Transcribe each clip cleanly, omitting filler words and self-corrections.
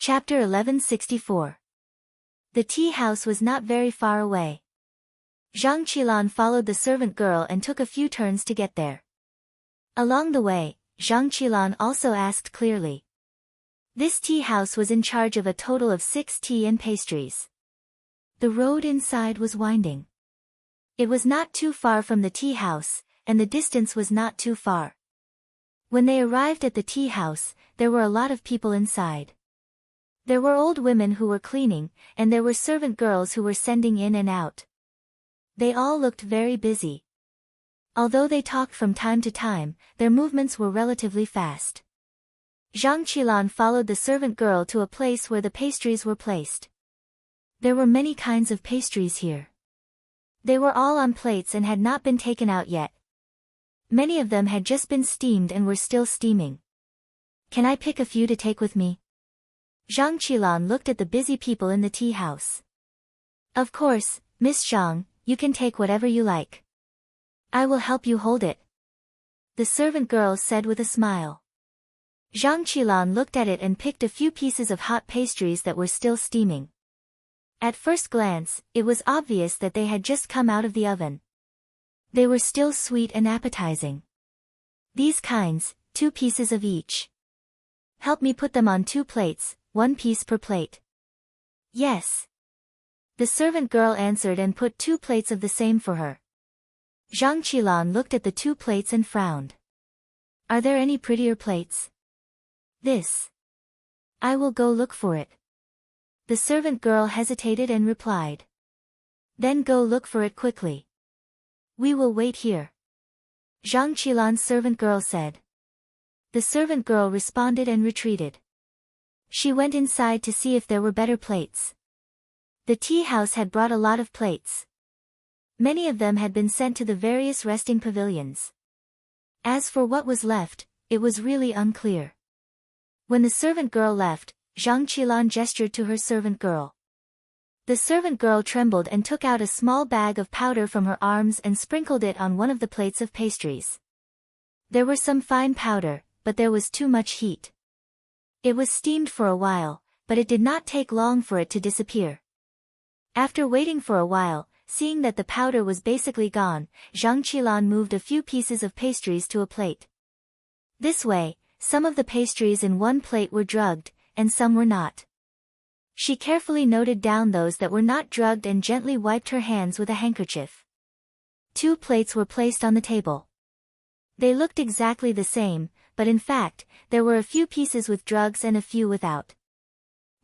Chapter 1164. The tea house was not very far away. Zhang Qilan followed the servant girl and took a few turns to get there. Along the way, Zhang Qilan also asked clearly. This tea house was in charge of a total of 6 tea and pastries. The road inside was winding. It was not too far from the tea house, and the distance was not too far. When they arrived at the tea house, there were a lot of people inside. There were old women who were cleaning, and there were servant girls who were sending in and out. They all looked very busy. Although they talked from time to time, their movements were relatively fast. Zhang Qilan followed the servant girl to a place where the pastries were placed. There were many kinds of pastries here. They were all on plates and had not been taken out yet. Many of them had just been steamed and were still steaming. "Can I pick a few to take with me?" Zhang Qilan looked at the busy people in the tea house. "Of course, Miss Zhang, you can take whatever you like. I will help you hold it," the servant girl said with a smile. Zhang Qilan looked at it and picked a few pieces of hot pastries that were still steaming. At first glance, it was obvious that they had just come out of the oven. They were still sweet and appetizing. "These kinds, 2 pieces of each. Help me put them on 2 plates, 1 piece per plate." "Yes." The servant girl answered and put 2 plates of the same for her. Zhang Qilan looked at the 2 plates and frowned. "Are there any prettier plates?" "This. I will go look for it." The servant girl hesitated and replied. "Then go look for it quickly. We will wait here," Zhang Qilan's servant girl said. The servant girl responded and retreated. She went inside to see if there were better plates. The tea house had brought a lot of plates. Many of them had been sent to the various resting pavilions. As for what was left, it was really unclear. When the servant girl left, Zhang Qilan gestured to her servant girl. The servant girl trembled and took out a small bag of powder from her arms and sprinkled it on one of the plates of pastries. There were some fine powder, but there was too much heat. It was steamed for a while, but it did not take long for it to disappear. After waiting for a while, seeing that the powder was basically gone, Zhang Qilan moved a few pieces of pastries to a plate. This way, some of the pastries in one plate were drugged, and some were not. She carefully noted down those that were not drugged and gently wiped her hands with a handkerchief. 2 plates were placed on the table. They looked exactly the same, but in fact, there were a few pieces with drugs and a few without.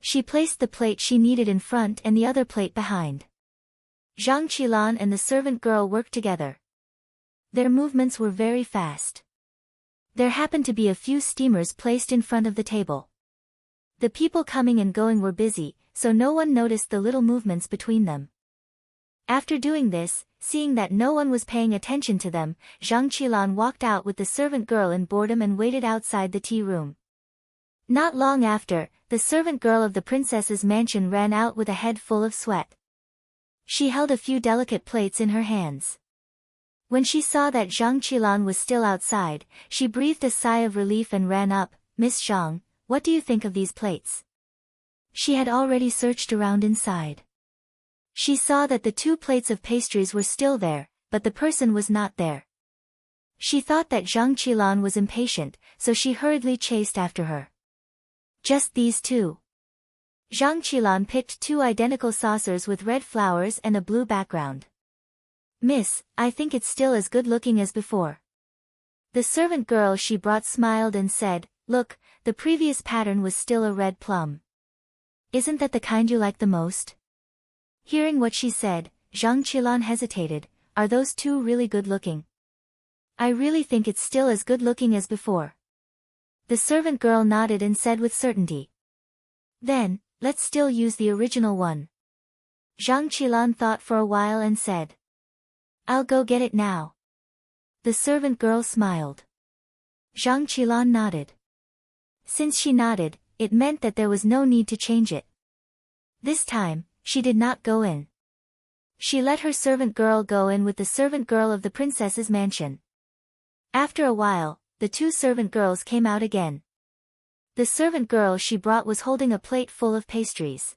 She placed the plate she needed in front and the other plate behind. Zhang Qilan and the servant girl worked together. Their movements were very fast. There happened to be a few steamers placed in front of the table. The people coming and going were busy, so no one noticed the little movements between them. After doing this, seeing that no one was paying attention to them, Zhang Qilan walked out with the servant girl in boredom and waited outside the tea room. Not long after, the servant girl of the princess's mansion ran out with a head full of sweat. She held a few delicate plates in her hands. When she saw that Zhang Qilan was still outside, she breathed a sigh of relief and ran up. "Miss Zhang, what do you think of these plates?" She had already searched around inside. She saw that the 2 plates of pastries were still there, but the person was not there. She thought that Zhang Qilan was impatient, so she hurriedly chased after her. "Just these 2. Zhang Qilan picked 2 identical saucers with red flowers and a blue background. "Miss, I think it's still as good looking as before." The servant girl she brought smiled and said, "Look, the previous pattern was still a red plum. Isn't that the kind you like the most?" Hearing what she said, Zhang Qilan hesitated. "Are those 2 really good looking?" "I really think it's still as good looking as before." The servant girl nodded and said with certainty. "Then, let's still use the original one." Zhang Qilan thought for a while and said, "I'll go get it now." The servant girl smiled. Zhang Qilan nodded. Since she nodded, it meant that there was no need to change it. This time, she did not go in. She let her servant girl go in with the servant girl of the princess's mansion. After a while, the 2 servant girls came out again. The servant girl she brought was holding a plate full of pastries.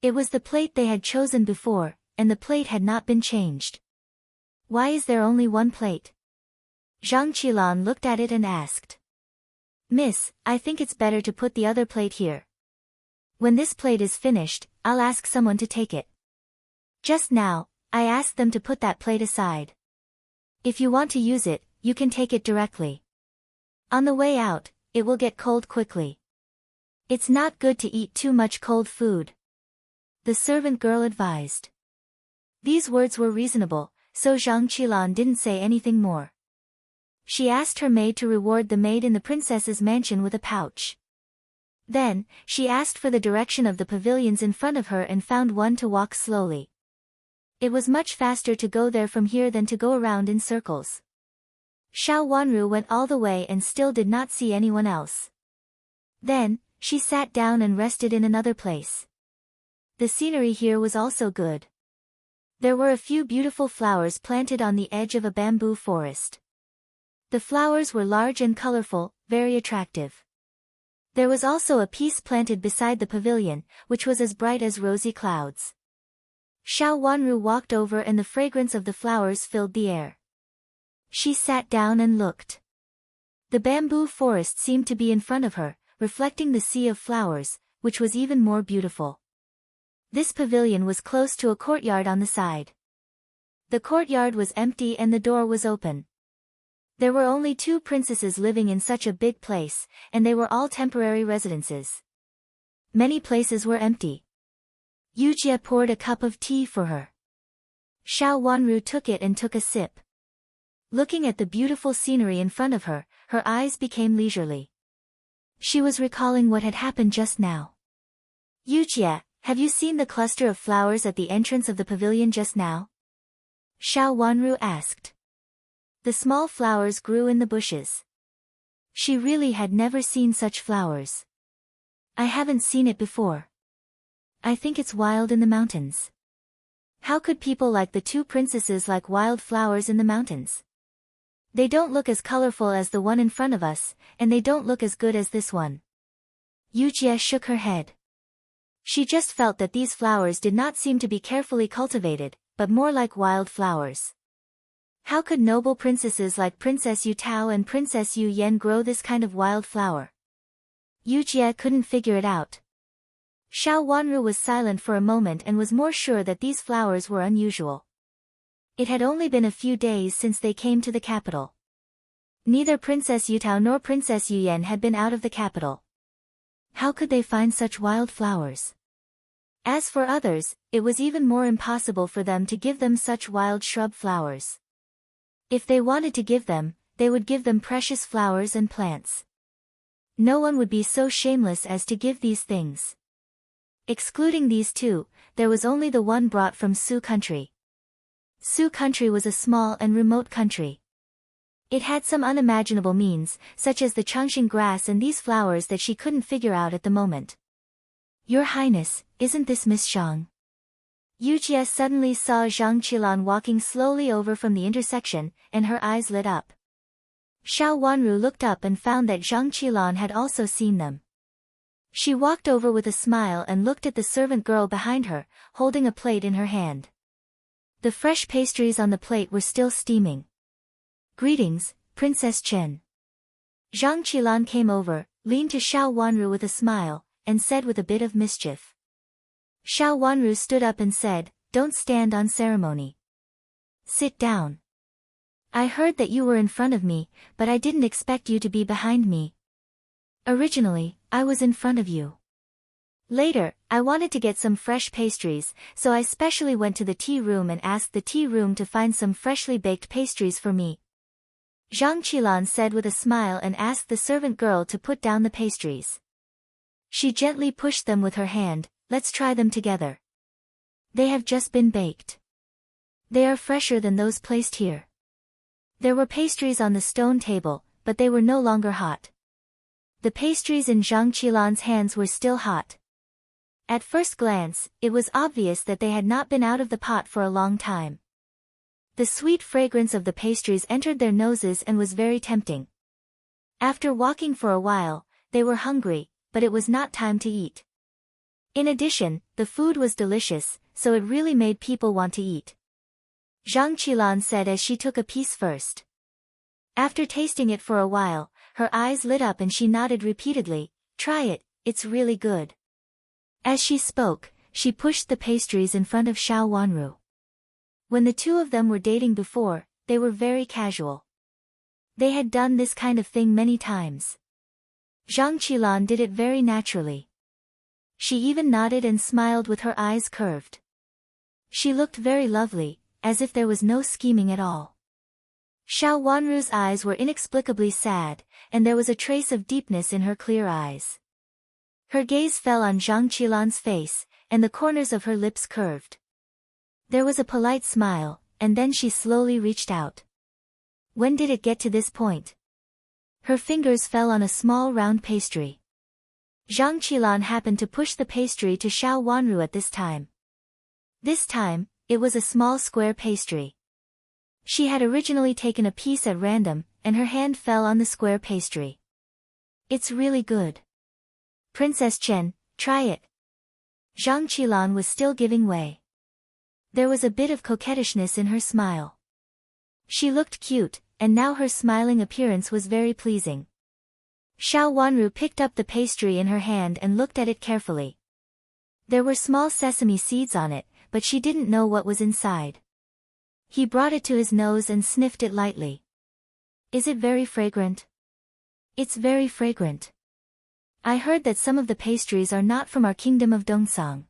It was the plate they had chosen before, and the plate had not been changed. Why is there only one plate? Zhang Qilan looked at it and asked. Miss, I think it's better to put the other plate here. When this plate is finished, I'll ask someone to take it. Just now, I asked them to put that plate aside. If you want to use it, you can take it directly. On the way out, it will get cold quickly. It's not good to eat too much cold food. The servant girl advised. These words were reasonable, so Zhang Qilan didn't say anything more. She asked her maid to reward the maid in the princess's mansion with a pouch. Then, she asked for the direction of the pavilions in front of her and found one to walk slowly. It was much faster to go there from here than to go around in circles. Xiao Wanru went all the way and still did not see anyone else. Then, she sat down and rested in another place. The scenery here was also good. There were a few beautiful flowers planted on the edge of a bamboo forest. The flowers were large and colorful, very attractive. There was also a piece planted beside the pavilion, which was as bright as rosy clouds. Xiao Wanru walked over and the fragrance of the flowers filled the air. She sat down and looked. The bamboo forest seemed to be in front of her, reflecting the sea of flowers, which was even more beautiful. This pavilion was close to a courtyard on the side. The courtyard was empty and the door was open. There were only 2 princesses living in such a big place, and they were all temporary residences. Many places were empty. Yujie poured a cup of tea for her. Xiao Wanru took it and took a sip. Looking at the beautiful scenery in front of her, her eyes became leisurely. She was recalling what had happened just now. Yujie, have you seen the cluster of flowers at the entrance of the pavilion just now? Xiao Wanru asked. The small flowers grew in the bushes. She really had never seen such flowers. I haven't seen it before. I think it's wild in the mountains. How could people like the 2 princesses like wild flowers in the mountains? They don't look as colorful as the one in front of us, and they don't look as good as this one. Yujie shook her head. She just felt that these flowers did not seem to be carefully cultivated, but more like wild flowers. How could noble princesses like Princess Yu Tao and Princess Yu Yan grow this kind of wild flower? Yujie couldn't figure it out. Xiao Wanru was silent for a moment and was more sure that these flowers were unusual. It had only been a few days since they came to the capital. Neither Princess Yu Tao nor Princess Yu Yan had been out of the capital. How could they find such wild flowers? As for others, it was even more impossible for them to give them such wild shrub flowers. If they wanted to give them, they would give them precious flowers and plants. No one would be so shameless as to give these things. Excluding these 2, there was only the one brought from Su country. Su country was a small and remote country. It had some unimaginable means, such as the Changxing grass and these flowers that she couldn't figure out at the moment. Your Highness, isn't this Miss Zhang? Yujie suddenly saw Zhang Qilan walking slowly over from the intersection, and her eyes lit up. Xiao Wanru looked up and found that Zhang Qilan had also seen them. She walked over with a smile and looked at the servant girl behind her, holding a plate in her hand. The fresh pastries on the plate were still steaming. Greetings, Princess Chen. Zhang Qilan came over, leaned to Xiao Wanru with a smile, and said with a bit of mischief. Xiao Wanru stood up and said, Don't stand on ceremony. Sit down. I heard that you were in front of me, but I didn't expect you to be behind me. Originally, I was in front of you. Later, I wanted to get some fresh pastries, so I specially went to the tea room and asked the tea room to find some freshly baked pastries for me. Zhang Qilan said with a smile and asked the servant girl to put down the pastries. She gently pushed them with her hand. Let's try them together. They have just been baked. They are fresher than those placed here. There were pastries on the stone table, but they were no longer hot. The pastries in Zhang Qilan's hands were still hot. At first glance, it was obvious that they had not been out of the pot for a long time. The sweet fragrance of the pastries entered their noses and was very tempting. After walking for a while, they were hungry, but it was not time to eat. In addition, the food was delicious, so it really made people want to eat. Zhang Qilan said as she took a piece first. After tasting it for a while, her eyes lit up and she nodded repeatedly, "Try it, it's really good." As she spoke, she pushed the pastries in front of Xiao Wanru. When the two of them were dating before, they were very casual. They had done this kind of thing many times. Zhang Qilan did it very naturally. She even nodded and smiled with her eyes curved. She looked very lovely, as if there was no scheming at all. Xiao Wanru's eyes were inexplicably sad, and there was a trace of deepness in her clear eyes. Her gaze fell on Zhang Qilan's face, and the corners of her lips curved. There was a polite smile, and then she slowly reached out. When did it get to this point? Her fingers fell on a small round pastry. Zhang Qilan happened to push the pastry to Xiao Wanru at this time. This time, it was a small square pastry. She had originally taken a piece at random, and her hand fell on the square pastry. "It's really good. Princess Chen, try it." Zhang Qilan was still giving way. There was a bit of coquettishness in her smile. She looked cute, and now her smiling appearance was very pleasing. Xiao Wanru picked up the pastry in her hand and looked at it carefully. There were small sesame seeds on it, but she didn't know what was inside. He brought it to his nose and sniffed it lightly. "Is it very fragrant?" "It's very fragrant. I heard that some of the pastries are not from our kingdom of Dongsang.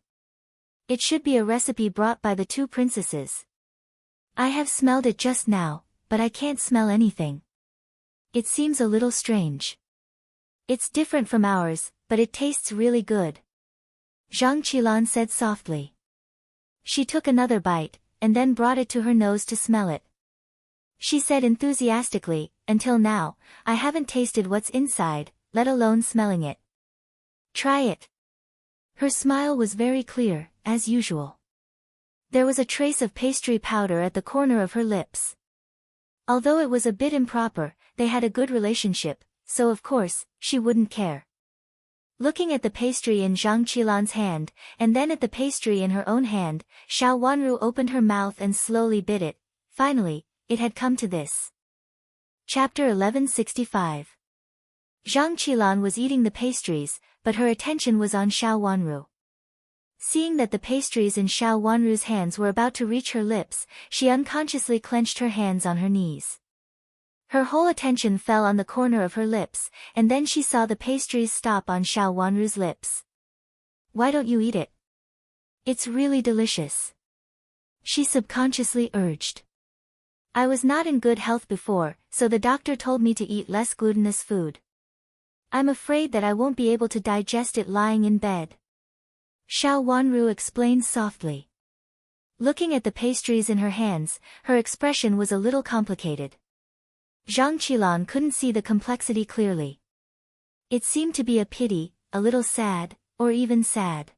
It should be a recipe brought by the two princesses. I have smelled it just now, but I can't smell anything. It seems a little strange. It's different from ours, but it tastes really good," Zhang Qilan said softly. She took another bite, and then brought it to her nose to smell it. She said enthusiastically, "Until now, I haven't tasted what's inside, let alone smelling it. Try it." Her smile was very clear, as usual. There was a trace of pastry powder at the corner of her lips. Although it was a bit improper, they had a good relationship, so of course, she wouldn't care. Looking at the pastry in Zhang Qilan's hand, and then at the pastry in her own hand, Xiao Wanru opened her mouth and slowly bit it. Finally, it had come to this. Chapter 1165. Zhang Qilan was eating the pastries, but her attention was on Xiao Wanru. Seeing that the pastries in Xiao Wanru's hands were about to reach her lips, she unconsciously clenched her hands on her knees. Her whole attention fell on the corner of her lips, and then she saw the pastries stop on Xiao Wanru's lips. "Why don't you eat it? It's really delicious," she subconsciously urged. "I was not in good health before, so the doctor told me to eat less glutinous food. I'm afraid that I won't be able to digest it lying in bed," Xiao Wanru explained softly. Looking at the pastries in her hands, her expression was a little complicated. Zhang Qilan couldn't see the complexity clearly. It seemed to be a pity, a little sad, or even sad.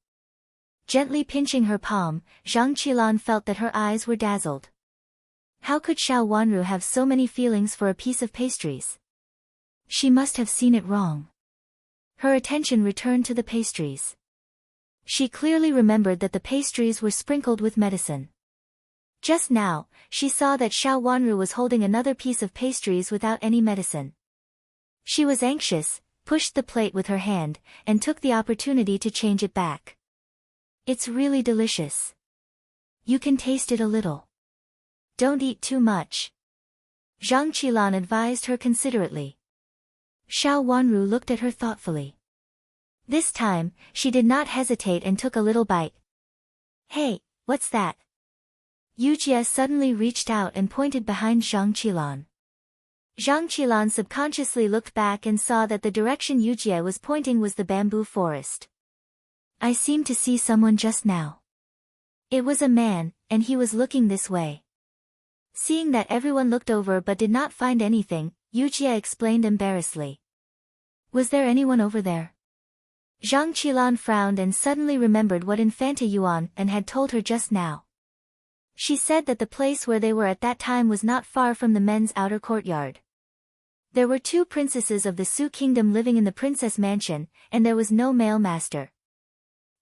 Gently pinching her palm, Zhang Qilan felt that her eyes were dazzled. How could Xiao Wanru have so many feelings for a piece of pastries? She must have seen it wrong. Her attention returned to the pastries. She clearly remembered that the pastries were sprinkled with medicine. Just now, she saw that Xiao Wanru was holding another piece of pastries without any medicine. She was anxious, pushed the plate with her hand, and took the opportunity to change it back. "It's really delicious. You can taste it a little. Don't eat too much," Zhang Qilan advised her considerately. Xiao Wanru looked at her thoughtfully. This time, she did not hesitate and took a little bite. "Hey, what's that?" Yujie suddenly reached out and pointed behind Zhang Qilan. Zhang Qilan subconsciously looked back and saw that the direction Yujie was pointing was the bamboo forest. "I seem to see someone just now." It was a man, and he was looking this way. Seeing that everyone looked over but did not find anything, Yujie explained embarrassedly. "Was there anyone over there?" Zhang Qilan frowned and suddenly remembered what Infanta Yuan had told her just now. She said that the place where they were at that time was not far from the men's outer courtyard. There were 2 princesses of the Su kingdom living in the princess mansion, and there was no male master.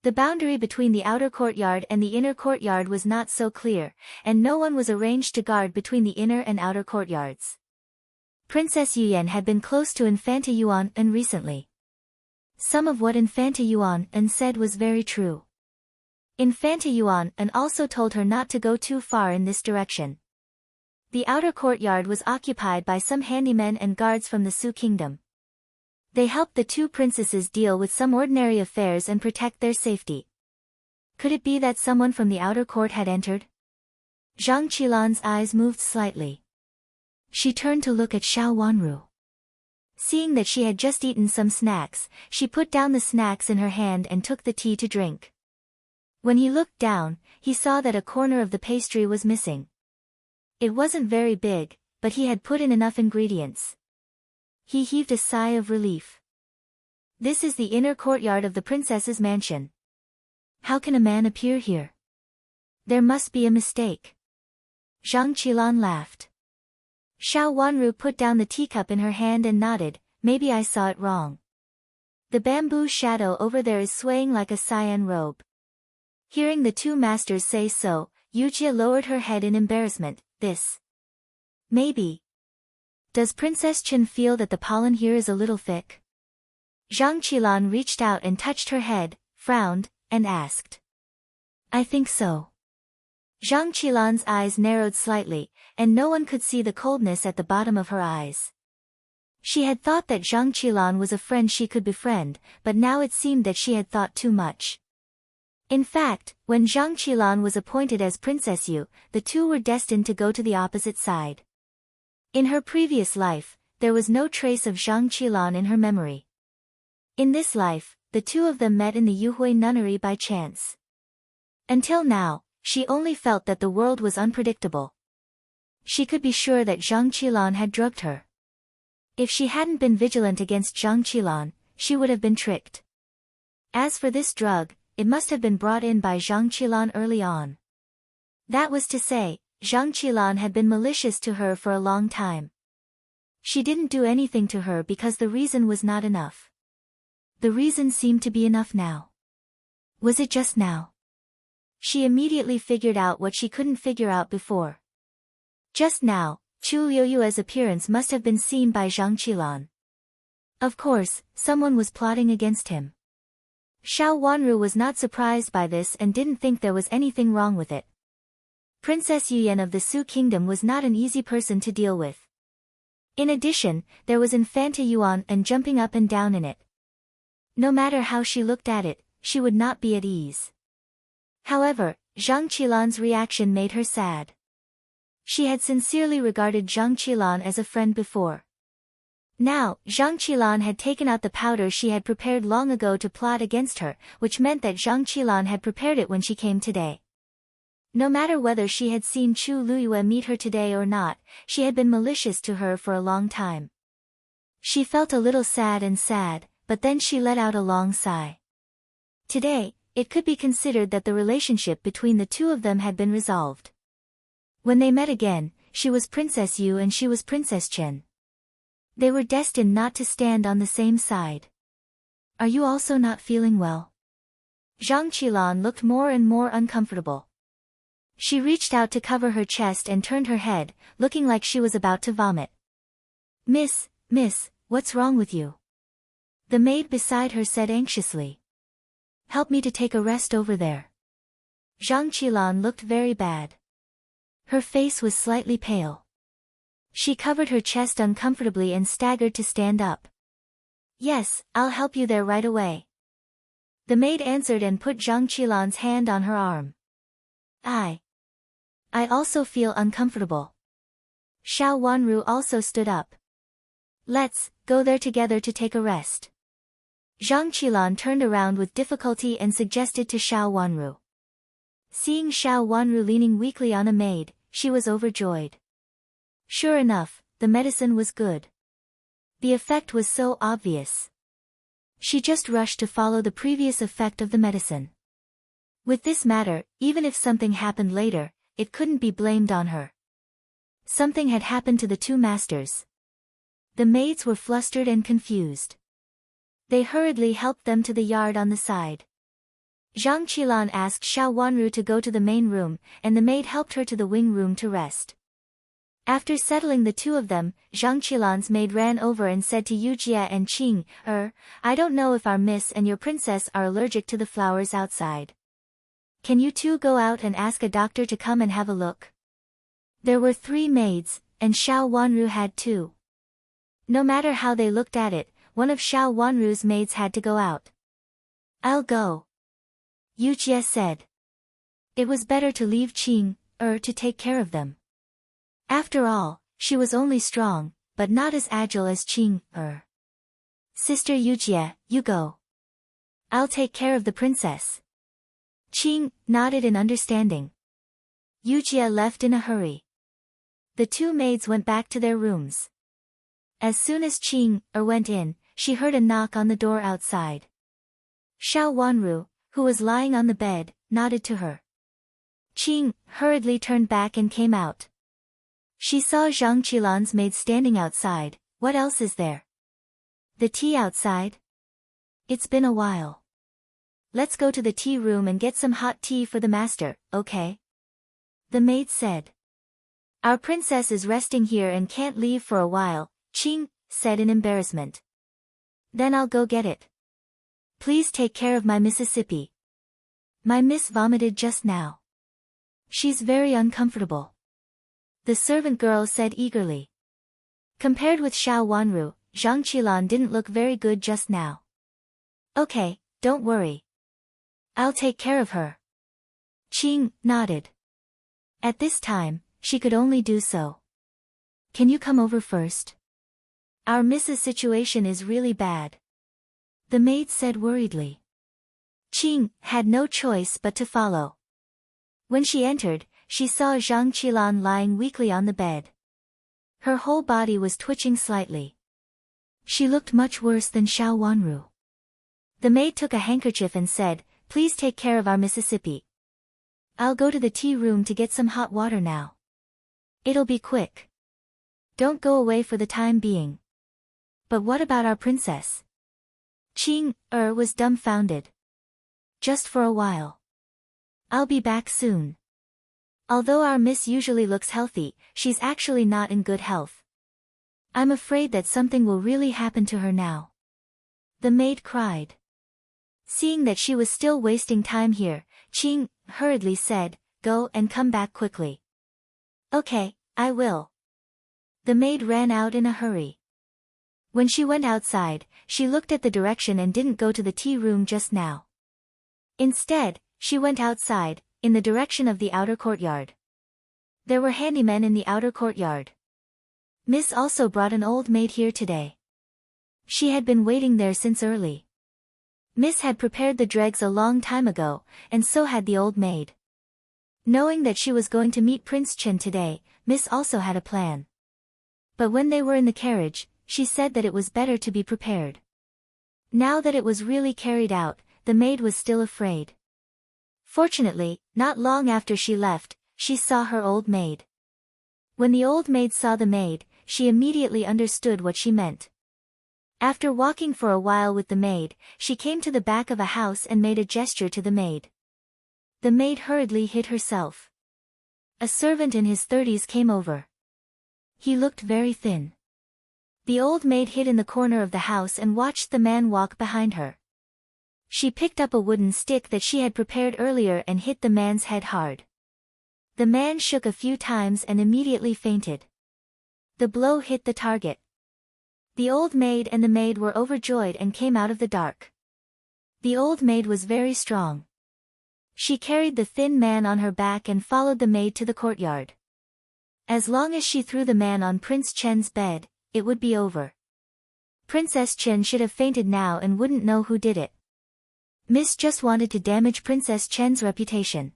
The boundary between the outer courtyard and the inner courtyard was not so clear, and no one was arranged to guard between the inner and outer courtyards. Princess Yuan had been close to Infanta Yuan recently. Some of what Infanta Yuan said was very true. Infanta Yuan also told her not to go too far in this direction. The outer courtyard was occupied by some handymen and guards from the Su kingdom. They helped the 2 princesses deal with some ordinary affairs and protect their safety. Could it be that someone from the outer court had entered? Zhang Qilan's eyes moved slightly. She turned to look at Xiao Wanru. Seeing that she had just eaten some snacks, she put down the snacks in her hand and took the tea to drink. When he looked down, he saw that a corner of the pastry was missing. It wasn't very big, but he had put in enough ingredients. He heaved a sigh of relief. This is the inner courtyard of the princess's mansion. How can a man appear here? There must be a mistake. Zhang Qilan laughed. Xiao Wanru put down the teacup in her hand and nodded, maybe I saw it wrong. The bamboo shadow over there is swaying like a cyan robe. Hearing the 2 masters say so, Yujia lowered her head in embarrassment. This. Maybe. Does Princess Chen feel that the pollen here is a little thick? Zhang Qilan reached out and touched her head, frowned, and asked. I think so. Zhang Qilan's eyes narrowed slightly, and no one could see the coldness at the bottom of her eyes. She had thought that Zhang Qilan was a friend she could befriend, but now it seemed that she had thought too much. In fact, when Zhang Qilan was appointed as Princess Yu, the 2 were destined to go to the opposite side. In her previous life, there was no trace of Zhang Qilan in her memory. In this life, the 2 of them met in the Yuhui nunnery by chance. Until now, she only felt that the world was unpredictable. She could be sure that Zhang Qilan had drugged her. If she hadn't been vigilant against Zhang Qilan, she would have been tricked. As for this drug, it must have been brought in by Zhang Qilan early on. That was to say, Zhang Qilan had been malicious to her for a long time. She didn't do anything to her because the reason was not enough. The reason seemed to be enough now. Was it just now? She immediately figured out what she couldn't figure out before. Just now, Chu Liuyue's appearance must have been seen by Zhang Qilan. Of course, someone was plotting against him. Xiao Wanru was not surprised by this and didn't think there was anything wrong with it. Princess Yuyan of the Su kingdom was not an easy person to deal with. In addition, there was Infanta Yuan jumping up and down in it. No matter how she looked at it, she would not be at ease. However, Zhang Qilan's reaction made her sad. She had sincerely regarded Zhang Qilan as a friend before. Now, Zhang Qilan had taken out the powder she had prepared long ago to plot against her, which meant that Zhang Qilan had prepared it when she came today. No matter whether she had seen Chu Luyue meet her today or not, she had been malicious to her for a long time. She felt a little sad, but then she let out a long sigh. Today, it could be considered that the relationship between the 2 of them had been resolved. When they met again, she was Princess Yu and she was Princess Chen. They were destined not to stand on the same side. Are you also not feeling well? Zhang Qilan looked more and more uncomfortable. She reached out to cover her chest and turned her head, looking like she was about to vomit. Miss, what's wrong with you? The maid beside her said anxiously. Help me to take a rest over there. Zhang Qilan looked very bad. Her face was slightly pale. She covered her chest uncomfortably and staggered to stand up. Yes, I'll help you there right away. The maid answered and put Zhang Qilan's hand on her arm. I also feel uncomfortable. Xiao Wanru also stood up. Let's go there together to take a rest. Zhang Qilan turned around with difficulty and suggested to Xiao Wanru. Seeing Xiao Wanru leaning weakly on a maid, she was overjoyed. Sure enough, the medicine was good. The effect was so obvious. She just rushed to follow the previous effect of the medicine. With this matter, even if something happened later, it couldn't be blamed on her. Something had happened to the 2 masters. The maids were flustered and confused. They hurriedly helped them to the yard on the side. Zhang Qilan asked Xiao Wanru to go to the main room, and the maid helped her to the wing room to rest. After settling the two of them, Zhang Qilan's maid ran over and said to Yujie and Qing, I don't know if our miss and your princess are allergic to the flowers outside. Can you two go out and ask a doctor to come and have a look? There were 3 maids, and Xiao Wanru had 2. No matter how they looked at it, one of Xiao Wanru's maids had to go out. I'll go, Yujie said. It was better to leave Qing, to take care of them. After all, she was only strong, but not as agile as Qing, Sister Yujie, you go. I'll take care of the princess. Qing nodded in understanding. Yujie left in a hurry. The 2 maids went back to their rooms. As soon as Qing went in, she heard a knock on the door outside. Xiao Wanru, who was lying on the bed, nodded to her. Qing hurriedly turned back and came out. She saw Zhang Qilan's maid standing outside. What else is there? The tea outside? It's been a while. Let's go to the tea room and get some hot tea for the master, okay? The maid said. Our princess is resting here and can't leave for a while, Qing said in embarrassment. Then I'll go get it. Please take care of my Mississippi. My miss vomited just now. She's very uncomfortable. The servant girl said eagerly. Compared with Xiao Wanru, Zhang Qilan didn't look very good just now. Okay, don't worry. I'll take care of her. Qing nodded. At this time, she could only do so. Can you come over first? Our miss's situation is really bad. The maid said worriedly. Qing had no choice but to follow. When she entered, she saw Zhang Qilan lying weakly on the bed. Her whole body was twitching slightly. She looked much worse than Xiao Wanru. The maid took a handkerchief and said, Please take care of our Mississippi. I'll go to the tea room to get some hot water now. It'll be quick. Don't go away for the time being. But what about our princess? Qing was dumbfounded. Just for a while. I'll be back soon. Although our miss usually looks healthy, she's actually not in good health. I'm afraid that something will really happen to her now. The maid cried. Seeing that she was still wasting time here, Qing hurriedly said, Go and come back quickly. Okay, I will. The maid ran out in a hurry. When she went outside, she looked at the direction and didn't go to the tea room just now. Instead, she went outside, in the direction of the outer courtyard. There were handymen in the outer courtyard. Miss also brought an old maid here today. She had been waiting there since early. Miss had prepared the dregs a long time ago, and so had the old maid. Knowing that she was going to meet Prince Chen today, Miss also had a plan. But when they were in the carriage, she said that it was better to be prepared. Now that it was really carried out, the maid was still afraid. Fortunately, not long after she left, she saw her old maid. When the old maid saw the maid, she immediately understood what she meant. After walking for a while with the maid, she came to the back of a house and made a gesture to the maid. The maid hurriedly hid herself. A servant in his 30s came over. He looked very thin. The old maid hid in the corner of the house and watched the man walk behind her. She picked up a wooden stick that she had prepared earlier and hit the man's head hard. The man shook a few times and immediately fainted. The blow hit the target. The old maid and the maid were overjoyed and came out of the dark. The old maid was very strong. She carried the thin man on her back and followed the maid to the courtyard. As long as she threw the man on Prince Chen's bed, it would be over. Princess Chen should have fainted now and wouldn't know who did it. Miss just wanted to damage Princess Chen's reputation.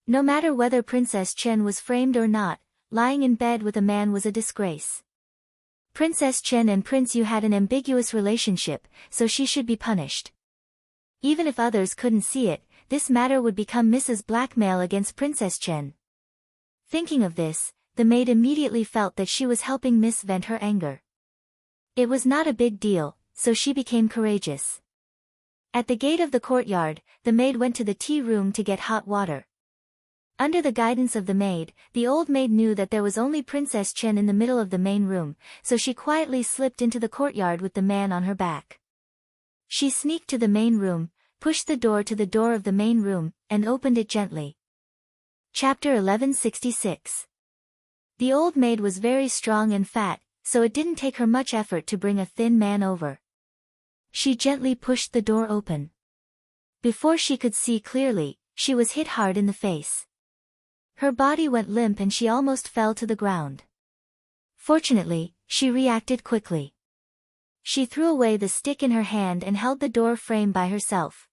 No matter whether Princess Chen was framed or not, lying in bed with a man was a disgrace. Princess Chen and Prince Yu had an ambiguous relationship, so she should be punished. Even if others couldn't see it, this matter would become Mrs. blackmail against Princess Chen. Thinking of this, the maid immediately felt that she was helping Miss vent her anger. It was not a big deal, so she became courageous. At the gate of the courtyard, the maid went to the tea room to get hot water. Under the guidance of the maid, the old maid knew that there was only Princess Chen in the middle of the main room, so she quietly slipped into the courtyard with the man on her back. She sneaked to the main room, pushed the door to the door of the main room, and opened it gently. Chapter 1166. The old maid was very strong and fat, so it didn't take her much effort to bring a thin man over. She gently pushed the door open. Before she could see clearly, she was hit hard in the face. Her body went limp and she almost fell to the ground. Fortunately, she reacted quickly. She threw away the stick in her hand and held the door frame by herself.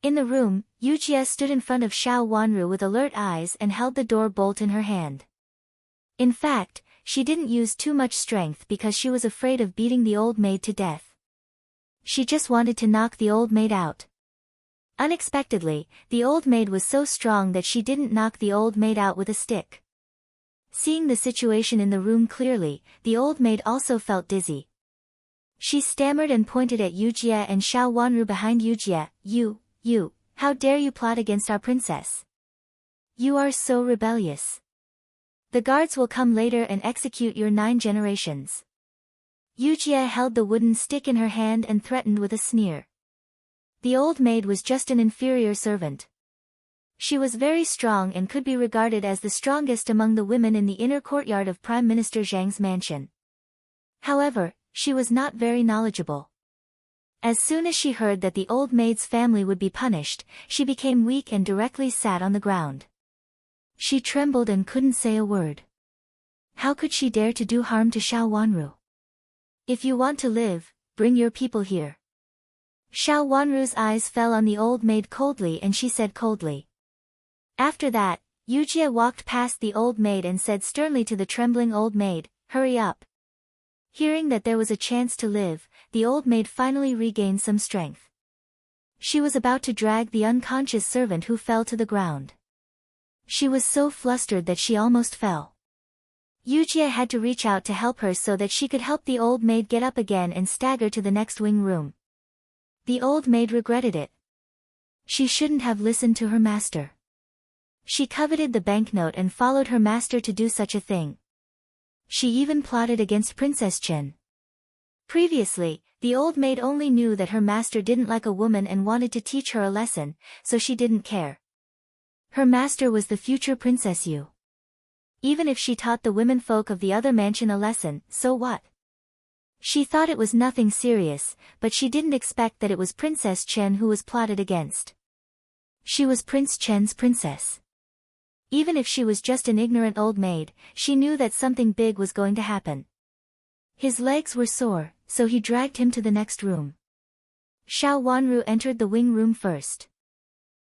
In the room, Yujie stood in front of Xiao Wanru with alert eyes and held the door bolt in her hand. In fact, she didn't use too much strength because she was afraid of beating the old maid to death. She just wanted to knock the old maid out. Unexpectedly, the old maid was so strong that she didn't knock the old maid out with a stick. Seeing the situation in the room clearly, the old maid also felt dizzy. She stammered and pointed at Yujie and Xiao Wanru behind Yujie. You, how dare you plot against our princess? You are so rebellious. The guards will come later and execute your 9 generations. Yujie held the wooden stick in her hand and threatened with a sneer. The old maid was just an inferior servant. She was very strong and could be regarded as the strongest among the women in the inner courtyard of Prime Minister Zhang's mansion. However, she was not very knowledgeable. As soon as she heard that the old maid's family would be punished, she became weak and directly sat on the ground. She trembled and couldn't say a word. How could she dare to do harm to Xiao Wanru? If you want to live, bring your people here. Xiao Wanru's eyes fell on the old maid coldly and she said coldly. After that, Yujie walked past the old maid and said sternly to the trembling old maid, "Hurry up." Hearing that there was a chance to live, the old maid finally regained some strength. She was about to drag the unconscious servant who fell to the ground. She was so flustered that she almost fell. Yujie had to reach out to help her so that she could help the old maid get up again and stagger to the next wing room. The old maid regretted it. She shouldn't have listened to her master. She coveted the banknote and followed her master to do such a thing. She even plotted against Princess Chen. Previously, the old maid only knew that her master didn't like a woman and wanted to teach her a lesson, so she didn't care. Her master was the future Princess Yu. Even if she taught the womenfolk of the other mansion a lesson, so what? She thought it was nothing serious, but she didn't expect that it was Princess Chen who was plotted against. She was Prince Chen's princess. Even if she was just an ignorant old maid, she knew that something big was going to happen. His legs were sore, so he dragged him to the next room. Xiao Wanru entered the wing room first.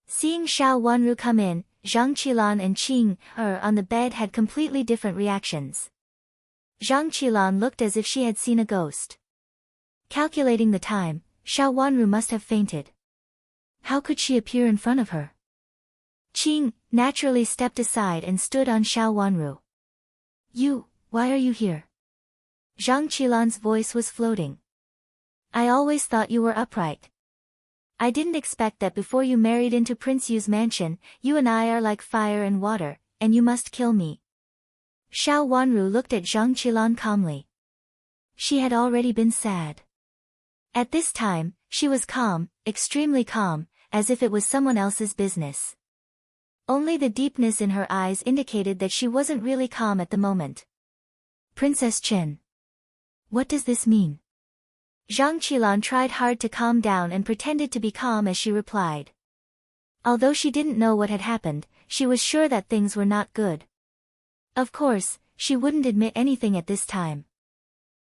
Seeing Xiao Wanru come in, Zhang Qilan and Qing on the bed had completely different reactions. Zhang Qilan looked as if she had seen a ghost. Calculating the time, Xiao Wanru must have fainted. How could she appear in front of her? Qing naturally stepped aside and stood on Xiao Wanru. Why are you here? Zhang Qilan's voice was floating. I always thought you were upright. I didn't expect that before you married into Prince Yu's mansion, you and I are like fire and water, and you must kill me. Xiao Wanru looked at Zhang Qilan calmly. She had already been sad. At this time, she was calm, extremely calm, as if it was someone else's business. Only the deepness in her eyes indicated that she wasn't really calm at the moment. Princess Chen. What does this mean? Zhang Qilan tried hard to calm down and pretended to be calm as she replied. Although she didn't know what had happened, she was sure that things were not good. Of course, she wouldn't admit anything at this time.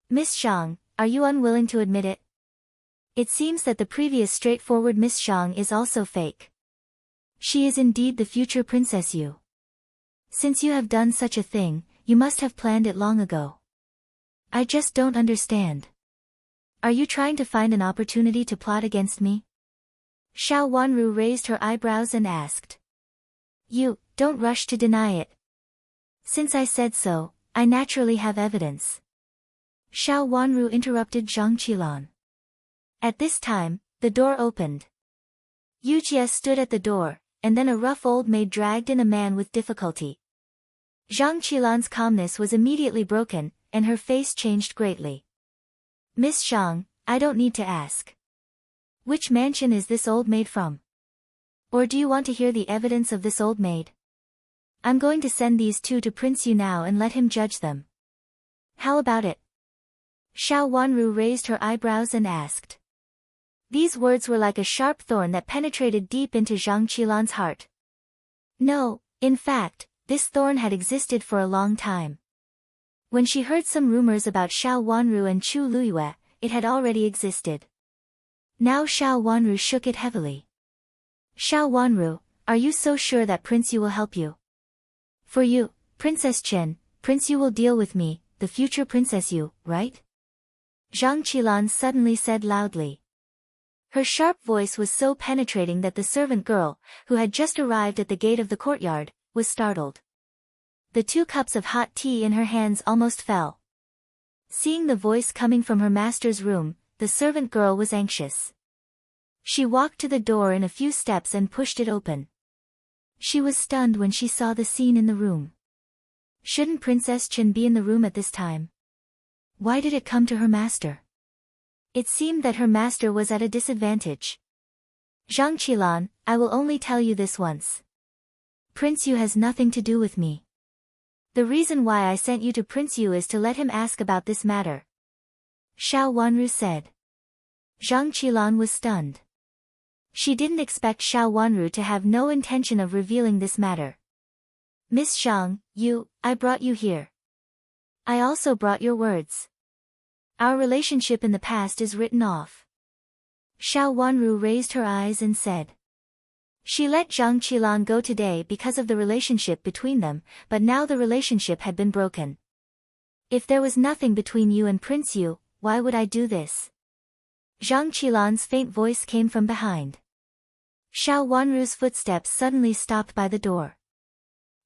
Miss Zhang, are you unwilling to admit it? It seems that the previous straightforward Miss Zhang is also fake. She is indeed the future Princess Yu. Since you have done such a thing, you must have planned it long ago. I just don't understand. Are you trying to find an opportunity to plot against me? Xiao Wanru raised her eyebrows and asked. Don't rush to deny it. Since I said so, I naturally have evidence. Xiao Wanru interrupted Zhang Qilan. At this time, the door opened. Yu Jie stood at the door, and then a rough old maid dragged in a man with difficulty. Zhang Qilan's calmness was immediately broken, and her face changed greatly. Miss Zhang, I don't need to ask. Which mansion is this old maid from? Or do you want to hear the evidence of this old maid? I'm going to send these two to Prince Yu now and let him judge them. How about it? Xiao Wanru raised her eyebrows and asked. These words were like a sharp thorn that penetrated deep into Zhang Qilan's heart. No, in fact, this thorn had existed for a long time. When she heard some rumors about Xiao Wanru and Chu Luyue, it had already existed. Now Xiao Wanru shook it heavily. Xiao Wanru, are you so sure that Prince Yu will help you? For you, Princess Chen, Prince Yu will deal with me, the future Princess Yu, right? Zhang Qilan suddenly said loudly. Her sharp voice was so penetrating that the servant girl, who had just arrived at the gate of the courtyard, was startled. The 2 cups of hot tea in her hands almost fell. Seeing the voice coming from her master's room, the servant girl was anxious. She walked to the door in a few steps and pushed it open. She was stunned when she saw the scene in the room. Shouldn't Princess Chen be in the room at this time? Why did it come to her master? It seemed that her master was at a disadvantage. Zhang Qilan, I will only tell you this once. Prince Yu has nothing to do with me. The reason why I sent you to Prince Yu is to let him ask about this matter. Xiao Wanru said. Zhang Qilan was stunned. She didn't expect Xiao Wanru to have no intention of revealing this matter. Miss Zhang, I brought you here. I also brought your words. Our relationship in the past is written off. Xiao Wanru raised her eyes and said. She let Zhang Qilan go today because of the relationship between them, but now the relationship had been broken. If there was nothing between you and Prince Yu, why would I do this? Zhang Qilan's faint voice came from behind. Xiao Wanru's footsteps suddenly stopped by the door.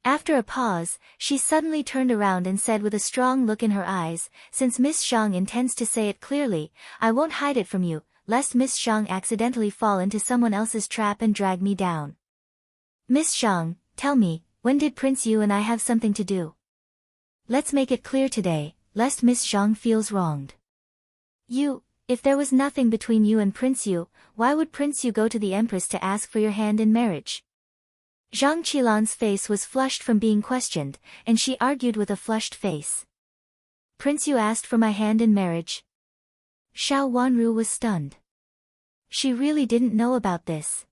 After a pause, she suddenly turned around and said with a strong look in her eyes, since Miss Zhang intends to say it clearly, I won't hide it from you, lest Miss Zhang accidentally fall into someone else's trap and drag me down. Miss Zhang, tell me, when did Prince Yu and I have something to do? Let's make it clear today, lest Miss Zhang feels wronged. If there was nothing between you and Prince Yu, why would Prince Yu go to the Empress to ask for your hand in marriage? Zhang Qilan's face was flushed from being questioned, and she argued with a flushed face. Prince Yu asked for my hand in marriage. Xiao Wanru was stunned. She really didn't know about this.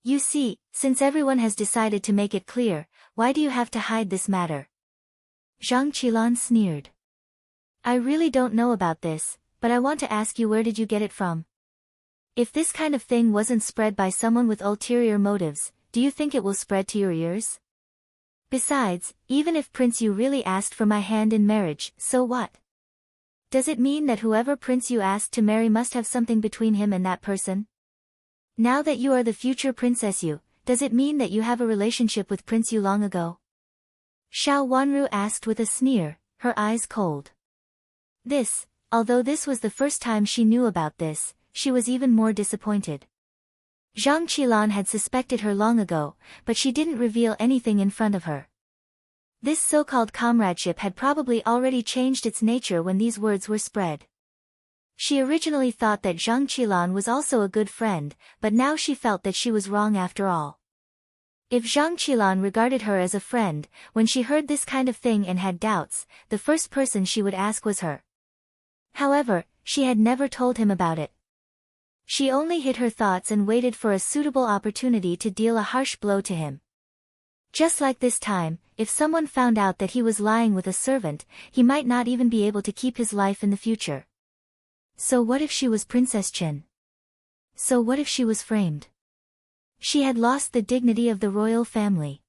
You see, since everyone has decided to make it clear, why do you have to hide this matter? Zhang Qilan sneered. I really don't know about this, but I want to ask you, where did you get it from? If this kind of thing wasn't spread by someone with ulterior motives, do you think it will spread to your ears? Besides, even if Prince Yu really asked for my hand in marriage, so what? Does it mean that whoever Prince Yu asked to marry must have something between him and that person? Now that you are the future Princess Yu, does it mean that you have a relationship with Prince Yu long ago? Xiao Wanru asked with a sneer, her eyes cold. Although this was the first time she knew about this, she was even more disappointed. Zhang Qilan had suspected her long ago, but she didn't reveal anything in front of her. This so-called comradeship had probably already changed its nature when these words were spread. She originally thought that Zhang Qilan was also a good friend, but now she felt that she was wrong after all. If Zhang Qilan regarded her as a friend, when she heard this kind of thing and had doubts, the first person she would ask was her. However, she had never told him about it. She only hid her thoughts and waited for a suitable opportunity to deal a harsh blow to him. Just like this time, if someone found out that he was lying with a servant, he might not even be able to keep his life in the future. So what if she was Princess Chen? So what if she was framed? She had lost the dignity of the royal family.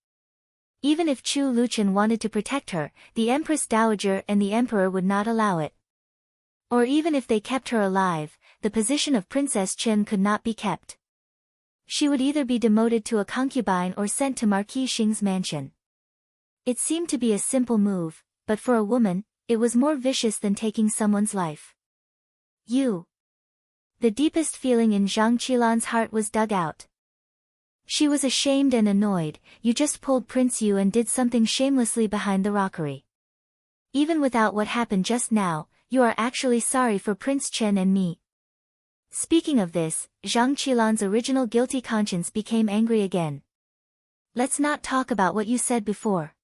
Even if Chu Luchen wanted to protect her, the Empress Dowager and the Emperor would not allow it. Or even if they kept her alive, the position of Princess Chen could not be kept. She would either be demoted to a concubine or sent to Marquis Xing's mansion. It seemed to be a simple move, but for a woman, it was more vicious than taking someone's life. You. The deepest feeling in Zhang Qilan's heart was dug out. She was ashamed and annoyed. You just pulled Prince Yu and did something shamelessly behind the rockery. Even without what happened just now, you are actually sorry for Prince Chen and me. Speaking of this, Zhang Qilan's original guilty conscience became angry again. Let's not talk about what you said before.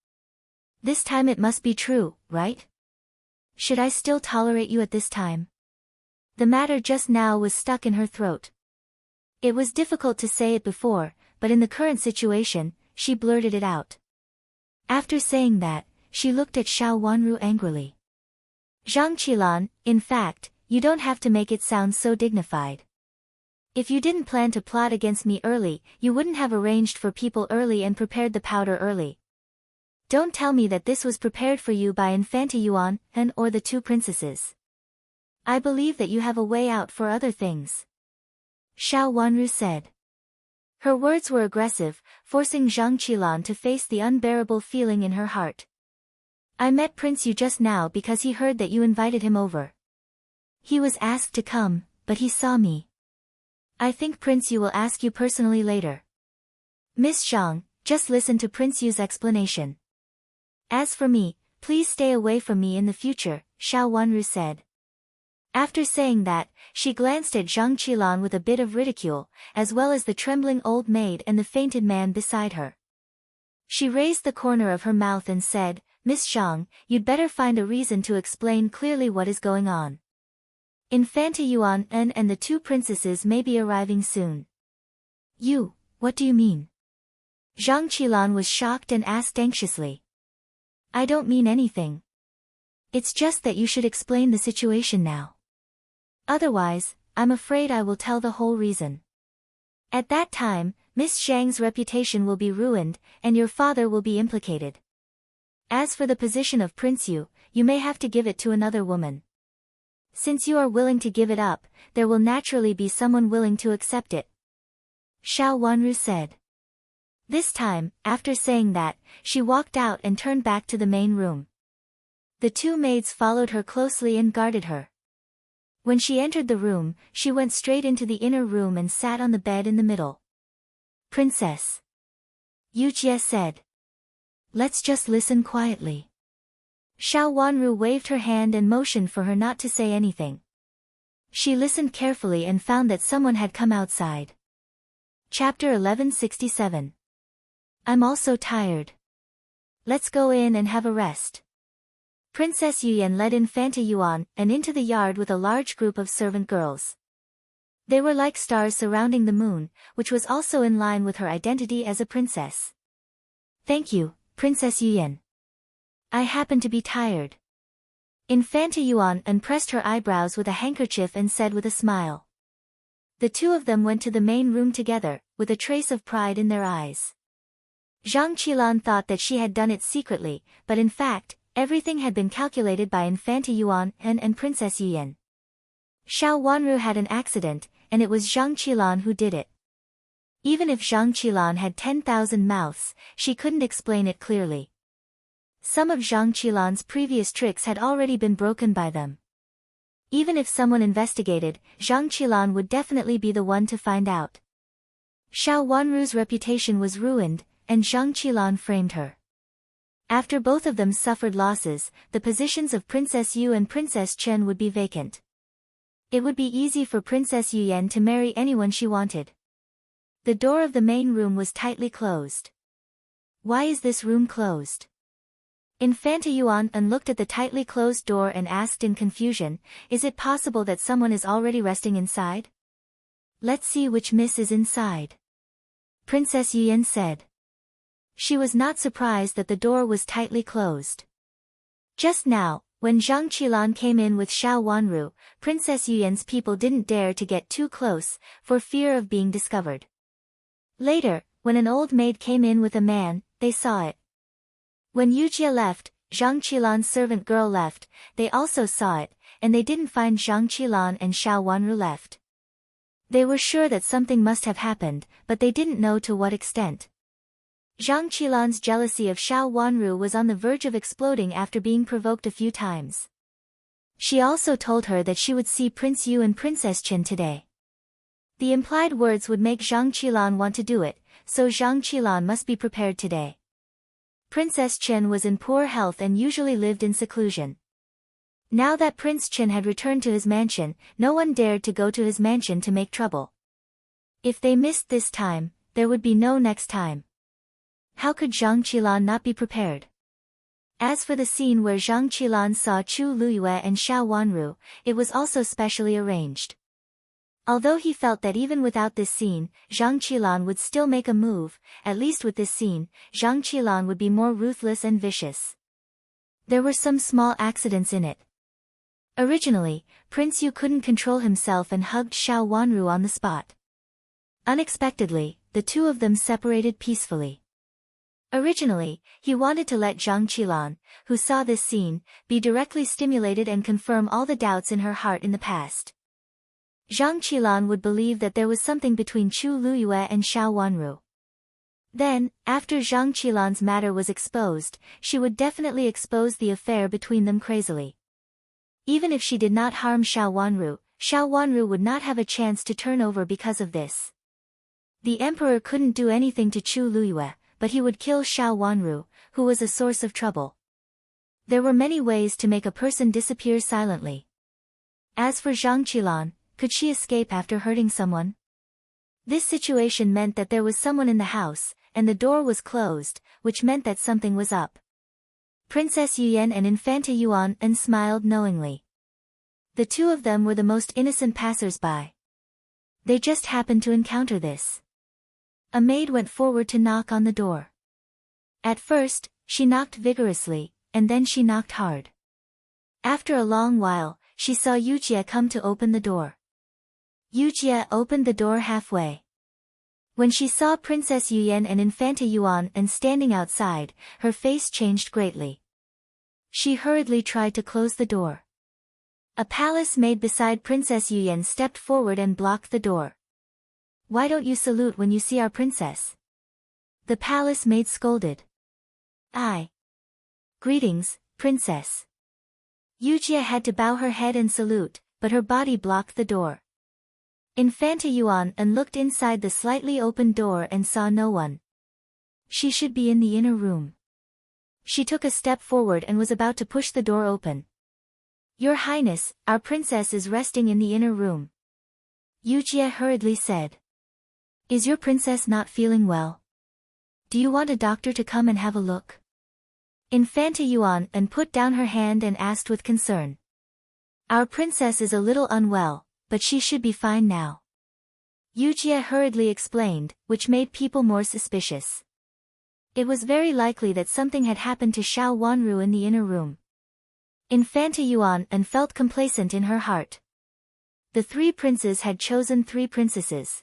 This time it must be true, right? Should I still tolerate you at this time? The matter just now was stuck in her throat. It was difficult to say it before, but in the current situation, she blurted it out. After saying that, she looked at Xiao Wanru angrily. Zhang Qilan, in fact, you don't have to make it sound so dignified. If you didn't plan to plot against me early, you wouldn't have arranged for people early and prepared the powder early. Don't tell me that this was prepared for you by Infanta Yuan and or the two princesses. I believe that you have a way out for other things. Xiao Wanru said. Her words were aggressive, forcing Zhang Qilan to face the unbearable feeling in her heart. I met Prince Yu just now because he heard that you invited him over. He was asked to come, but he saw me. I think Prince Yu will ask you personally later. Miss Zhang, just listen to Prince Yu's explanation. As for me, please stay away from me in the future, Xiao Wanru said. After saying that, she glanced at Zhang Qilan with a bit of ridicule, as well as the trembling old maid and the fainted man beside her. She raised the corner of her mouth and said, Miss Zhang, you'd better find a reason to explain clearly what is going on. Infanta Yuan and the two princesses may be arriving soon. You, what do you mean? Zhang Qilan was shocked and asked anxiously. I don't mean anything. It's just that you should explain the situation now. Otherwise, I'm afraid I will tell the whole reason. At that time, Miss Zhang's reputation will be ruined, and your father will be implicated. As for the position of Prince Yu, you may have to give it to another woman. Since you are willing to give it up, there will naturally be someone willing to accept it. Xiao Wanru said. This time, after saying that, she walked out and turned back to the main room. The two maids followed her closely and guarded her. When she entered the room, she went straight into the inner room and sat on the bed in the middle. Princess. Yu Jie said. Let's just listen quietly. Xiao Wanru waved her hand and motioned for her not to say anything. She listened carefully and found that someone had come outside. Chapter 1167. I'm also tired. Let's go in and have a rest. Princess Yuyan led Infanta Yuan and into the yard with a large group of servant girls. They were like stars surrounding the moon, which was also in line with her identity as a princess. Thank you, Princess Yuyan. I happen to be tired. Infanta Yuan pressed her eyebrows with a handkerchief and said with a smile. The two of them went to the main room together, with a trace of pride in their eyes. Zhang Qilan thought that she had done it secretly, but in fact, everything had been calculated by Infanta Yuan and Princess Yuyan. Xiao Wanru had an accident, and it was Zhang Qilan who did it. Even if Zhang Qilan had 10,000 mouths, she couldn't explain it clearly. Some of Zhang Qilan's previous tricks had already been broken by them. Even if someone investigated, Zhang Qilan would definitely be the one to find out. Xiao Wanru's reputation was ruined, and Zhang Qilan framed her. After both of them suffered losses, the positions of Princess Yu and Princess Chen would be vacant. It would be easy for Princess Yuyan to marry anyone she wanted. The door of the main room was tightly closed. Why is this room closed? Infanta Yuan looked at the tightly closed door and asked in confusion, is it possible that someone is already resting inside? Let's see which miss is inside. Princess Yuyan said. She was not surprised that the door was tightly closed. Just now, when Zhang Qilan came in with Xiao Wanru, Princess Yuyan's people didn't dare to get too close, for fear of being discovered. Later, when an old maid came in with a man, they saw it. When Yu Jie left, Zhang Qilan's servant girl left, they also saw it, and they didn't find Zhang Qilan and Xiao Wanru left. They were sure that something must have happened, but they didn't know to what extent. Zhang Qilan's jealousy of Xiao Wanru was on the verge of exploding after being provoked a few times. She also told her that she would see Prince Yu and Princess Chen today. The implied words would make Zhang Qilan want to do it, so Zhang Qilan must be prepared today. Princess Chen was in poor health and usually lived in seclusion. Now that Prince Chen had returned to his mansion, no one dared to go to his mansion to make trouble. If they missed this time, there would be no next time. How could Zhang Qilan not be prepared? As for the scene where Zhang Qilan saw Chu Luyue and Xiao Wanru, it was also specially arranged. Although he felt that even without this scene, Zhang Qilan would still make a move, at least with this scene, Zhang Qilan would be more ruthless and vicious. There were some small accidents in it. Originally, Prince Yu couldn't control himself and hugged Xiao Wanru on the spot. Unexpectedly, the two of them separated peacefully. Originally, he wanted to let Zhang Qilan, who saw this scene, be directly stimulated and confirm all the doubts in her heart in the past. Zhang Qilan would believe that there was something between Chu Luyue and Xiao Wanru. Then, after Zhang Qilan's matter was exposed, she would definitely expose the affair between them crazily. Even if she did not harm Xiao Wanru would not have a chance to turn over because of this. The emperor couldn't do anything to Chu Luyue, but he would kill Xiao Wanru, who was a source of trouble. There were many ways to make a person disappear silently. As for Zhang Qilan, could she escape after hurting someone? This situation meant that there was someone in the house, and the door was closed, which meant that something was up. Princess Yuyan and Infanta Yuan smiled knowingly. The two of them were the most innocent passers-by. They just happened to encounter this. A maid went forward to knock on the door. At first, she knocked vigorously, and then she knocked hard. After a long while, she saw Yujie come to open the door. Yujie opened the door halfway. When she saw Princess Yuyan and Infanta Yuan standing outside, her face changed greatly. She hurriedly tried to close the door. A palace maid beside Princess Yuyan stepped forward and blocked the door. "Why don't you salute when you see our princess?" The palace maid scolded. Greetings, princess." Yujie had to bow her head and salute, but her body blocked the door. Infanta Yuan looked inside the slightly opened door and saw no one. She should be in the inner room. She took a step forward and was about to push the door open. "Your Highness, our princess is resting in the inner room," Yujie hurriedly said. "Is your princess not feeling well? Do you want a doctor to come and have a look?" Infanta Yuan put down her hand and asked with concern. "Our princess is a little unwell, but she should be fine now," Yujie hurriedly explained, which made people more suspicious. It was very likely that something had happened to Xiao Wanru in the inner room. Infanta Yuan felt complacent in her heart. The three princes had chosen three princesses.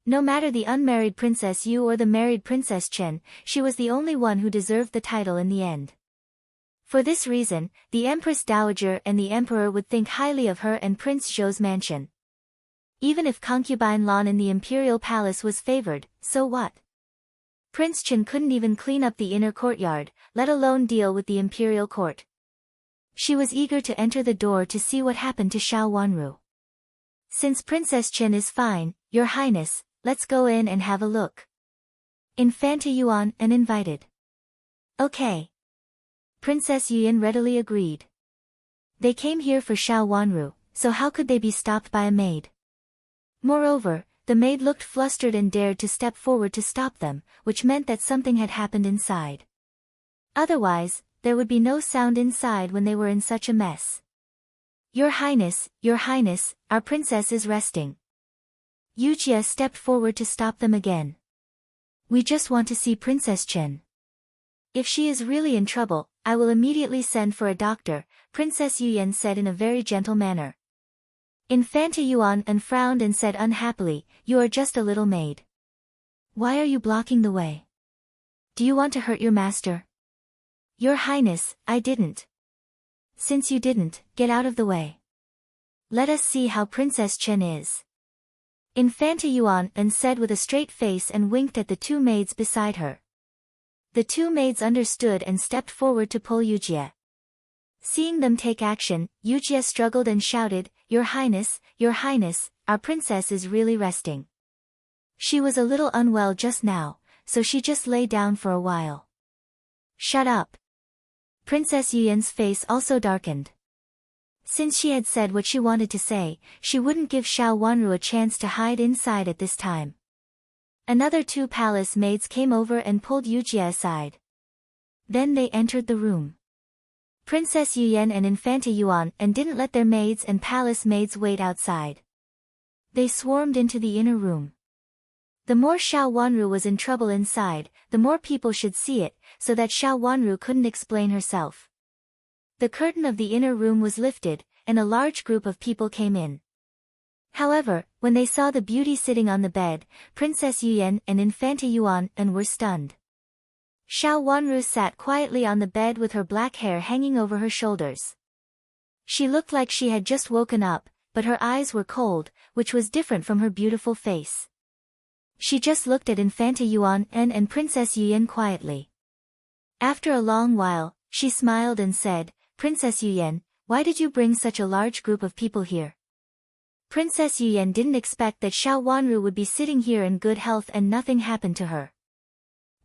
No matter the unmarried Princess Yu or the married Princess Chen, she was the only one who deserved the title in the end. For this reason, the Empress Dowager and the Emperor would think highly of her and Prince Zhou's mansion. Even if concubine Lan in the imperial palace was favored, so what? Prince Chen couldn't even clean up the inner courtyard, let alone deal with the imperial court. She was eager to enter the door to see what happened to Xiao Wanru. "Since Princess Chen is fine, Your Highness, let's go in and have a look," Infanta Yuan invited. "Okay." Princess Yuyan readily agreed. They came here for Xiao Wanru, so how could they be stopped by a maid? Moreover, the maid looked flustered and dared to step forward to stop them, which meant that something had happened inside. Otherwise, there would be no sound inside when they were in such a mess. Your Highness, our princess is resting." Yujie stepped forward to stop them again. "We just want to see Princess Chen. If she is really in trouble, I will immediately send for a doctor," Princess Yuyan said in a very gentle manner. Infanta Yuan frowned and said unhappily, "You are just a little maid. Why are you blocking the way? Do you want to hurt your master?" "Your Highness, I didn't." "Since you didn't, get out of the way. Let us see how Princess Chen is," Infanta Yuan said with a straight face and winked at the two maids beside her. The two maids understood and stepped forward to pull Yujie. Seeing them take action, Yujie struggled and shouted, Your Highness, our princess is really resting. She was a little unwell just now, so she just lay down for a while. Shut up. Princess Yuyan's face also darkened. Since she had said what she wanted to say, she wouldn't give Xiao Wanru a chance to hide inside at this time. Another two palace maids came over and pulled Yujie aside. Then they entered the room. Princess Yuyan and Infanta Yuan and didn't let their maids and palace maids wait outside. They swarmed into the inner room. The more Xiao Wanru was in trouble inside, the more people should see it, so that Xiao Wanru couldn't explain herself. The curtain of the inner room was lifted, and a large group of people came in. However, when they saw the beauty sitting on the bed, Princess Yuyan and Infanta Yuan were stunned. Xiao Wanru sat quietly on the bed with her black hair hanging over her shoulders. She looked like she had just woken up, but her eyes were cold, which was different from her beautiful face. She just looked at Infanta Yuan and Princess Yuyan quietly. After a long while, she smiled and said, Princess Yuyan, why did you bring such a large group of people here? Princess Yuyan didn't expect that Xiao Wanru would be sitting here in good health and nothing happened to her.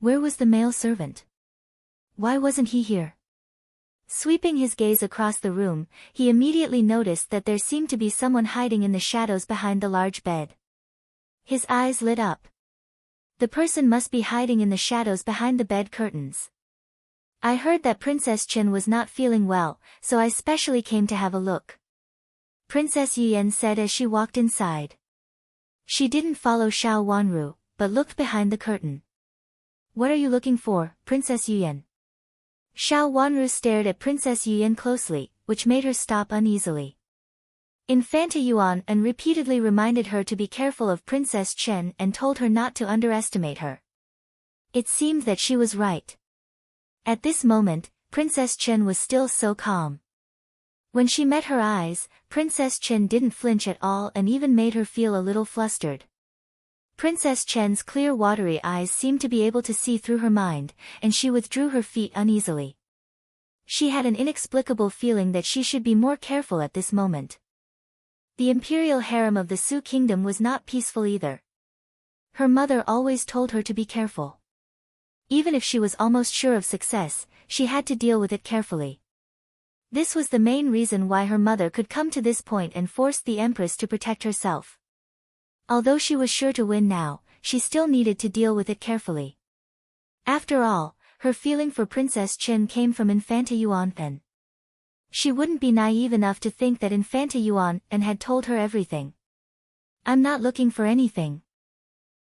Where was the male servant? Why wasn't he here? Sweeping his gaze across the room, he immediately noticed that there seemed to be someone hiding in the shadows behind the large bed. His eyes lit up. The person must be hiding in the shadows behind the bed curtains. I heard that Princess Chen was not feeling well, so I specially came to have a look. Princess Yuyan said as she walked inside. She didn't follow Xiao Wanru, but looked behind the curtain. What are you looking for, Princess Yuyan? Xiao Wanru stared at Princess Yuyan closely, which made her stop uneasily. Infanta Yuan repeatedly reminded her to be careful of Princess Chen and told her not to underestimate her. It seemed that she was right. At this moment, Princess Chen was still so calm. When she met her eyes, Princess Chen didn't flinch at all and even made her feel a little flustered. Princess Chen's clear watery eyes seemed to be able to see through her mind, and she withdrew her feet uneasily. She had an inexplicable feeling that she should be more careful at this moment. The imperial harem of the Su kingdom was not peaceful either. Her mother always told her to be careful. Even if she was almost sure of success, she had to deal with it carefully. This was the main reason why her mother could come to this point and forced the empress to protect herself. Although she was sure to win now, she still needed to deal with it carefully. After all, her feeling for Princess Chen came from Infanta Yuan. She wouldn't be naive enough to think that Infanta Yuan had told her everything. I'm not looking for anything.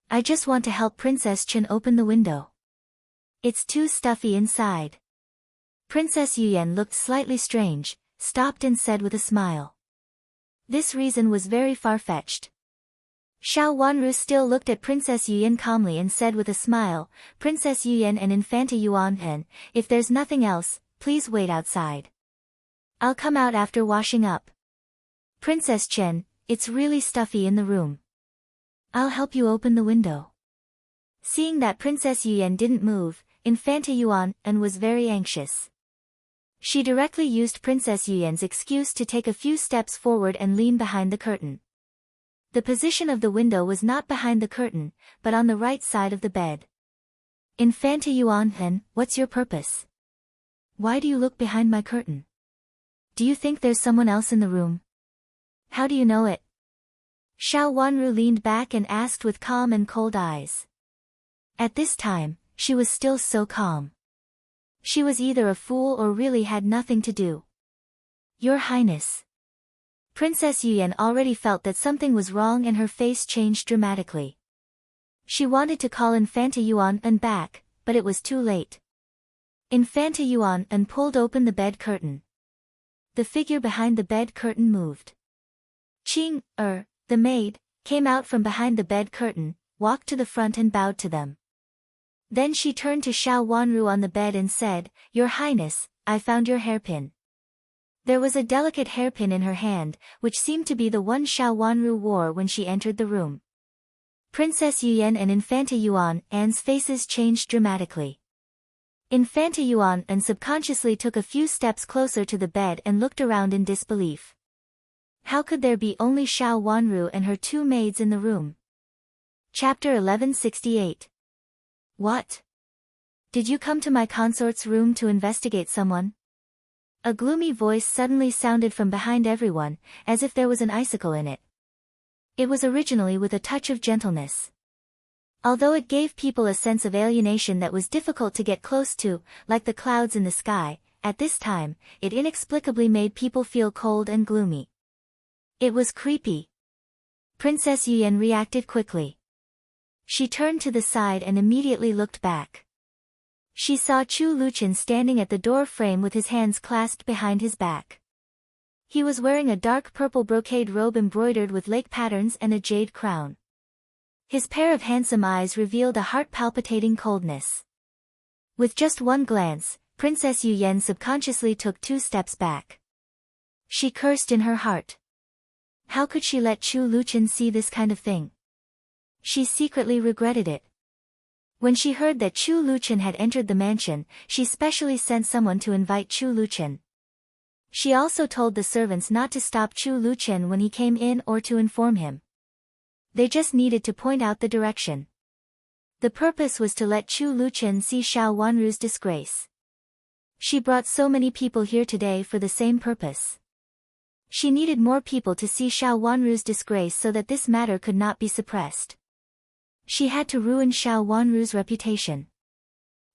I just want to help Princess Chen open the window. It's too stuffy inside. Princess Yuyan looked slightly strange, stopped and said with a smile. This reason was very far-fetched. Xiao Wanru still looked at Princess Yuyan calmly and said with a smile, Princess Yuyan and Infanta Yuan, if there's nothing else, please wait outside. I'll come out after washing up. Princess Chen, it's really stuffy in the room. I'll help you open the window. Seeing that Princess Yuyan didn't move, Infanta Yuan was very anxious. She directly used Princess Yuyan's excuse to take a few steps forward and lean behind the curtain. The position of the window was not behind the curtain, but on the right side of the bed. Infanta Yuan, what's your purpose? Why do you look behind my curtain? Do you think there's someone else in the room? How do you know it? Xiao Wanru leaned back and asked with calm and cold eyes. At this time, she was still so calm. She was either a fool or really had nothing to do. Your Highness. Princess Yuyan already felt that something was wrong and her face changed dramatically. She wanted to call Infanta Yuan back, but it was too late. Infanta Yuan pulled open the bed curtain. The figure behind the bed curtain moved. Qing, the maid, came out from behind the bed curtain, walked to the front and bowed to them. Then she turned to Xiao Wanru on the bed and said, Your Highness, I found your hairpin. There was a delicate hairpin in her hand, which seemed to be the one Xiao Wanru wore when she entered the room. Princess Yuyan and Infanta Yuan's faces changed dramatically. Infanta Yuan and subconsciously took a few steps closer to the bed and looked around in disbelief. How could there be only Xiao Wanru and her two maids in the room? Chapter 1168. What? Did you come to my consort's room to investigate someone? A gloomy voice suddenly sounded from behind everyone, as if there was an icicle in it. It was originally with a touch of gentleness. Although it gave people a sense of alienation that was difficult to get close to, like the clouds in the sky, at this time, it inexplicably made people feel cold and gloomy. It was creepy. Princess Yuyan reacted quickly. She turned to the side and immediately looked back. She saw Chu Luchan standing at the door frame with his hands clasped behind his back. He was wearing a dark purple brocade robe embroidered with lake patterns and a jade crown. His pair of handsome eyes revealed a heart-palpitating coldness. With just one glance, Princess Yuyan subconsciously took 2 steps back. She cursed in her heart. How could she let Chu Luchan see this kind of thing? She secretly regretted it. When she heard that Chu Luchan had entered the mansion, she specially sent someone to invite Chu Luchan. She also told the servants not to stop Chu Luchan when he came in or to inform him. They just needed to point out the direction. The purpose was to let Chu Luchan see Xiao Wanru's disgrace. She brought so many people here today for the same purpose. She needed more people to see Xiao Wanru's disgrace so that this matter could not be suppressed. She had to ruin Xiao Wanru's reputation.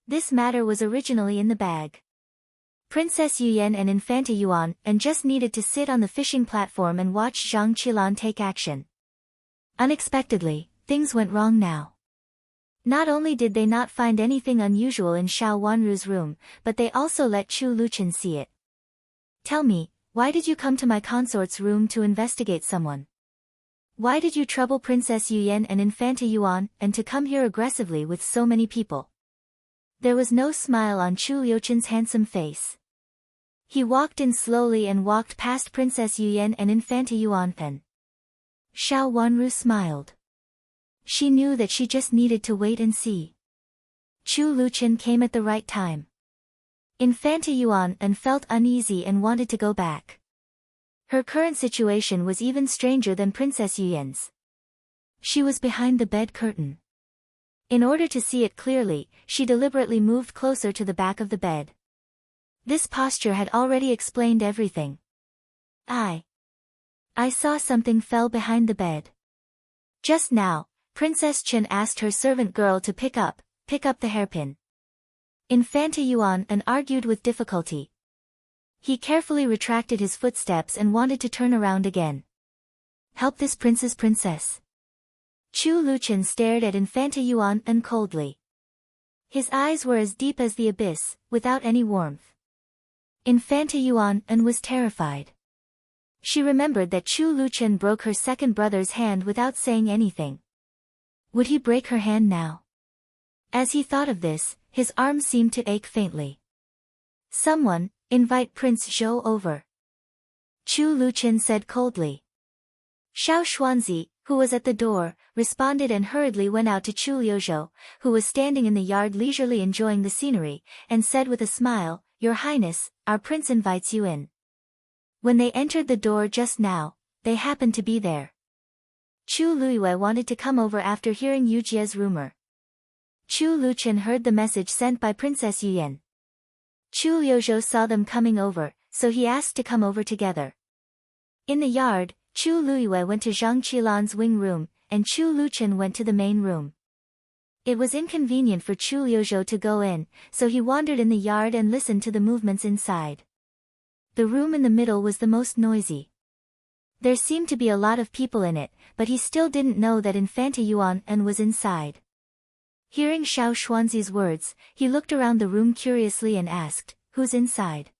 This matter was originally in the bag. Princess Yuyan and Infanta Yuan and just needed to sit on the fishing platform and watch Zhang Qilan take action. Unexpectedly, things went wrong now. Not only did they not find anything unusual in Xiao Wanru's room, but they also let Chu Luchan see it. Tell me, why did you come to my consort's room to investigate someone? Why did you trouble Princess Yuyan and Infanta Yuan and to come here aggressively with so many people? There was no smile on Chu Liuchen's handsome face. He walked in slowly and walked past Princess Yuyan and Infanta Yuan and Xiao Wanru smiled. She knew that she just needed to wait and see. Chu Luchan came at the right time. Infanta Yuan and felt uneasy and wanted to go back. Her current situation was even stranger than Princess Yuyan's. She was behind the bed curtain. In order to see it clearly, she deliberately moved closer to the back of the bed. This posture had already explained everything. I saw something fell behind the bed. Just now, Princess Chen asked her servant girl to pick up the hairpin. Infanta Yuan and argued with difficulty. He carefully retracted his footsteps and wanted to turn around again. Help this princess. Chu Luchan stared at Infanta Yuan and coldly. His eyes were as deep as the abyss, without any warmth. Infanta Yuan and was terrified. She remembered that Chu Luchan broke her second brother's hand without saying anything. Would he break her hand now? As he thought of this, his arm seemed to ache faintly. Someone, invite Prince Zhou over. Chu Luchan said coldly. Xiao Xuanzi, who was at the door, responded and hurriedly went out to Chu Liuzhou, who was standing in the yard leisurely enjoying the scenery, and said with a smile, Your Highness, our prince invites you in. When they entered the door just now, they happened to be there. Chu Luiwei wanted to come over after hearing Yu Jie's rumor. Chu Luchan heard the message sent by Princess Yuyan. Chu Liuzhou saw them coming over, so he asked to come over together. In the yard, Chu Luiwei went to Zhang Qilan's wing room, and Chu Luchan went to the main room. It was inconvenient for Chu Liuzhou to go in, so he wandered in the yard and listened to the movements inside. The room in the middle was the most noisy. There seemed to be a lot of people in it, but he still didn't know that Infanta Yuan was inside. Hearing Xiao Xuanzi's words, he looked around the room curiously and asked, Who's inside?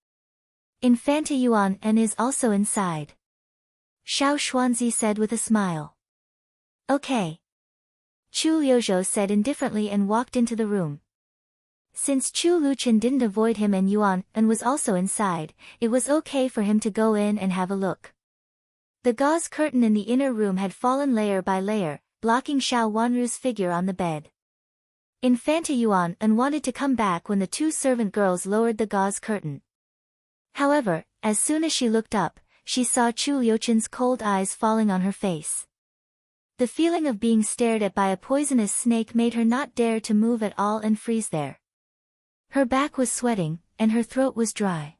Infanta Yuan is also inside. Xiao Xuanzi said with a smile. Okay. Chu Liuzhou said indifferently and walked into the room. Since Chu Luchan didn't avoid him and Yuan was also inside, it was okay for him to go in and have a look. The gauze curtain in the inner room had fallen layer by layer, blocking Xiao Wanru's figure on the bed. Infanta Yuan wanted to come back when the two servant girls lowered the gauze curtain. However, as soon as she looked up, she saw Chu Liuchen's cold eyes falling on her face. The feeling of being stared at by a poisonous snake made her not dare to move at all and freeze there. Her back was sweating, and her throat was dry.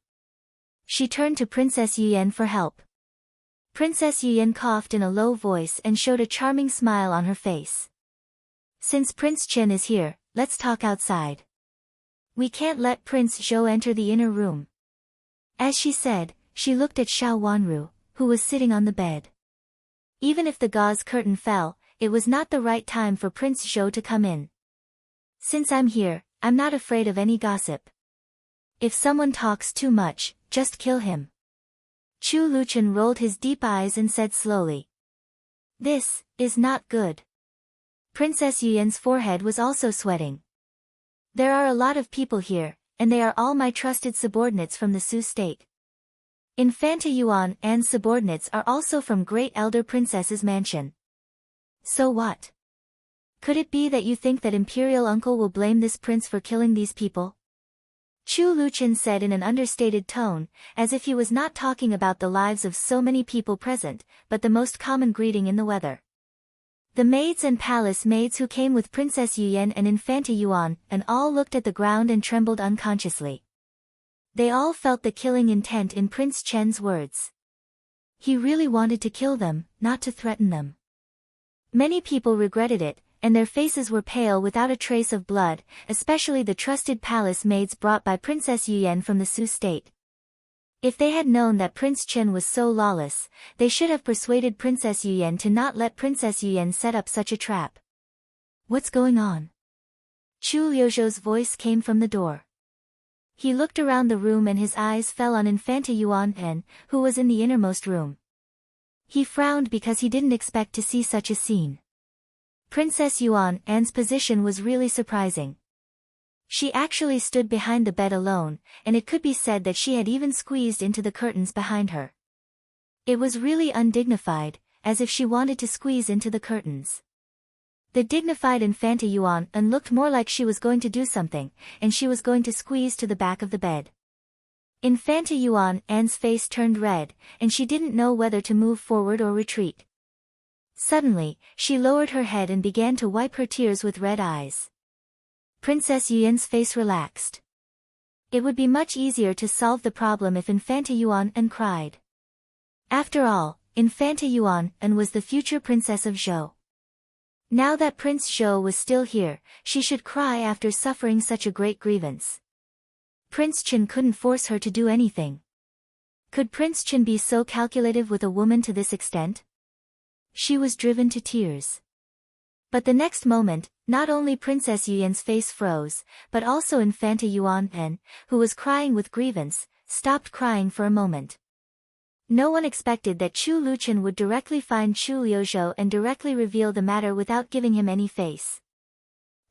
She turned to Princess Yuyan for help. Princess Yuyan coughed in a low voice and showed a charming smile on her face. Since Prince Chen is here, let's talk outside. We can't let Prince Zhou enter the inner room. As she said, she looked at Xiao Wanru, who was sitting on the bed. Even if the gauze curtain fell, it was not the right time for Prince Zhou to come in. Since I'm here, I'm not afraid of any gossip. If someone talks too much, just kill him. Chu Luchen rolled his deep eyes and said slowly. This is not good. Princess Yuyan's forehead was also sweating. There are a lot of people here, and they are all my trusted subordinates from the Su state. Infanta Yuan and subordinates are also from Great Elder Princess's mansion. So what? Could it be that you think that Imperial Uncle will blame this prince for killing these people? Chu Luchen said in an understated tone, as if he was not talking about the lives of so many people present, but the most common greeting in the weather. The maids and palace maids who came with Princess Yuyan and Infanta Yuan and all looked at the ground and trembled unconsciously. They all felt the killing intent in Prince Chen's words. He really wanted to kill them, not to threaten them. Many people regretted it, and their faces were pale without a trace of blood, especially the trusted palace maids brought by Princess Yuyan from the Su state. If they had known that Prince Chen was so lawless, they should have persuaded Princess Yuyan to not let Princess Yuyan set up such a trap. What's going on? Chu Liuzhou's voice came from the door. He looked around the room and his eyes fell on Infanta Yuan, who was in the innermost room. He frowned because he didn't expect to see such a scene. Princess Yuan's position was really surprising. She actually stood behind the bed alone, and it could be said that she had even squeezed into the curtains behind her. It was really undignified, as if she wanted to squeeze into the curtains. The dignified Infanta Yuan looked more like she was going to do something, and she was going to squeeze to the back of the bed. Infanta Yuan's face turned red, and she didn't know whether to move forward or retreat. Suddenly, she lowered her head and began to wipe her tears with red eyes. Princess Yuyan's face relaxed. It would be much easier to solve the problem if Infanta Yuan cried. After all, Infanta Yuan was the future princess of Zhou. Now that Prince Zhou was still here, she should cry after suffering such a great grievance. Prince Chen couldn't force her to do anything. Could Prince Chen be so calculative with a woman to this extent? She was driven to tears. But the next moment, not only Princess Yuyan's face froze, but also Infanta Yuan, who was crying with grievance, stopped crying for a moment. No one expected that Chu Luchen would directly find Chu Liuzhou and directly reveal the matter without giving him any face.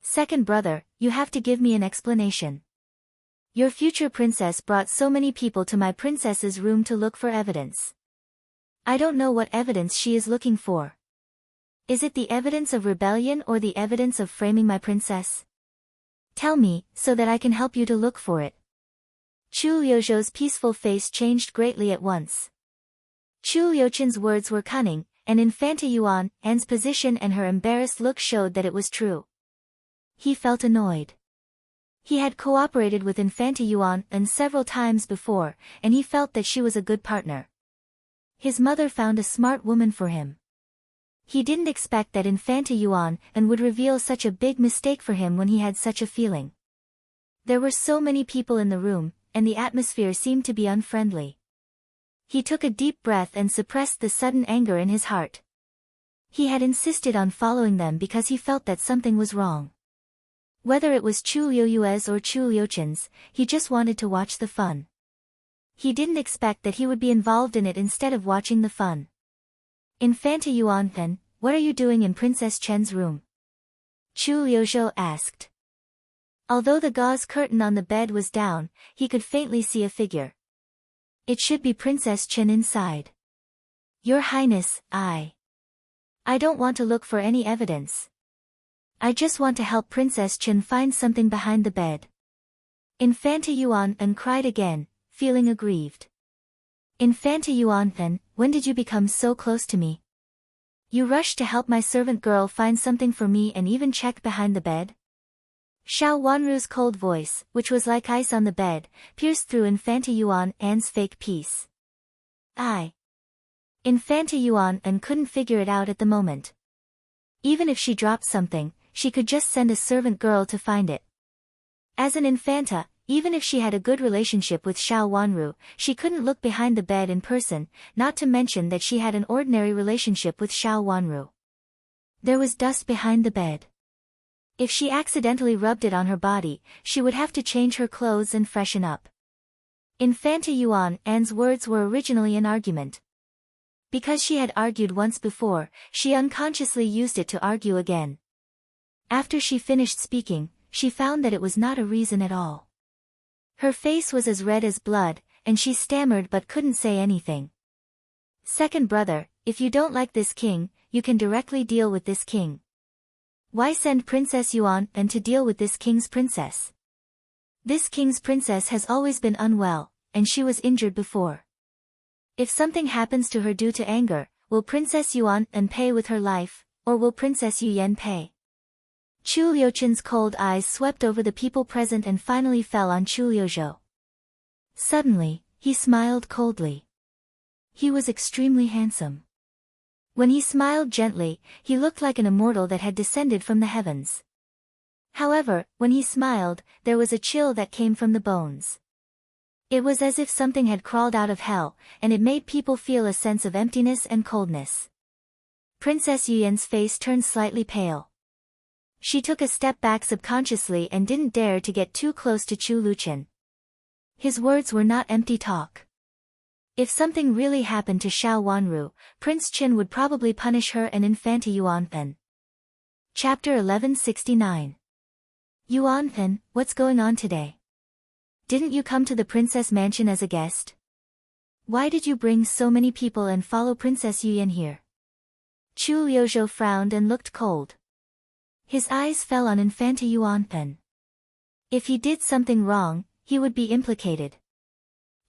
Second brother, you have to give me an explanation. Your future princess brought so many people to my princess's room to look for evidence. I don't know what evidence she is looking for. Is it the evidence of rebellion or the evidence of framing my princess? Tell me, so that I can help you to look for it. Chu Liuzhou's peaceful face changed greatly at once. Chu Liuchen's words were cunning, and Infanta Yuan's position and her embarrassed look showed that it was true. He felt annoyed. He had cooperated with Infanta Yuan several times before, and he felt that she was a good partner. His mother found a smart woman for him. He didn't expect that Infanta Yuan would reveal such a big mistake for him when he had such a feeling. There were so many people in the room, and the atmosphere seemed to be unfriendly. He took a deep breath and suppressed the sudden anger in his heart. He had insisted on following them because he felt that something was wrong. Whether it was Chu Liuyue's or Chu Liuchen's, he just wanted to watch the fun. He didn't expect that he would be involved in it instead of watching the fun. Infanta Yuan, what are you doing in Princess Chen's room? Chu Liuzhou asked. Although the gauze curtain on the bed was down, he could faintly see a figure. It should be Princess Chen inside. Your Highness, I don't want to look for any evidence. I just want to help Princess Chen find something behind the bed. Infanta Yuan cried again, feeling aggrieved. Infanta Yuan, when did you become so close to me? You rushed to help my servant girl find something for me and even check behind the bed? Xiao Wanru's cold voice, which was like ice on the bed, pierced through Infanta Yuan's fake peace. Infanta Yuan couldn't figure it out at the moment. Even if she dropped something, she could just send a servant girl to find it. As an infanta, even if she had a good relationship with Xiao Wanru, she couldn't look behind the bed in person, not to mention that she had an ordinary relationship with Xiao Wanru. There was dust behind the bed. If she accidentally rubbed it on her body, she would have to change her clothes and freshen up. Infanta Yuan's words were originally an argument. Because she had argued once before, she unconsciously used it to argue again. After she finished speaking, she found that it was not a reason at all. Her face was as red as blood, and she stammered but couldn't say anything. Second brother, if you don't like this king, you can directly deal with this king. Why send Princess Yuan to deal with this king's princess? This king's princess has always been unwell, and she was injured before. If something happens to her due to anger, will Princess Yuan pay with her life, or will Princess Yuyan pay? Chu Liuchen's cold eyes swept over the people present and finally fell on Chu Liuzhou. Suddenly, he smiled coldly. He was extremely handsome. When he smiled gently, he looked like an immortal that had descended from the heavens. However, when he smiled, there was a chill that came from the bones. It was as if something had crawled out of hell, and it made people feel a sense of emptiness and coldness. Princess Yuyan's face turned slightly pale. She took a step back subconsciously and didn't dare to get too close to Chu Luchen. His words were not empty talk. If something really happened to Xiao Wanru, Prince Qin would probably punish her and Infanta Yuan. Chapter 1169. Yuan, what's going on today? Didn't you come to the princess mansion as a guest? Why did you bring so many people and follow Princess Yuyan here? Chu Liuzhou frowned and looked cold. His eyes fell on Infanta Yuan. If he did something wrong, he would be implicated.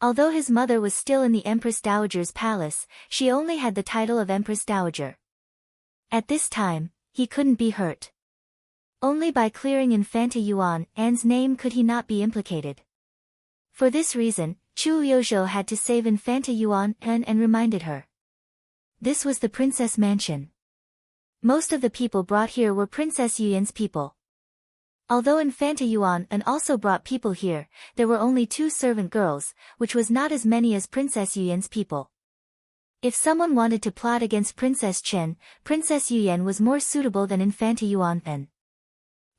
Although his mother was still in the Empress Dowager's palace, she only had the title of Empress Dowager. At this time, he couldn't be hurt. Only by clearing Infanta Yuan's name could he not be implicated. For this reason, Chu Liuzhou had to save Infanta Yuan and reminded her. This was the princess mansion. Most of the people brought here were Princess Yuyan's people. Although Infanta Yuan also brought people here, there were only 2 servant girls, which was not as many as Princess Yuyan's people. If someone wanted to plot against Princess Chen, Princess Yuyan was more suitable than Infanta Yuan.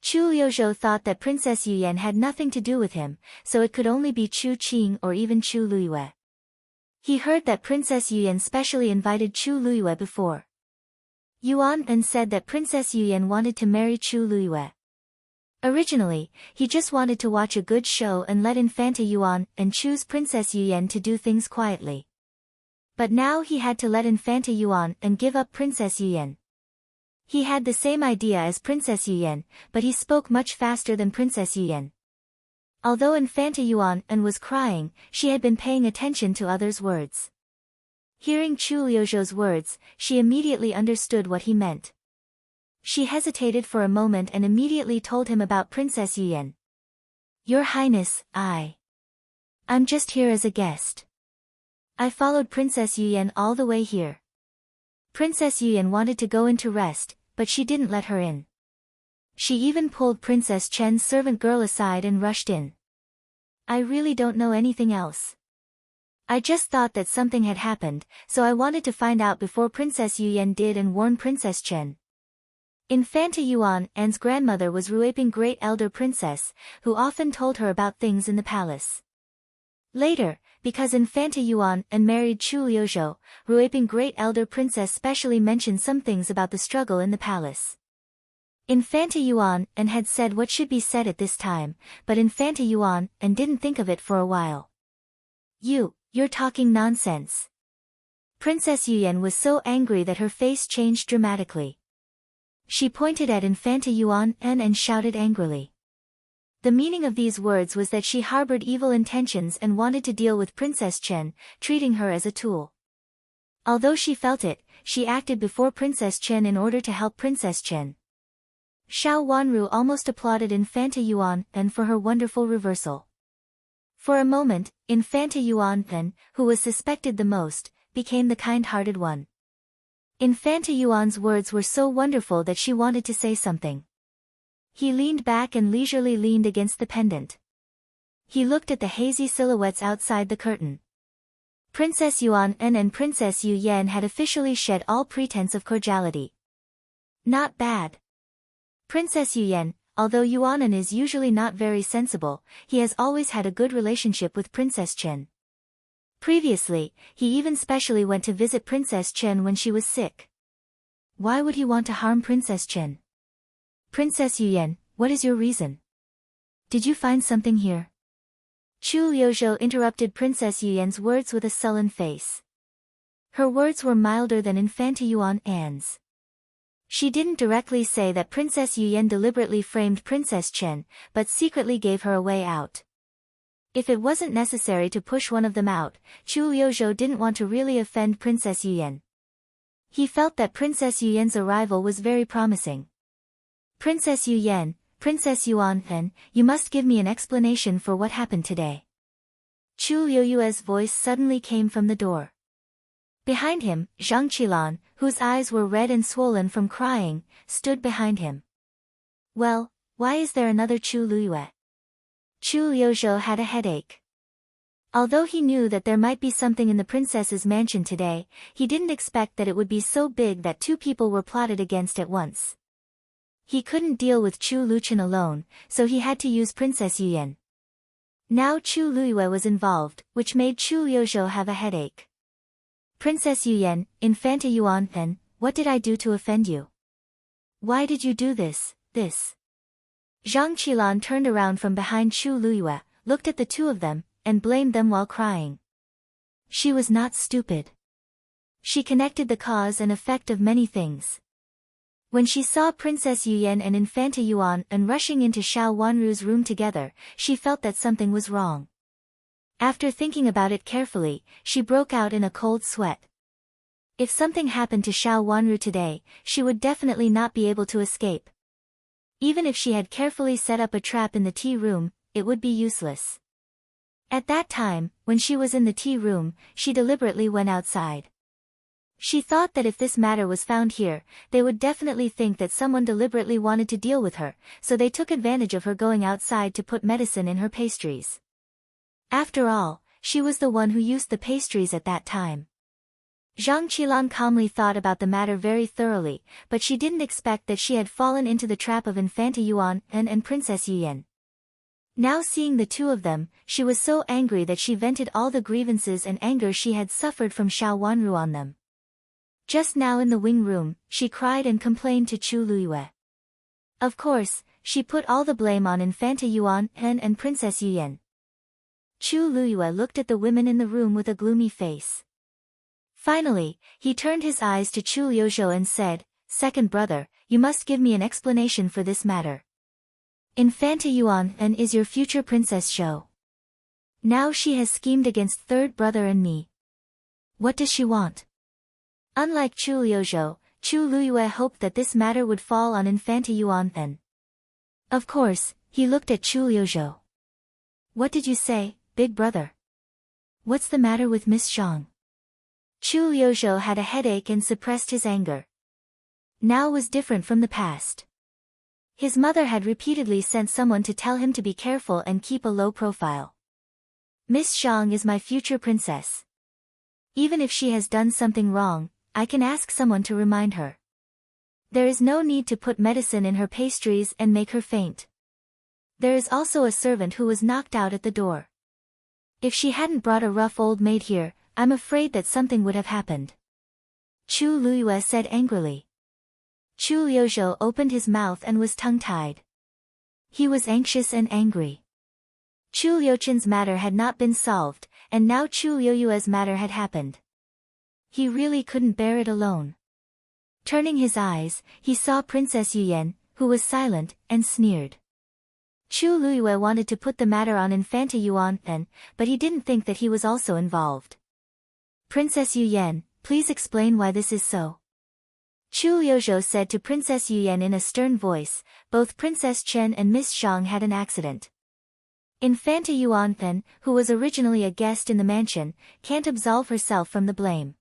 Chu Liuzhou thought that Princess Yuyan had nothing to do with him, so it could only be Chu Qing or even Chu Luiyue. He heard that Princess Yuyan specially invited Chu Luiyue before. Yuan said that Princess Yuyan wanted to marry Chu Luiyue. Originally, he just wanted to watch a good show and let Infanta Yuan choose Princess Yuyan to do things quietly. But now he had to let Infanta Yuan give up Princess Yuyan. He had the same idea as Princess Yuyan, but he spoke much faster than Princess Yuyan. Although Infanta Yuan was crying, she had been paying attention to others' words. Hearing Chu Liuzhou's words, she immediately understood what he meant. She hesitated for a moment and immediately told him about Princess Yuyan. Your Highness, I'm just here as a guest. I followed Princess Yuyan all the way here. Princess Yuyan wanted to go in to rest, but she didn't let her in. She even pulled Princess Chen's servant girl aside and rushed in. I really don't know anything else. I just thought that something had happened, so I wanted to find out before Princess Yuyan did and warn Princess Chen. Infanta Yuan's grandmother was Ruiping Great Elder Princess, who often told her about things in the palace. Later, because Infanta Yuan married Chu Liuzhou, Ruiping Great Elder Princess specially mentioned some things about the struggle in the palace. Infanta Yuan had said what should be said at this time, but Infanta Yuan didn't think of it for a while. You're talking nonsense. Princess Yuyan was so angry that her face changed dramatically. She pointed at Infanta Yuan and shouted angrily. The meaning of these words was that she harbored evil intentions and wanted to deal with Princess Chen, treating her as a tool. Although she felt it, she acted before Princess Chen in order to help Princess Chen. Xiao Wanru almost applauded Infanta Yuan for her wonderful reversal. For a moment, Infanta Yuan, who was suspected the most, became the kind-hearted one. Infanta Yuan's words were so wonderful that she wanted to say something. He leaned back and leisurely leaned against the pendant. He looked at the hazy silhouettes outside the curtain. Princess Yuan and Princess Yu Yan had officially shed all pretense of cordiality. Not bad. Princess Yu Yan, although Yuanan is usually not very sensible, he has always had a good relationship with Princess Chen. Previously, he even specially went to visit Princess Chen when she was sick. Why would he want to harm Princess Chen? Princess Yu Yan, what is your reason? Did you find something here? Chu Liuzhou interrupted Princess Yu Yan's words with a sullen face. Her words were milder than Infanta Yuan An's. She didn't directly say that Princess Yu Yan deliberately framed Princess Chen, but secretly gave her a way out. If it wasn't necessary to push one of them out, Chu Liuzhou didn't want to really offend Princess Yu Yan. He felt that Princess Yu Yan's arrival was very promising. Princess Yu Yan, Princess Yuan, you must give me an explanation for what happened today. Chu Liuyue's voice suddenly came from the door. Behind him, Zhang Qilan, whose eyes were red and swollen from crying, stood behind him. Well, why is there another Chu Liyue? Chu Liuzhou had a headache. Although he knew that there might be something in the princess's mansion today, he didn't expect that it would be so big that two people were plotted against at once. He couldn't deal with Chu Luchen alone, so he had to use Princess Yu Yan. Now Chu Liyue was involved, which made Chu Liuzhou have a headache. Princess Yu Yan, Infanta Yuan, what did I do to offend you? Why did you do this? Zhang Qilan turned around from behind Chu Liyue, looked at the two of them, and blamed them while crying. She was not stupid. She connected the cause and effect of many things. When she saw Princess Yu Yan and Infanta Yuan rushing into Xiao Wanru's room together, she felt that something was wrong. After thinking about it carefully, she broke out in a cold sweat. If something happened to Xiao Wanru today, she would definitely not be able to escape. Even if she had carefully set up a trap in the tea room, it would be useless. At that time, when she was in the tea room, she deliberately went outside. She thought that if this matter was found here, they would definitely think that someone deliberately wanted to deal with her, so they took advantage of her going outside to put medicine in her pastries. After all, she was the one who used the pastries at that time. Zhang Qilan calmly thought about the matter very thoroughly, but she didn't expect that she had fallen into the trap of Infanta Yuan and Princess Yu Yan. Now seeing the two of them, she was so angry that she vented all the grievances and anger she had suffered from Xiao Wanru on them. Just now in the wing room, she cried and complained to Chu Liyue. Of course, she put all the blame on Infanta Yuan and Princess Yu Yan. Chu Liyue looked at the women in the room with a gloomy face. Finally, he turned his eyes to Chu Liuzhou and said, "Second brother, you must give me an explanation for this matter. Infanta Yuan is your future Princess Zhou. Now she has schemed against third brother and me. What does she want?" Unlike Chu Liuzhou, Chu Liyue hoped that this matter would fall on Infanta Yuan. Of course, he looked at Chu Liuzhou. "What did you say, big brother? What's the matter with Miss Zhang?" Chu Liuzhou had a headache and suppressed his anger. Now was different from the past. His mother had repeatedly sent someone to tell him to be careful and keep a low profile. Miss Zhang is my future princess. Even if she has done something wrong, I can ask someone to remind her. There is no need to put medicine in her pastries and make her faint. There is also a servant who was knocked out at the door. If she hadn't brought a rough old maid here, I'm afraid that something would have happened. Chu Liyue said angrily. Chu Liuzhou opened his mouth and was tongue-tied. He was anxious and angry. Chu Liuchen's matter had not been solved, and now Chu Liuyue's matter had happened. He really couldn't bear it alone. Turning his eyes, he saw Princess Yuyan, who was silent, and sneered. Chu Luiyue wanted to put the matter on Infanta Yuan then, but he didn't think that he was also involved. Princess Yuyan, please explain why this is so. Chu Liuzhou said to Princess Yuyan in a stern voice, both Princess Chen and Miss Zhang had an accident. Infanta Yuan then, who was originally a guest in the mansion, can't absolve herself from the blame.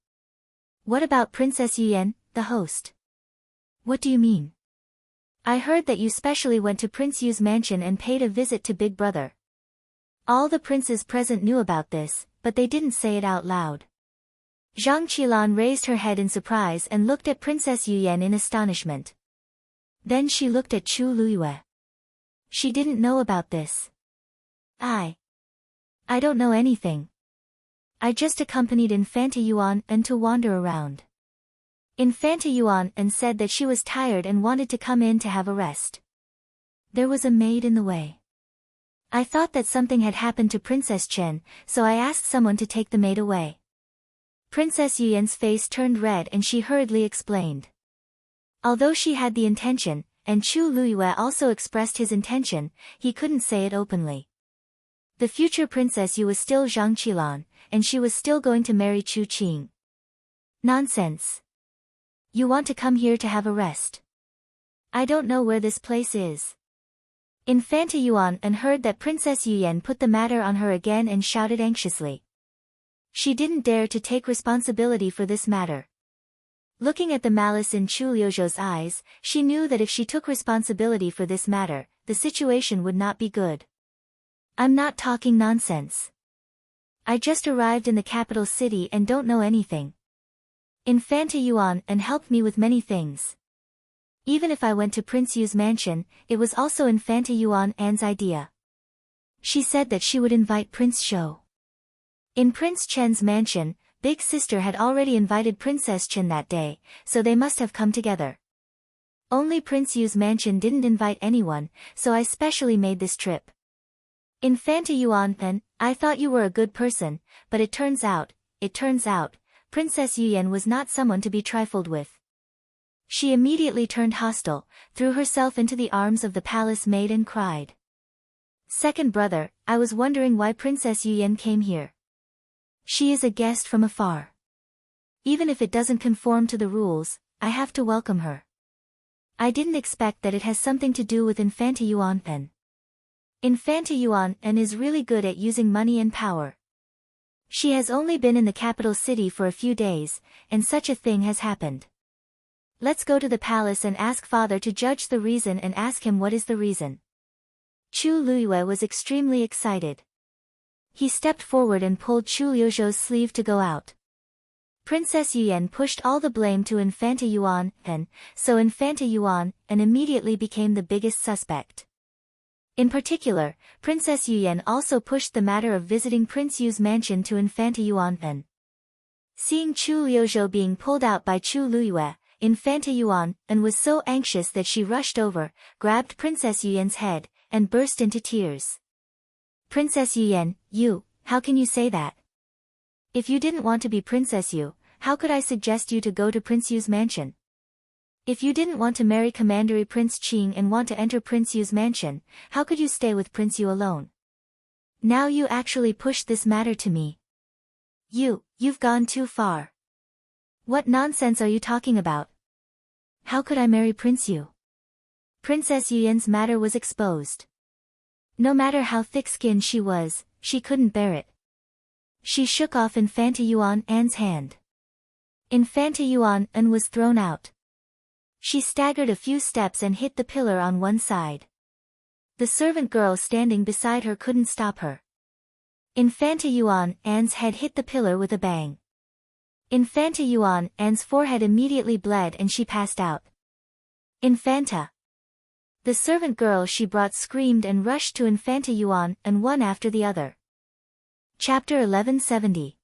What about Princess Yuyan, the host? What do you mean? I heard that you specially went to Prince Yu's mansion and paid a visit to Big Brother. All the princes present knew about this, but they didn't say it out loud. Zhang Qilan raised her head in surprise and looked at Princess Yuyan in astonishment. Then she looked at Chu Luiyue. She didn't know about this. I don't know anything. I just accompanied Infanta Yuan and to wander around. Infanta Yuan and said that she was tired and wanted to come in to have a rest. There was a maid in the way. I thought that something had happened to Princess Chen, so I asked someone to take the maid away. Princess Yuyan's face turned red and she hurriedly explained. Although she had the intention, and Chu Luiyue also expressed his intention, he couldn't say it openly. The future Princess Yu was still Zhang Qilan, and she was still going to marry Chu Qing. Nonsense. You want to come here to have a rest. I don't know where this place is. Infanta Yuan and heard that Princess Yuyan put the matter on her again and shouted anxiously. She didn't dare to take responsibility for this matter. Looking at the malice in Chu Liuzhou's eyes, she knew that if she took responsibility for this matter, the situation would not be good. I'm not talking nonsense. I just arrived in the capital city and don't know anything. Infanta Yuan and helped me with many things. Even if I went to Prince Yu's mansion, it was also Infanta Yuan An's idea. She said that she would invite Prince Shou. In Prince Chen's mansion, Big Sister had already invited Princess Chen that day, so they must have come together. Only Prince Yu's mansion didn't invite anyone, so I specially made this trip. Infanta Yuan then, I thought you were a good person, but it turns out, Princess Yuyan was not someone to be trifled with. She immediately turned hostile, threw herself into the arms of the palace maid and cried. Second brother, I was wondering why Princess Yuyan came here. She is a guest from afar. Even if it doesn't conform to the rules, I have to welcome her. I didn't expect that it has something to do with Infanta Yuan then. Infanta Yuan is really good at using money and power. She has only been in the capital city for a few days, and such a thing has happened. Let's go to the palace and ask father to judge the reason and ask him what is the reason. Chu Luiyue was extremely excited. He stepped forward and pulled Chu Liuzhou's sleeve to go out. Princess Yuyan pushed all the blame to Infanta Yuan, so Infanta Yuan immediately became the biggest suspect. In particular, Princess Yuyan also pushed the matter of visiting Prince Yu's mansion to Infanta Yuan. Seeing Chu Liuzhou being pulled out by Chu Luiyue, Infanta Yuan was so anxious that she rushed over, grabbed Princess Yuyan's head, and burst into tears. Princess Yuyan, how can you say that? If you didn't want to be Princess Yu, how could I suggest you to go to Prince Yu's mansion? If you didn't want to marry Commandery Prince Qing and want to enter Prince Yu's mansion, how could you stay with Prince Yu alone? Now you actually pushed this matter to me. You've gone too far. What nonsense are you talking about? How could I marry Prince Yu? Princess Yuyan's matter was exposed. No matter how thick-skinned she was, she couldn't bear it. She shook off Infanta Yuan's hand. Infanta Yuan was thrown out. She staggered a few steps and hit the pillar on one side. The servant girl standing beside her couldn't stop her. Infanta Yuan's head hit the pillar with a bang. Infanta Yuan's forehead immediately bled and she passed out. Infanta! The servant girl she brought screamed and rushed to Infanta Yuan one after the other. Chapter 1170.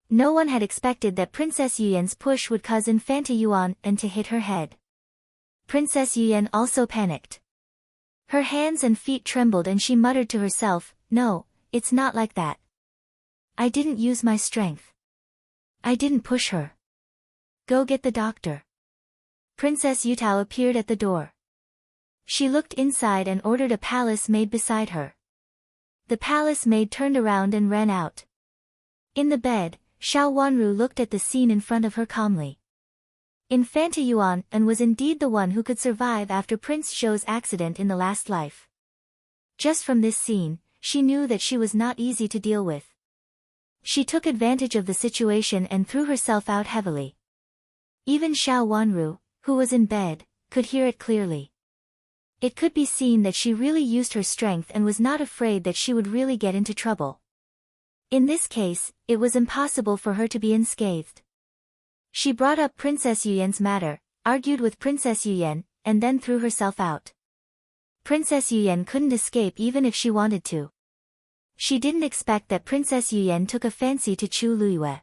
No one had expected that Princess Yuyan's push would cause Infanta Yuan to hit her head. Princess Yuyan also panicked. Her hands and feet trembled and she muttered to herself, "No, it's not like that. I didn't use my strength. I didn't push her. Go get the doctor." Princess Yutao appeared at the door. She looked inside and ordered a palace maid beside her. The palace maid turned around and ran out. In the bed, Xiao Wanru looked at the scene in front of her calmly. Infanta Yuan was indeed the one who could survive after Prince Shou's accident in the last life. Just from this scene, she knew that she was not easy to deal with. She took advantage of the situation and threw herself out heavily. Even Xiao Wanru, who was in bed, could hear it clearly. It could be seen that she really used her strength and was not afraid that she would really get into trouble. In this case, it was impossible for her to be unscathed. She brought up Princess Yuyan's matter, argued with Princess Yuyan, and then threw herself out. Princess Yuyan couldn't escape even if she wanted to. She didn't expect that Princess Yuyan took a fancy to Chu Luiyue.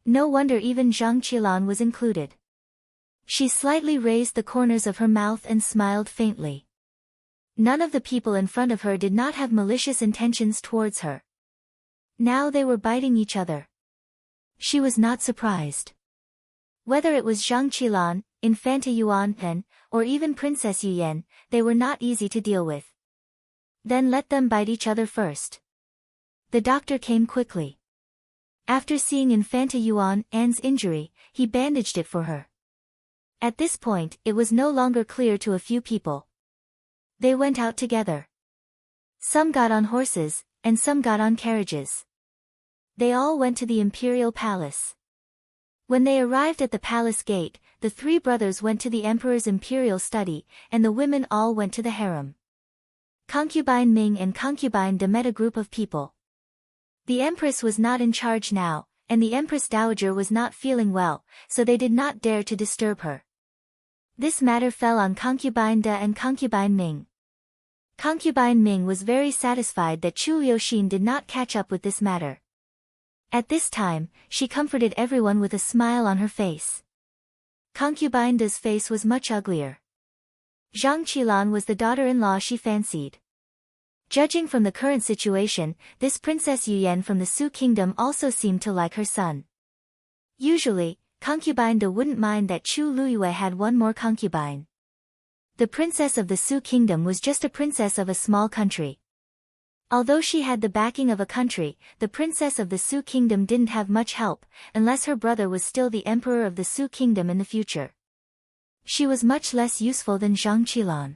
No wonder even Zhang Qilan was included. She slightly raised the corners of her mouth and smiled faintly. None of the people in front of her did not have malicious intentions towards her. Now they were biting each other. She was not surprised. Whether it was Zhang Qilan, Infanta Yuan, or even Princess Yuyan, they were not easy to deal with. Then let them bite each other first. The doctor came quickly. After seeing Infanta Yuan's injury, he bandaged it for her. At this point, it was no longer clear to a few people. They went out together. Some got on horses, and some got on carriages. They all went to the imperial palace. When they arrived at the palace gate, the three brothers went to the emperor's imperial study, and the women all went to the harem. Concubine Ming and concubine De met a group of people. The empress was not in charge now, and the empress dowager was not feeling well, so they did not dare to disturb her. This matter fell on concubine De and concubine Ming. Concubine Ming was very satisfied that Chu Liuxin did not catch up with this matter. At this time, she comforted everyone with a smile on her face. Concubine De's face was much uglier. Zhang Qilan was the daughter-in-law she fancied. Judging from the current situation, this Princess Yuyan from the Su Kingdom also seemed to like her son. Usually, concubine De wouldn't mind that Chu Luiyue had one more concubine. The princess of the Su Kingdom was just a princess of a small country. Although she had the backing of a country, the princess of the Su Kingdom didn't have much help, unless her brother was still the emperor of the Su Kingdom in the future. She was much less useful than Zhang Qilan.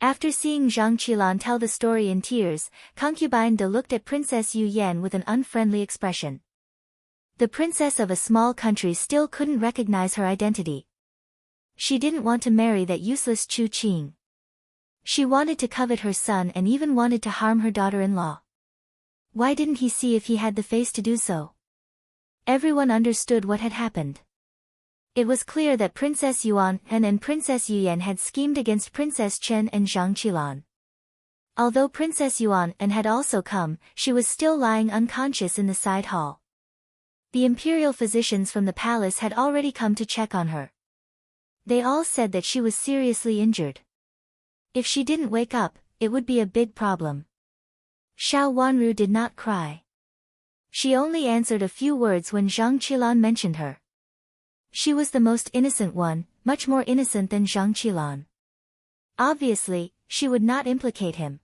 After seeing Zhang Qilan tell the story in tears, concubine De looked at Princess Yu Yan with an unfriendly expression. The princess of a small country still couldn't recognize her identity. She didn't want to marry that useless Chu Qing. She wanted to covet her son and even wanted to harm her daughter-in-law. Why didn't he see if he had the face to do so? Everyone understood what had happened. It was clear that Princess Yuan and Princess Yuyan had schemed against Princess Chen and Zhang Qilan. Although Princess Yuan had also come, she was still lying unconscious in the side hall. The imperial physicians from the palace had already come to check on her. They all said that she was seriously injured. If she didn't wake up, it would be a big problem. Xiao Wanru did not cry. She only answered a few words when Zhang Qilan mentioned her. She was the most innocent one, much more innocent than Zhang Qilan. Obviously, she would not implicate him.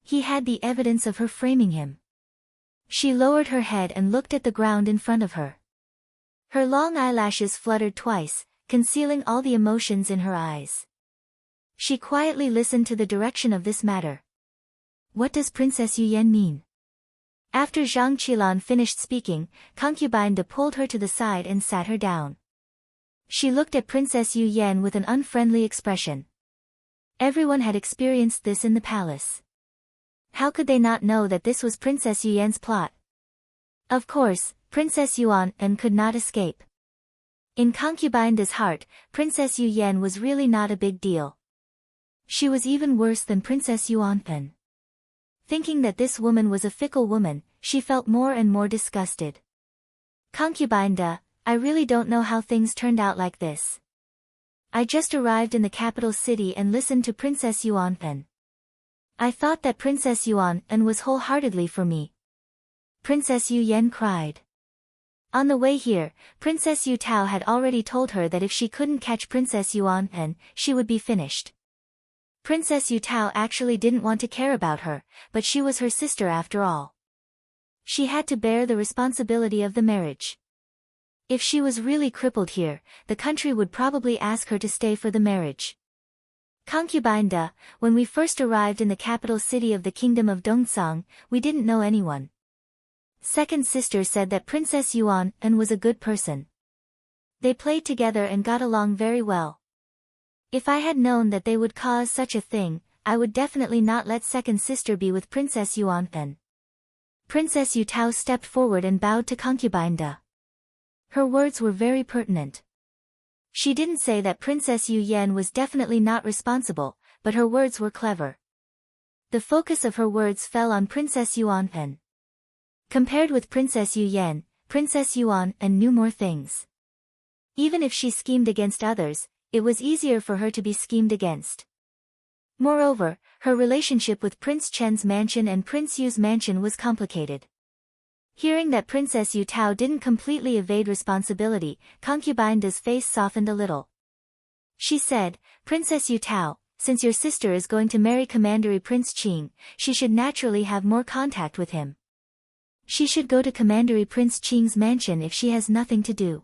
He had the evidence of her framing him. She lowered her head and looked at the ground in front of her. Her long eyelashes fluttered twice, concealing all the emotions in her eyes. She quietly listened to the direction of this matter. What does Princess Yuyan mean? After Zhang Qilan finished speaking, concubine De pulled her to the side and sat her down. She looked at Princess Yuyan with an unfriendly expression. Everyone had experienced this in the palace. How could they not know that this was Princess Yuyan's plot? Of course, Princess Yuan could not escape. In concubine De's heart, Princess Yuyan was really not a big deal. She was even worse than Princess Yuan. Thinking that this woman was a fickle woman, she felt more and more disgusted. Concubine De, I really don't know how things turned out like this. I just arrived in the capital city and listened to Princess Yuan. I thought that Princess Yuan was wholeheartedly for me. Princess Yu Yan cried. On the way here, Princess Yu Tao had already told her that if she couldn't catch Princess Yuan and she would be finished. Princess Yu Tao actually didn't want to care about her, but she was her sister after all. She had to bear the responsibility of the marriage. If she was really crippled here, the country would probably ask her to stay for the marriage. Concubine Da, when we first arrived in the capital city of the kingdom of Dongtsang, we didn't know anyone. Second sister said that Princess Yuan was a good person. They played together and got along very well. If I had known that they would cause such a thing, I would definitely not let second sister be with Princess Yuan. Princess Yu Tao stepped forward and bowed to Concubine Da. Her words were very pertinent. She didn't say that Princess Yu Yan was definitely not responsible, but her words were clever. The focus of her words fell on Princess Yuan. Compared with Princess Yu Yan, Princess Yuan knew more things. Even if she schemed against others, it was easier for her to be schemed against. Moreover, her relationship with Prince Chen's mansion and Prince Yu's mansion was complicated. Hearing that Princess Yu Tao didn't completely evade responsibility, Concubine Da's face softened a little. She said, Princess Yu Tao, since your sister is going to marry Commandery Prince Qing, she should naturally have more contact with him. She should go to Commandery Prince Qing's mansion if she has nothing to do.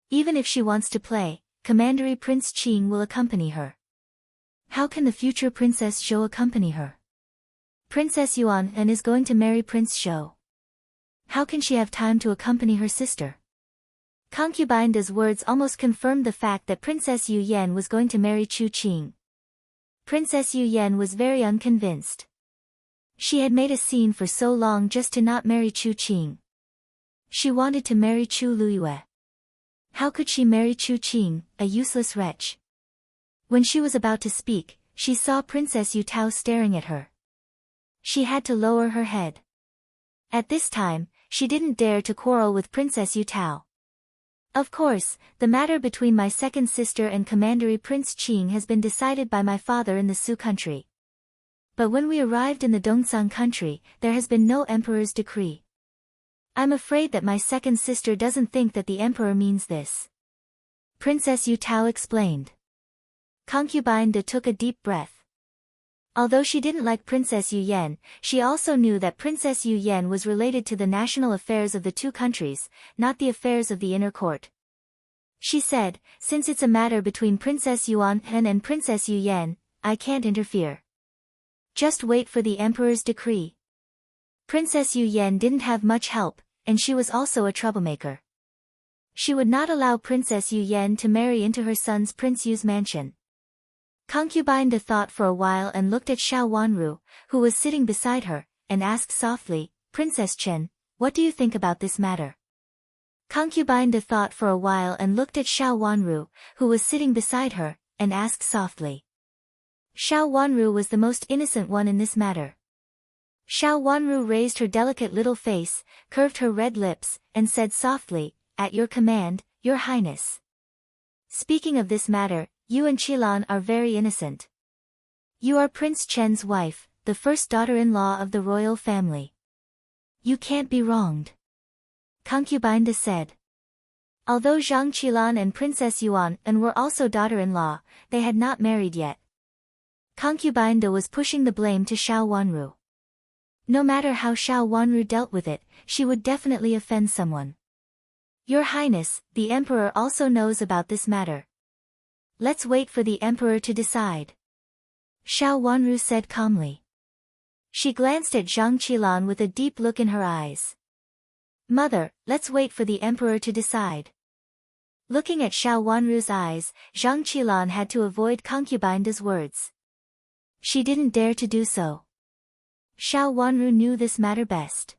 Even if she wants to play, Commandery Prince Qing will accompany her. How can the future Princess Zhou accompany her? Princess Yuan is going to marry Prince Zhou. How can she have time to accompany her sister? Concubine Da's words almost confirmed the fact that Princess Yu Yan was going to marry Chu Qing. Princess Yu Yan was very unconvinced. She had made a scene for so long just to not marry Chu Qing. She wanted to marry Chu Luiyue. How could she marry Chu Qing, a useless wretch? When she was about to speak, she saw Princess Yu Tao staring at her. She had to lower her head. At this time, she didn't dare to quarrel with Princess Yu Tao. Of course, the matter between my second sister and Commandery Prince Qing has been decided by my father in the Su country. But when we arrived in the Dongtsang country, there has been no emperor's decree. I'm afraid that my second sister doesn't think that the emperor means this. Princess Yu Tao explained. Concubine Da took a deep breath. Although she didn't like Princess Yu Yan, she also knew that Princess Yu Yan was related to the national affairs of the two countries, not the affairs of the inner court. She said, since it's a matter between Princess Yuan and Princess Yu Yan, I can't interfere. Just wait for the emperor's decree. Princess Yu Yan didn't have much help, and she was also a troublemaker. She would not allow Princess Yu Yan to marry into her son's Prince Yu's mansion. Concubine Da thought for a while and looked at Xiao Wanru, who was sitting beside her, and asked softly, Princess Chen, what do you think about this matter? Concubine Da thought for a while and looked at Xiao Wanru, who was sitting beside her, and asked softly. Xiao Wanru was the most innocent one in this matter. Xiao Wanru raised her delicate little face, curved her red lips, and said softly, at your command, Your Highness. Speaking of this matter, you and Qilan are very innocent. You are Prince Chen's wife, the first daughter-in-law of the royal family. You can't be wronged. Concubine Da said. Although Zhang Qilan and Princess Yuan were also daughter-in-law, they had not married yet. Concubine Da was pushing the blame to Xiao Wanru. No matter how Xiao Wanru dealt with it, she would definitely offend someone. Your Highness, the Emperor also knows about this matter. Let's wait for the Emperor to decide. Xiao Wanru said calmly. She glanced at Zhang Qilan with a deep look in her eyes. Mother, let's wait for the Emperor to decide. Looking at Xiao Wanru's eyes, Zhang Qilan had to avoid Concubine Da's words. She didn't dare to do so. Xiao Wanru knew this matter best.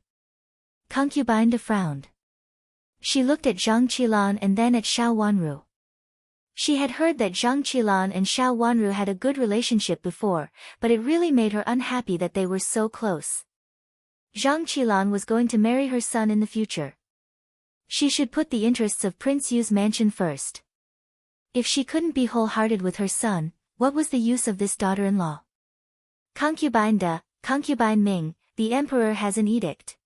Concubine Da frowned. She looked at Zhang Qilan and then at Xiao Wanru. She had heard that Zhang Qilan and Xiao Wanru had a good relationship before, but it really made her unhappy that they were so close. Zhang Qilan was going to marry her son in the future. She should put the interests of Prince Yu's mansion first. If she couldn't be wholehearted with her son, what was the use of this daughter-in-law? Concubine Da, Concubine Ming, the emperor has an edict.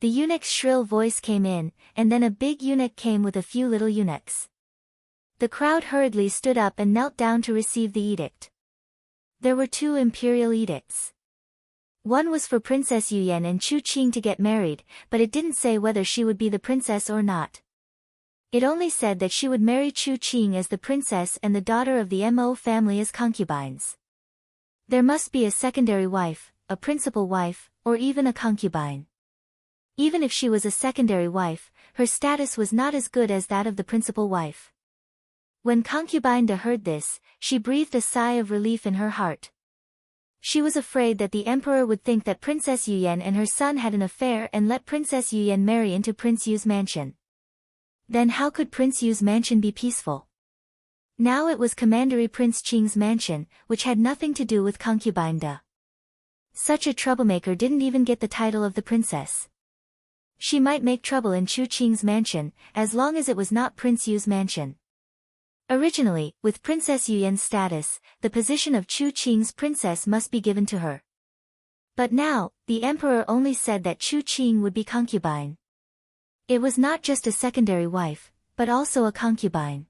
The eunuch's shrill voice came in, and then a big eunuch came with a few little eunuchs. The crowd hurriedly stood up and knelt down to receive the edict. There were 2 imperial edicts. One was for Princess Yuyan and Chu Qing to get married, but it didn't say whether she would be the princess or not. It only said that she would marry Chu Qing as the princess and the daughter of the Mo family as concubines. There must be a secondary wife, a principal wife, or even a concubine. Even if she was a secondary wife, her status was not as good as that of the principal wife. When concubine Da heard this, she breathed a sigh of relief in her heart. She was afraid that the emperor would think that Princess Yuyan and her son had an affair and let Princess Yuyan marry into Prince Yu's mansion. Then how could Prince Yu's mansion be peaceful? Now it was Commandery Prince Qing's mansion, which had nothing to do with concubine Da. Such a troublemaker didn't even get the title of the princess. She might make trouble in Chu Qing's mansion, as long as it was not Prince Yu's mansion. Originally, with Princess Yuyan's status, the position of Chu Qing's princess must be given to her. But now, the emperor only said that Chu Qing would be concubine. It was not just a secondary wife, but also a concubine.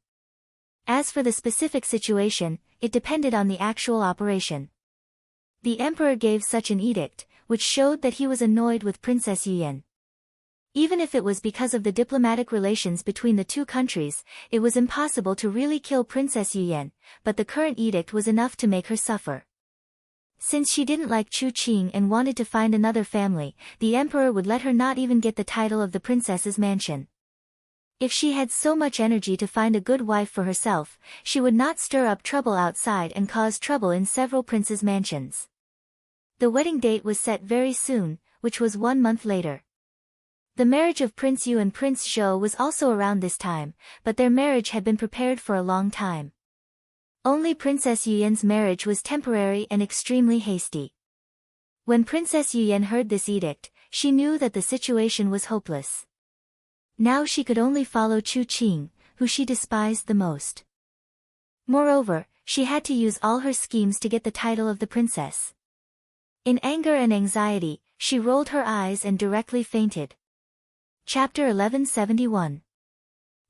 As for the specific situation, it depended on the actual operation. The emperor gave such an edict, which showed that he was annoyed with Princess Yuyan. Even if it was because of the diplomatic relations between the 2 countries, it was impossible to really kill Princess Yuyan, but the current edict was enough to make her suffer. Since she didn't like Chu Qing and wanted to find another family, the emperor would let her not even get the title of the princess's mansion. If she had so much energy to find a good wife for herself, she would not stir up trouble outside and cause trouble in several princes' mansions. The wedding date was set very soon, which was 1 month later. The marriage of Prince Yu and Prince Zhou was also around this time, but their marriage had been prepared for a long time. Only Princess Yuyan's marriage was temporary and extremely hasty. When Princess Yuyan heard this edict, she knew that the situation was hopeless. Now she could only follow Chu Qing, who she despised the most. Moreover, she had to use all her schemes to get the title of the princess. In anger and anxiety, she rolled her eyes and directly fainted. Chapter 1171.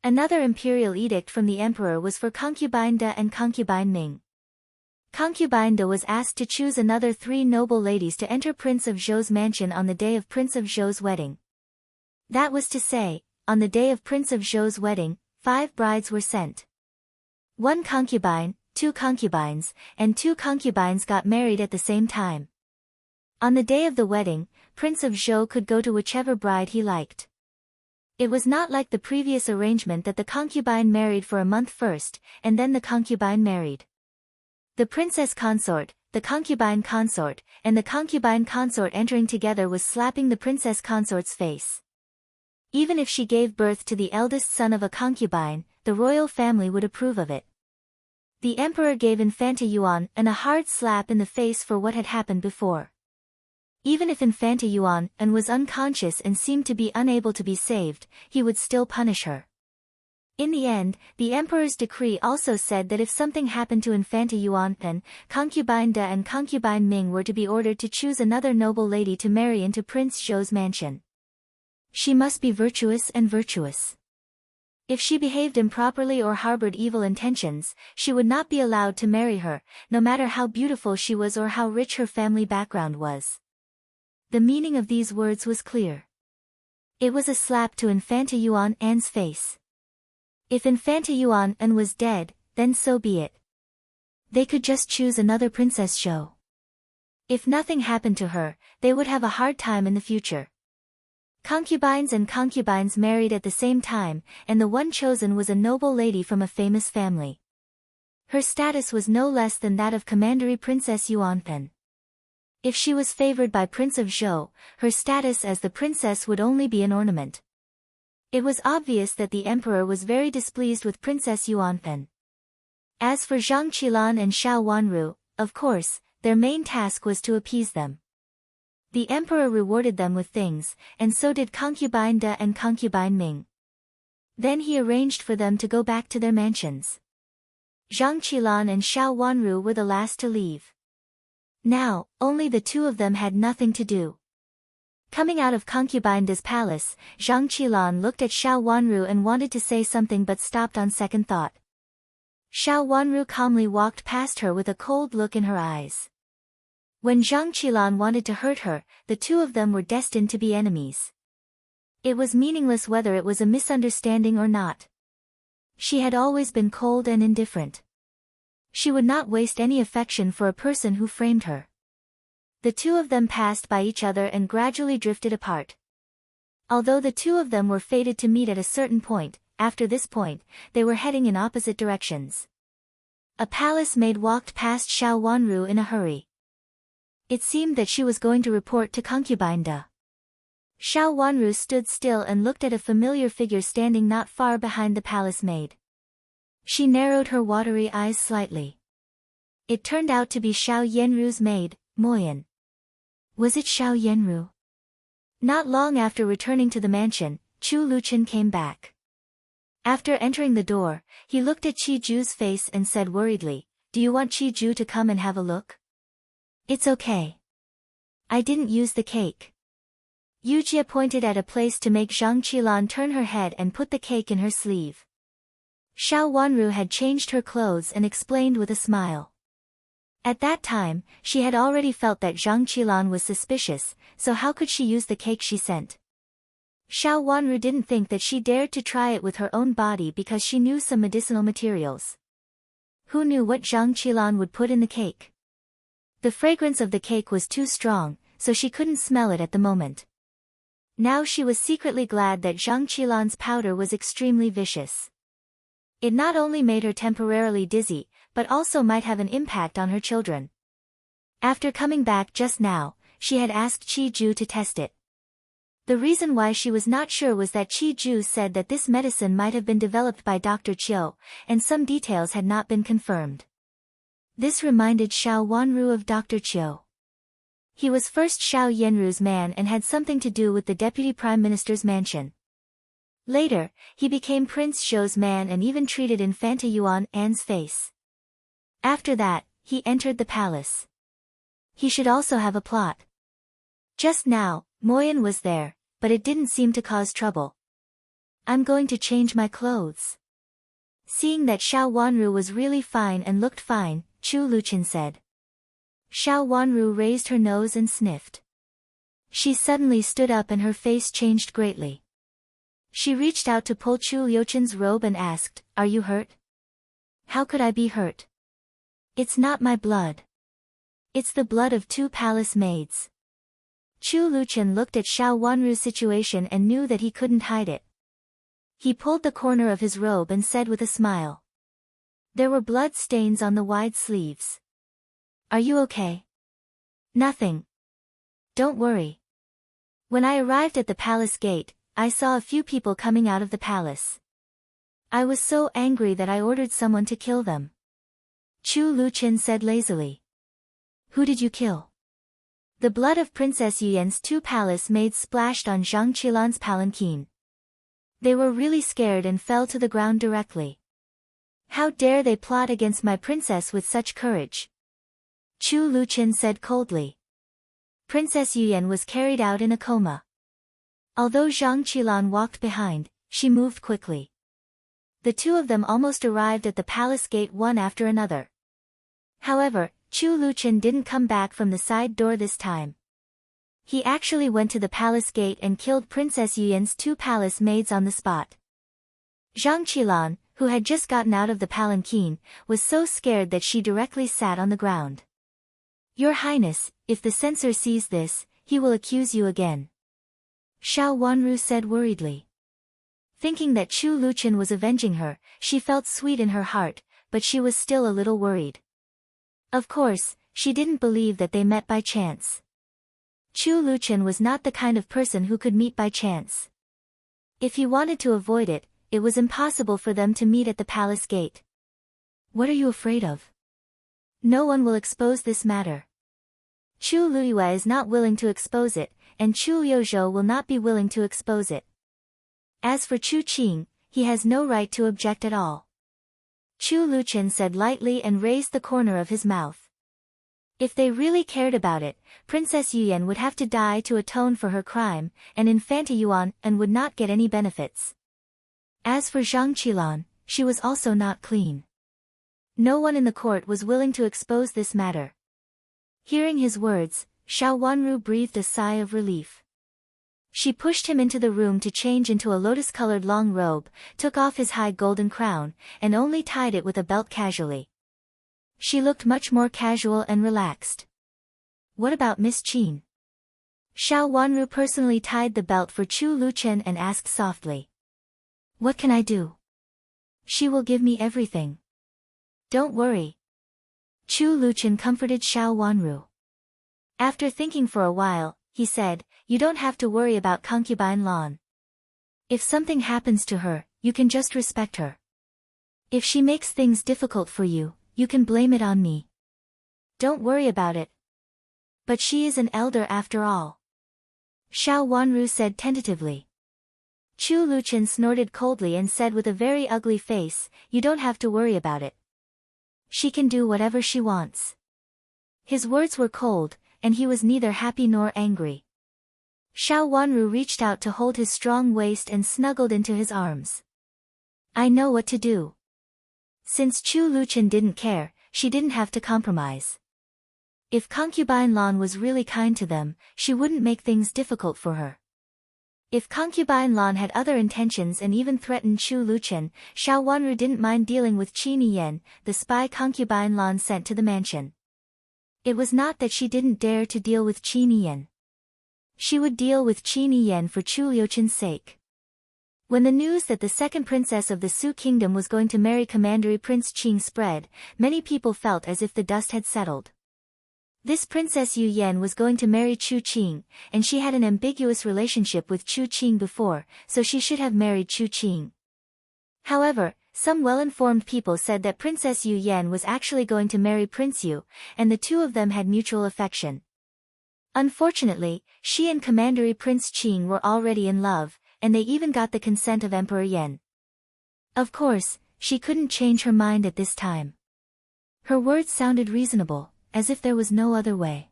Another imperial edict from the emperor was for concubine Da and concubine Ming. Concubine Da was asked to choose another 3 noble ladies to enter Prince of Zhou's mansion on the day of Prince of Zhou's wedding. That was to say, on the day of Prince of Zhou's wedding, 5 brides were sent. 1 concubine, 2 concubines, and 2 concubines got married at the same time. On the day of the wedding, Prince of Zhou could go to whichever bride he liked. It was not like the previous arrangement that the concubine married for a month first, and then the concubine married. The princess consort, the concubine consort, and the concubine consort entering together was slapping the princess consort's face. Even if she gave birth to the eldest son of a concubine, the royal family would approve of it. The emperor gave Infanta Yuan a hard slap in the face for what had happened before. Even if Infanta Yuan was unconscious and seemed to be unable to be saved, he would still punish her. In the end, the emperor's decree also said that if something happened to Infanta Yuan, concubine Da and concubine Ming were to be ordered to choose another noble lady to marry into Prince Zhou's mansion. She must be virtuous and virtuous. If she behaved improperly or harbored evil intentions, she would not be allowed to marry her, no matter how beautiful she was or how rich her family background was. The meaning of these words was clear. It was a slap to Infanta Yuan's face. If Infanta Yuan was dead, then so be it. They could just choose another Princess Zhou. If nothing happened to her, they would have a hard time in the future. Concubines and concubines married at the same time, and the one chosen was a noble lady from a famous family. Her status was no less than that of Commandery Princess Yuanpan. If she was favored by Prince of Zhou, her status as the princess would only be an ornament. It was obvious that the emperor was very displeased with Princess Yuanpan. As for Zhang Qilan and Xiao Wanru, of course, their main task was to appease them. The emperor rewarded them with things, and so did concubine Da and concubine Ming. Then he arranged for them to go back to their mansions. Zhang Qilan and Xiao Wanru were the last to leave. Now, only the 2 of them had nothing to do. Coming out of Concubine's palace, Zhang Qilan looked at Xiao Wanru and wanted to say something but stopped on second thought. Xiao Wanru calmly walked past her with a cold look in her eyes. When Zhang Qilan wanted to hurt her, the two of them were destined to be enemies. It was meaningless whether it was a misunderstanding or not. She had always been cold and indifferent. She would not waste any affection for a person who framed her. The two of them passed by each other and gradually drifted apart. Although the two of them were fated to meet at a certain point, after this point, they were heading in opposite directions. A palace maid walked past Xiao Wanru in a hurry. It seemed that she was going to report to Concubine Da. Xiao Wanru stood still and looked at a familiar figure standing not far behind the palace maid. She narrowed her watery eyes slightly. It turned out to be Xiao Yenru's maid, Moyan. Was it Xiao Yenru? Not long after returning to the mansion, Chu Luqian came back. After entering the door, he looked at Qi Ju's face and said worriedly, "Do you want Qi Ju to come and have a look?" "It's okay. I didn't use the cake." Yujia pointed at a place to make Zhang Qilan turn her head and put the cake in her sleeve. Xiao Wanru had changed her clothes and explained with a smile. At that time, she had already felt that Zhang Qilan was suspicious, so how could she use the cake she sent? Xiao Wanru didn't think that she dared to try it with her own body because she knew some medicinal materials. Who knew what Zhang Qilan would put in the cake? The fragrance of the cake was too strong, so she couldn't smell it at the moment. Now she was secretly glad that Zhang Qilan's powder was extremely vicious. It not only made her temporarily dizzy, but also might have an impact on her children. After coming back just now, she had asked Qi Ju to test it. The reason why she was not sure was that Qi Ju said that this medicine might have been developed by Dr. Qiu, and some details had not been confirmed. This reminded Xiao Wanru of Dr. Qiu. He was first Xiao Yenru's man and had something to do with the Deputy Prime Minister's mansion. Later, he became Prince Zhou's man and even treated Infanta Yuan An's face. After that, he entered the palace. He should also have a plot. Just now, Moyan was there, but it didn't seem to cause trouble. "I'm going to change my clothes." Seeing that Xiao Wanru was really fine and looked fine, Chu Luqian said. Xiao Wanru raised her nose and sniffed. She suddenly stood up and her face changed greatly. She reached out to pull Chu Luqian's robe and asked, "Are you hurt?" "How could I be hurt? It's not my blood. It's the blood of two palace maids." Chu Luqian looked at Xiao Wanru's situation and knew that he couldn't hide it. He pulled the corner of his robe and said with a smile. There were blood stains on the wide sleeves. "Are you okay?" "Nothing. Don't worry." When I arrived at the palace gate, I saw a few people coming out of the palace. I was so angry that I ordered someone to kill them. Chu Luqian said lazily. "Who did you kill?" The blood of Princess Yuyan's two palace maids splashed on Zhang Qilan's palanquin. They were really scared and fell to the ground directly. "How dare they plot against my princess with such courage?" Chu Luqian said coldly. Princess Yuyan was carried out in a coma. Although Zhang Qilan walked behind, she moved quickly. The two of them almost arrived at the palace gate one after another. However, Chu Luqian didn't come back from the side door this time. He actually went to the palace gate and killed Princess Yuyan's two palace maids on the spot. Zhang Qilan, who had just gotten out of the palanquin, was so scared that she directly sat on the ground. "Your Highness, if the censor sees this, he will accuse you again," Xiao Wanru said worriedly. Thinking that Chu Luqian was avenging her, she felt sweet in her heart, but she was still a little worried. Of course, she didn't believe that they met by chance. Chu Luqian was not the kind of person who could meet by chance. If he wanted to avoid it, it was impossible for them to meet at the palace gate. "What are you afraid of?" "No one will expose this matter. Chu Luyue is not willing to expose it, and Chu Liuzhou will not be willing to expose it. As for Chu Qing, he has no right to object at all." Chu Luqian said lightly and raised the corner of his mouth. If they really cared about it, Princess Yuyan would have to die to atone for her crime, and Infanta Yuan would not get any benefits. As for Zhang Qilan, she was also not clean. No one in the court was willing to expose this matter. Hearing his words, Xiao Wanru breathed a sigh of relief. She pushed him into the room to change into a lotus-colored long robe, took off his high golden crown, and only tied it with a belt casually. She looked much more casual and relaxed. What about Miss Qin? Xiao Wanru personally tied the belt for Chu Luchen and asked softly. What can I do? She will give me everything. Don't worry. Chu Luchen comforted Xiao Wanru. After thinking for a while, he said, you don't have to worry about concubine Lan. If something happens to her, you can just respect her. If she makes things difficult for you, you can blame it on me. Don't worry about it. But she is an elder after all. Xiao Wanru said tentatively. Chu Luchen snorted coldly and said with a very ugly face, you don't have to worry about it. She can do whatever she wants. His words were cold, and he was neither happy nor angry. Xiao Wanru reached out to hold his strong waist and snuggled into his arms. I know what to do. Since Chu Luchen didn't care, she didn't have to compromise. If concubine Lan was really kind to them, she wouldn't make things difficult for her. If concubine Lan had other intentions and even threatened Chu Luchen, Xiao Wanru didn't mind dealing with Qi Niyan, the spy concubine Lan sent to the mansion. It was not that she didn't dare to deal with Qi Niyan. She would deal with Qi Niyan for Chu Liuchen's sake. When the news that the second princess of the Su kingdom was going to marry Commandery Prince Qing spread, many people felt as if the dust had settled. This Princess Yu Yan was going to marry Chu Qing, and she had an ambiguous relationship with Chu Qing before, so she should have married Chu Qing. However, some well-informed people said that Princess Yu Yan was actually going to marry Prince Yu, and the two of them had mutual affection. Unfortunately, she and Commandery Prince Qing were already in love, and they even got the consent of Emperor Yan. Of course, she couldn't change her mind at this time. Her words sounded reasonable, as if there was no other way.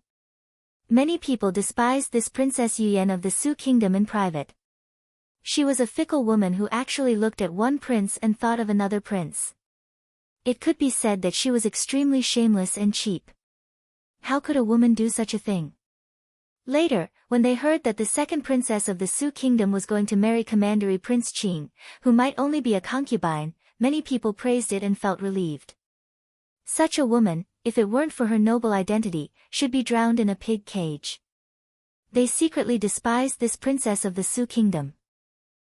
Many people despised this Princess Yu Yan of the Su kingdom in private. She was a fickle woman who actually looked at one prince and thought of another prince. It could be said that she was extremely shameless and cheap. How could a woman do such a thing? Later, when they heard that the second princess of the Su kingdom was going to marry Commandery Prince Qing, who might only be a concubine, many people praised it and felt relieved. Such a woman, if it weren't for her noble identity, should be drowned in a pig cage. They secretly despised this princess of the Su kingdom.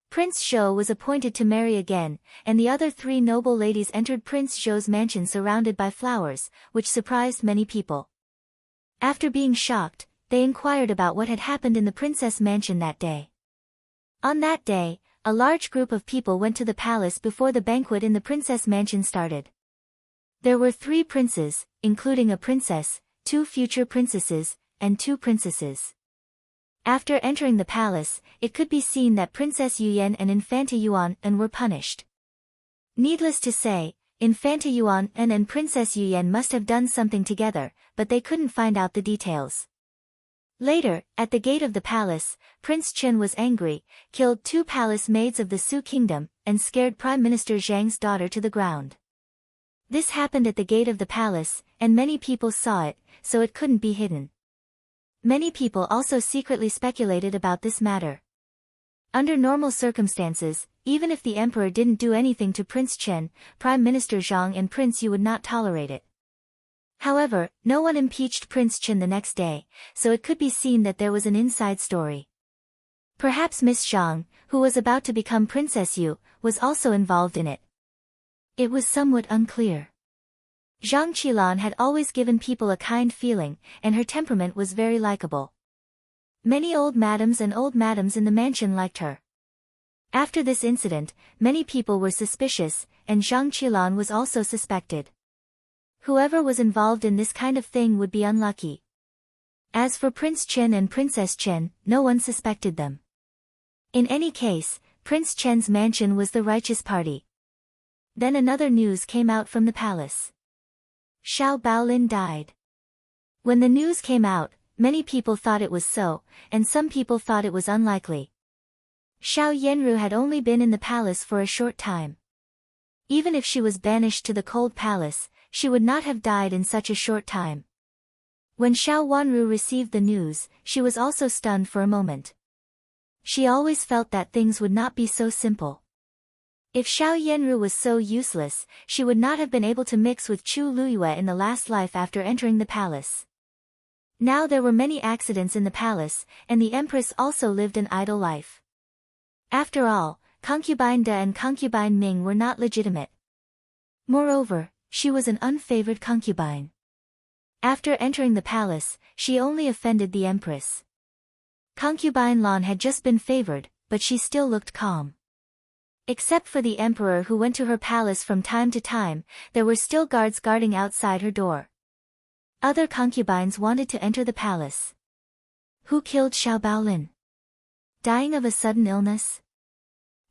Prince Zhou was appointed to marry again, and the other three noble ladies entered Prince Zhou's mansion surrounded by flowers, which surprised many people. After being shocked, they inquired about what had happened in the princess mansion that day. On that day, a large group of people went to the palace before the banquet in the princess mansion started. There were 3 princes, including a princess, 2 future princesses, and 2 princesses. After entering the palace, it could be seen that Princess Yuyan and Infanta Yuan were punished. Needless to say, Infanta Yuan and Princess Yuyan must have done something together, but they couldn't find out the details. Later, at the gate of the palace, Prince Chen was angry, killed 2 palace maids of the Su kingdom, and scared Prime Minister Zhang's daughter to the ground. This happened at the gate of the palace, and many people saw it, so it couldn't be hidden. Many people also secretly speculated about this matter. Under normal circumstances, even if the emperor didn't do anything to Prince Chen, Prime Minister Zhang and Prince Yu would not tolerate it. However, no one impeached Prince Chen the next day, so it could be seen that there was an inside story. Perhaps Miss Zhang, who was about to become Princess Yu, was also involved in it. It was somewhat unclear. Zhang Qilan had always given people a kind feeling, and her temperament was very likable. Many old madams in the mansion liked her. After this incident, many people were suspicious, and Zhang Qilan was also suspected. Whoever was involved in this kind of thing would be unlucky. As for Prince Chen and Princess Chen, no one suspected them. In any case, Prince Chen's mansion was the righteous party. Then another news came out from the palace. Xiao Baolin died. When the news came out, many people thought it was so, and some people thought it was unlikely. Xiao Yanru had only been in the palace for a short time. Even if she was banished to the cold palace, she would not have died in such a short time. When Xiao Wanru received the news, she was also stunned for a moment. She always felt that things would not be so simple. If Xiao Yanru was so useless, she would not have been able to mix with Chu Luyue in the last life after entering the palace. Now there were many accidents in the palace, and the empress also lived an idle life. After all, concubine De and concubine Ming were not legitimate. Moreover, she was an unfavored concubine. After entering the palace, she only offended the empress. Concubine Lan had just been favored, but she still looked calm. Except for the emperor who went to her palace from time to time, there were still guards guarding outside her door. Other concubines wanted to enter the palace. Who killed Xiao Baolin? Dying of a sudden illness?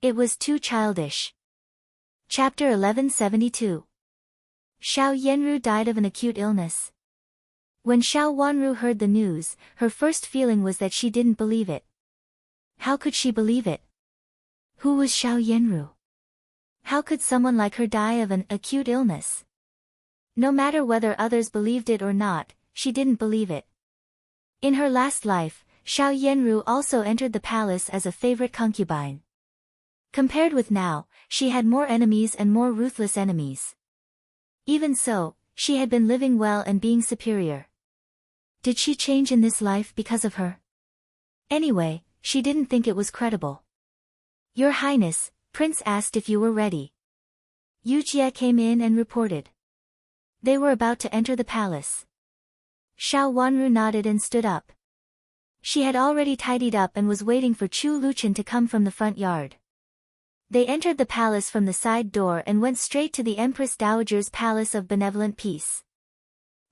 It was too childish. Chapter 1172. Xiao Yanru died of an acute illness. When Xiao Wanru heard the news, her first feeling was that she didn't believe it. How could she believe it? Who was Xiao Yanru? How could someone like her die of an acute illness? No matter whether others believed it or not, she didn't believe it. In her last life, Xiao Yanru also entered the palace as a favorite concubine. Compared with now, she had more enemies and more ruthless enemies. Even so, she had been living well and being superior. Did she change in this life because of her? Anyway, she didn't think it was credible. Your Highness, Prince asked if you were ready. Yu Jie came in and reported. They were about to enter the palace. Xiao Wanru nodded and stood up. She had already tidied up and was waiting for Chu Luchen to come from the front yard. They entered the palace from the side door and went straight to the Empress Dowager's Palace of Benevolent Peace.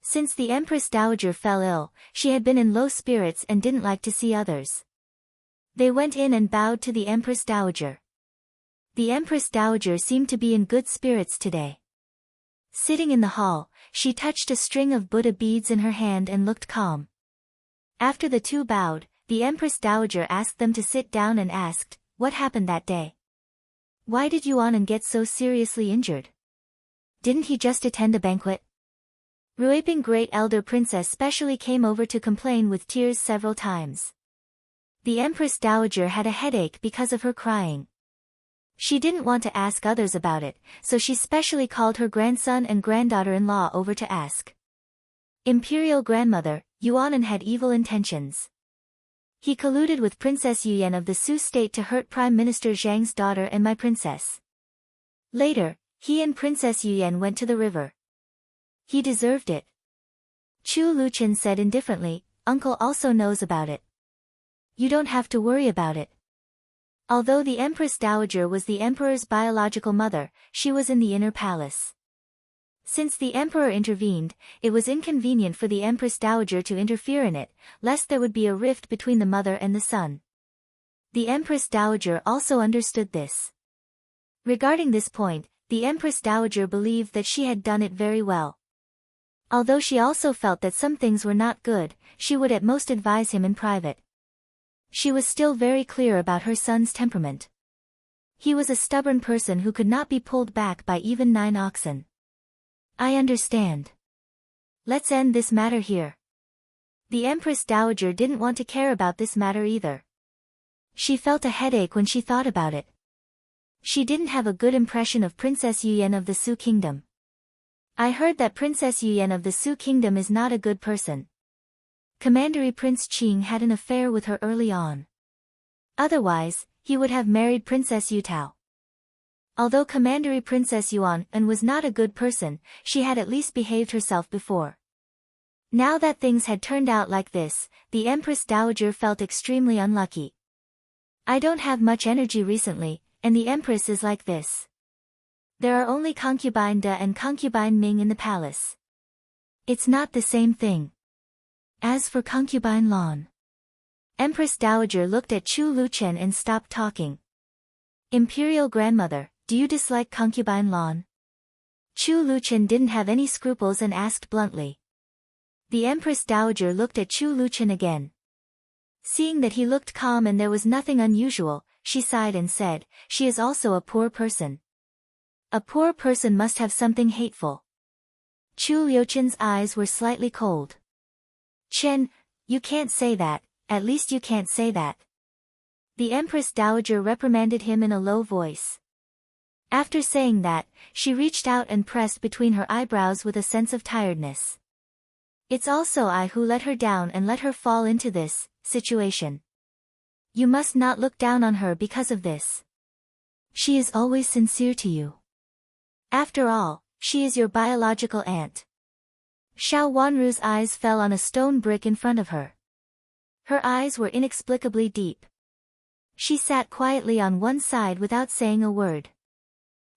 Since the Empress Dowager fell ill, she had been in low spirits and didn't like to see others. They went in and bowed to the Empress Dowager. The Empress Dowager seemed to be in good spirits today. Sitting in the hall, she touched a string of Buddha beads in her hand and looked calm. After the two bowed, the Empress Dowager asked them to sit down and asked, "What happened that day? Why did Yuan get so seriously injured? Didn't he just attend a banquet?" Ruiping Great Elder Princess specially came over to complain with tears several times. The Empress Dowager had a headache because of her crying. She didn't want to ask others about it, so she specially called her grandson and granddaughter-in-law over to ask. Imperial Grandmother, Yuan had evil intentions. He colluded with Princess Yuyan of the Su state to hurt Prime Minister Zhang's daughter and my princess. Later, he and Princess Yuyan went to the river. He deserved it. Chu Luchen said indifferently, "Uncle also knows about it. You don't have to worry about it." Although the Empress Dowager was the Emperor's biological mother, she was in the inner palace. Since the Emperor intervened, it was inconvenient for the Empress Dowager to interfere in it, lest there would be a rift between the mother and the son. The Empress Dowager also understood this. Regarding this point, the Empress Dowager believed that she had done it very well. Although she also felt that some things were not good, she would at most advise him in private. She was still very clear about her son's temperament. He was a stubborn person who could not be pulled back by even 9 oxen. "I understand. Let's end this matter here." The Empress Dowager didn't want to care about this matter either. She felt a headache when she thought about it. She didn't have a good impression of Princess Yuyan of the Su Kingdom. "I heard that Princess Yuyan of the Su Kingdom is not a good person. Commandery Prince Qing had an affair with her early on. Otherwise, he would have married Princess Yutao. Although Commandery Princess Yuan was not a good person, she had at least behaved herself before. Now that things had turned out like this, the Empress Dowager felt extremely unlucky. "I don't have much energy recently, and the Empress is like this. There are only concubine De and concubine Ming in the palace. It's not the same thing. As for concubine Lan..." Empress Dowager looked at Chu Luchen and stopped talking. "Imperial Grandmother, do you dislike concubine Lan?" Chu Luchen didn't have any scruples and asked bluntly. The Empress Dowager looked at Chu Luchen again. Seeing that he looked calm and there was nothing unusual, she sighed and said, "She is also a poor person." "A poor person must have something hateful." Chu Liuchen's eyes were slightly cold. "Chen, you can't say that, at least you can't say that." The Empress Dowager reprimanded him in a low voice. After saying that, she reached out and pressed between her eyebrows with a sense of tiredness. "It's also I who let her down and let her fall into this situation. You must not look down on her because of this. She is always sincere to you. After all, she is your biological aunt." Xiao Wanru's eyes fell on a stone brick in front of her. Her eyes were inexplicably deep. She sat quietly on one side without saying a word.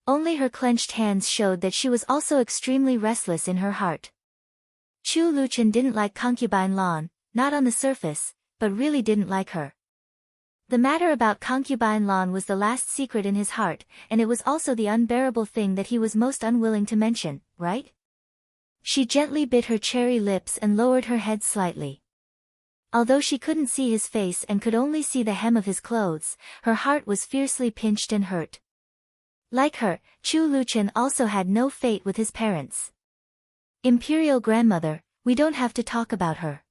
Only her clenched hands showed that she was also extremely restless in her heart. Chu Luchen didn't like Concubine Lan, not on the surface, but really didn't like her. The matter about Concubine Lan was the last secret in his heart, and it was also the unbearable thing that he was most unwilling to mention, right? She gently bit her cherry lips and lowered her head slightly. Although she couldn't see his face and could only see the hem of his clothes, her heart was fiercely pinched and hurt. Like her, Chu Luchen also had no fate with his parents. "Imperial grandmother, we don't have to talk about her.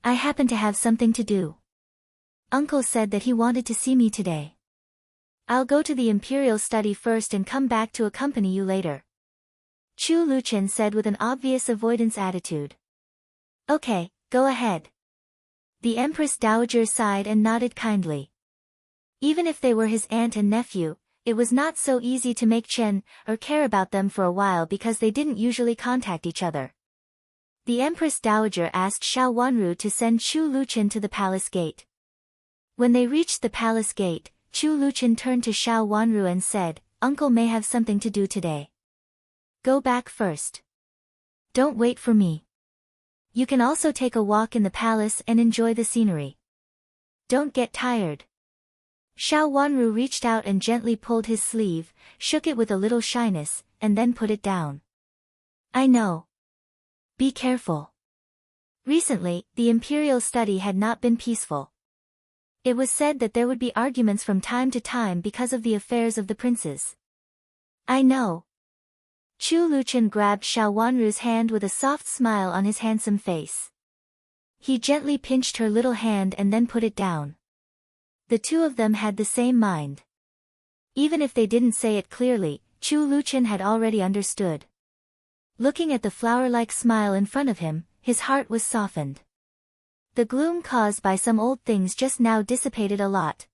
I happen to have something to do. Uncle said that he wanted to see me today. I'll go to the Imperial study first and come back to accompany you later." Chu Luchen said with an obvious avoidance attitude. "Okay, go ahead." The Empress Dowager sighed and nodded kindly. Even if they were his aunt and nephew, it was not so easy to make Chen or care about them for a while because they didn't usually contact each other. The Empress Dowager asked Xiao Wanru to send Chu Luchen to the palace gate. When they reached the palace gate, Chu Luchen turned to Xiao Wanru and said, "Uncle may have something to do today. Go back first. Don't wait for me. You can also take a walk in the palace and enjoy the scenery. Don't get tired." Xiao Wanru reached out and gently pulled his sleeve, shook it with a little shyness, and then put it down. "I know. Be careful." Recently, the imperial study had not been peaceful. It was said that there would be arguments from time to time because of the affairs of the princes. "I know." Chu Luchen grabbed Xiao Wanru's hand with a soft smile on his handsome face. He gently pinched her little hand and then put it down. The two of them had the same mind. Even if they didn't say it clearly, Chu Luchen had already understood. Looking at the flower-like smile in front of him, his heart was softened. The gloom caused by some old things just now dissipated a lot.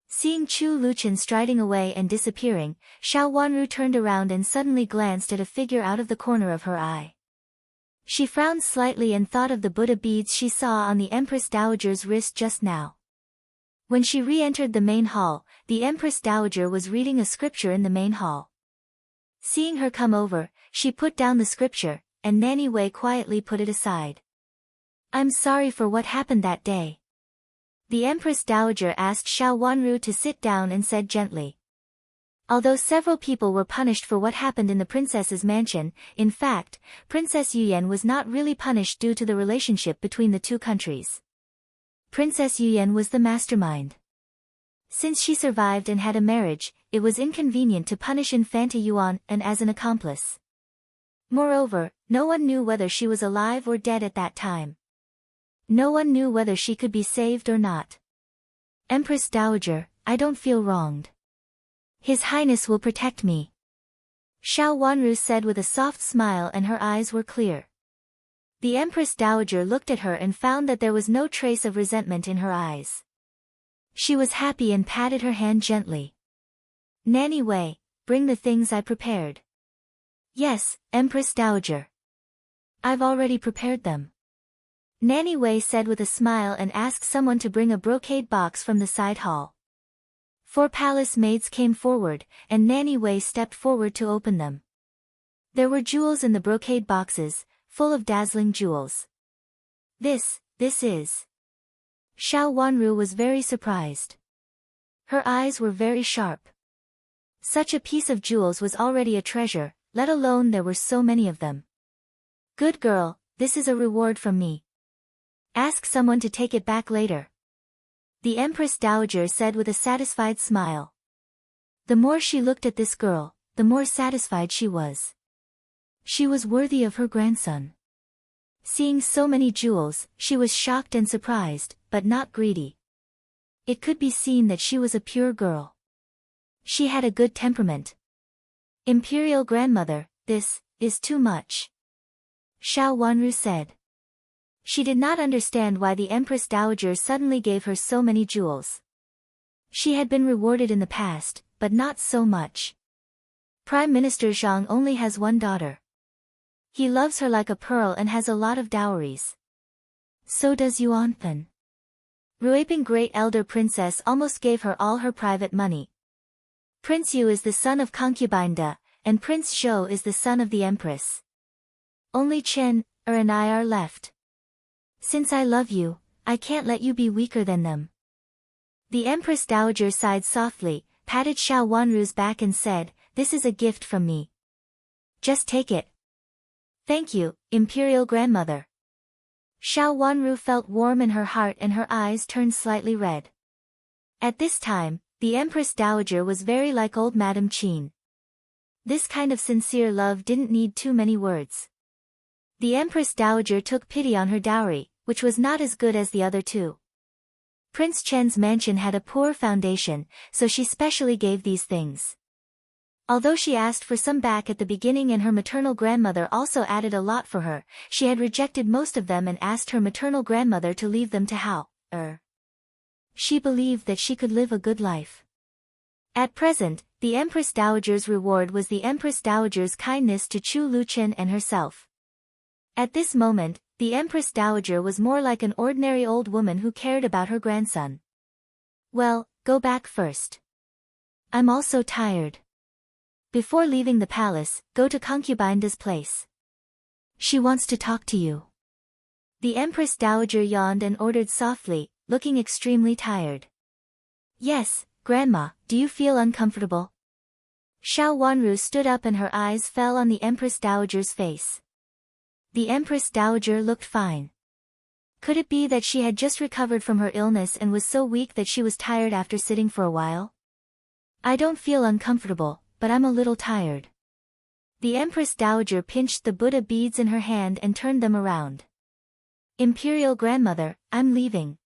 Seeing Chu Luchen striding away and disappearing, Xiao Wanru turned around and suddenly glanced at a figure out of the corner of her eye. She frowned slightly and thought of the Buddha beads she saw on the Empress Dowager's wrist just now. When she re-entered the main hall, the Empress Dowager was reading a scripture in the main hall. Seeing her come over, she put down the scripture, and Nanny Wei quietly put it aside. "I'm sorry for what happened that day." The Empress Dowager asked Xiao Wanru to sit down and said gently. Although several people were punished for what happened in the princess's mansion, in fact, Princess Yuyan was not really punished due to the relationship between the two countries. Princess Yuyan was the mastermind. Since she survived and had a marriage, it was inconvenient to punish Infanta Yuan and as an accomplice. Moreover, no one knew whether she was alive or dead at that time. No one knew whether she could be saved or not. "Empress Dowager, I don't feel wronged. His Highness will protect me," Xiao Wanru said with a soft smile, and her eyes were clear. The Empress Dowager looked at her and found that there was no trace of resentment in her eyes. She was happy and patted her hand gently. "Nanny Wei, bring the things I prepared." "Yes, Empress Dowager. I've already prepared them," Nanny Wei said with a smile and asked someone to bring a brocade box from the side hall. 4 palace maids came forward, and Nanny Wei stepped forward to open them. There were jewels in the brocade boxes, full of dazzling jewels. This is... Xiao Wanru was very surprised. Her eyes were very sharp. Such a piece of jewels was already a treasure, let alone there were so many of them. "Good girl, this is a reward from me. Ask someone to take it back later. The Empress Dowager said with a satisfied smile. The more she looked at this girl, the more satisfied she was. She was worthy of her grandson. Seeing so many jewels, she was shocked and surprised, but not greedy. It could be seen that she was a pure girl. She had a good temperament. Imperial grandmother, this is too much. Xiao Wanru said. She did not understand why the Empress Dowager suddenly gave her so many jewels. She had been rewarded in the past, but not so much. Prime Minister Zhang only has one daughter. He loves her like a pearl and has a lot of dowries. So does Yuan Pen. Ruiping Great Elder Princess almost gave her all her private money. Prince Yu is the son of concubine Da, and Prince Zhou is the son of the Empress. Only Chen, and I are left. Since I love you, I can't let you be weaker than them. The Empress Dowager sighed softly, patted Xiao Wanru's back and said, this is a gift from me. Just take it. Thank you, Imperial Grandmother. Xiao Wanru felt warm in her heart and her eyes turned slightly red. At this time, the Empress Dowager was very like old Madame Qin. This kind of sincere love didn't need too many words. The Empress Dowager took pity on her dowry, which was not as good as the other two. Prince Chen's mansion had a poor foundation, so she specially gave these things. Although she asked for some back at the beginning and her maternal grandmother also added a lot for her, she had rejected most of them and asked her maternal grandmother to leave them to Hao. She believed that she could live a good life. At present, the Empress Dowager's reward was the Empress Dowager's kindness to Chu Luchen and herself. At this moment, the Empress Dowager was more like an ordinary old woman who cared about her grandson. Well, go back first. I'm also tired. Before leaving the palace, go to concubine Da's place. She wants to talk to you. The Empress Dowager yawned and ordered softly, looking extremely tired. Yes, Grandma, do you feel uncomfortable? Xiao Wanru stood up and her eyes fell on the Empress Dowager's face. The Empress Dowager looked fine. Could it be that she had just recovered from her illness and was so weak that she was tired after sitting for a while? I don't feel uncomfortable, but I'm a little tired. The Empress Dowager pinched the Buddha beads in her hand and turned them around. Imperial Grandmother, I'm leaving.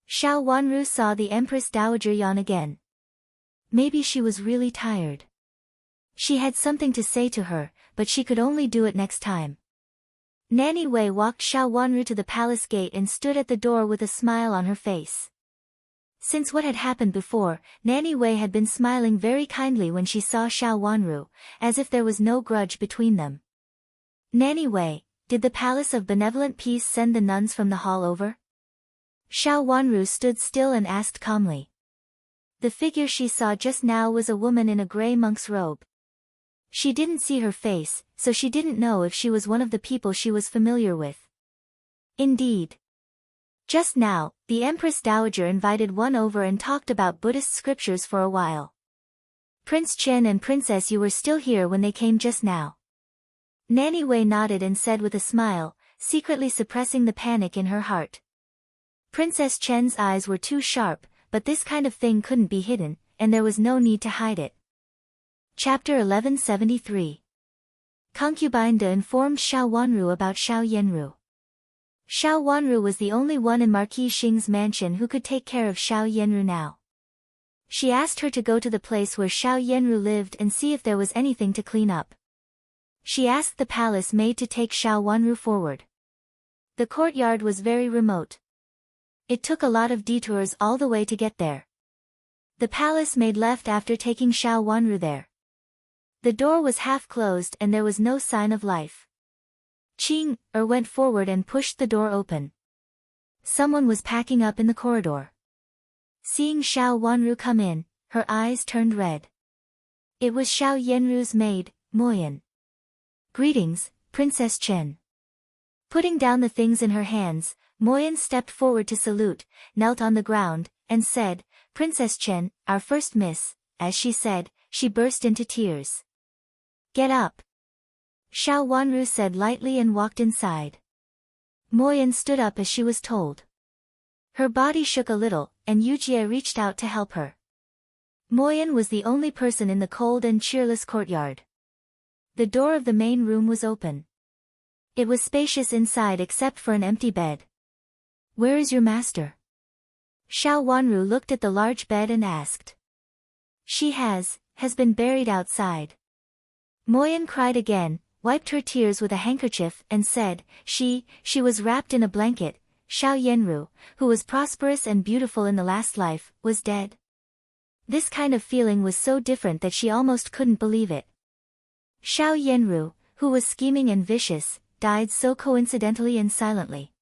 Xiao Wanru saw the Empress Dowager yawn again. Maybe she was really tired. She had something to say to her, but she could only do it next time. Nanny Wei walked Xiao Wanru to the palace gate and stood at the door with a smile on her face. Since what had happened before, Nanny Wei had been smiling very kindly when she saw Xiao Wanru, as if there was no grudge between them. Nanny Wei, did the Palace of Benevolent Peace send the nuns from the hall over? Xiao Wanru stood still and asked calmly. The figure she saw just now was a woman in a grey monk's robe. She didn't see her face, so she didn't know if she was one of the people she was familiar with. Indeed. Just now, the Empress Dowager invited one over and talked about Buddhist scriptures for a while. Prince Chen and Princess Yu were still here when they came just now. Nanny Wei nodded and said with a smile, secretly suppressing the panic in her heart. Princess Chen's eyes were too sharp, but this kind of thing couldn't be hidden, and there was no need to hide it. Chapter 1173. Concubine Da informed Xiao Wanru about Xiao Yanru. Xiao Wanru was the only one in Marquis Xing's mansion who could take care of Xiao Yanru now. She asked her to go to the place where Xiao Yanru lived and see if there was anything to clean up. She asked the palace maid to take Xiao Wanru forward. The courtyard was very remote. It took a lot of detours all the way to get there. The palace maid left after taking Xiao Wanru there. The door was half closed and there was no sign of life. Qing went forward and pushed the door open. Someone was packing up in the corridor. Seeing Xiao Wanru come in, her eyes turned red. It was Xiao Yanru's maid, Moyan. Greetings, Princess Chen. Putting down the things in her hands, Moyan stepped forward to salute, knelt on the ground, and said, Princess Chen, our first miss. As she said, she burst into tears. Get up. Xiao Wanru said lightly and walked inside. Moyen stood up as she was told. Her body shook a little, and Yujie reached out to help her. Moyen was the only person in the cold and cheerless courtyard. The door of the main room was open. It was spacious inside except for an empty bed. "Where is your master?" Xiao Wanru looked at the large bed and asked. "She has been buried outside." Moyen cried again, wiped her tears with a handkerchief and said, she was wrapped in a blanket. Xiao Yenru, who was prosperous and beautiful in the last life, was dead. This kind of feeling was so different that she almost couldn't believe it. Xiao Yenru, who was scheming and vicious, died so coincidentally and silently.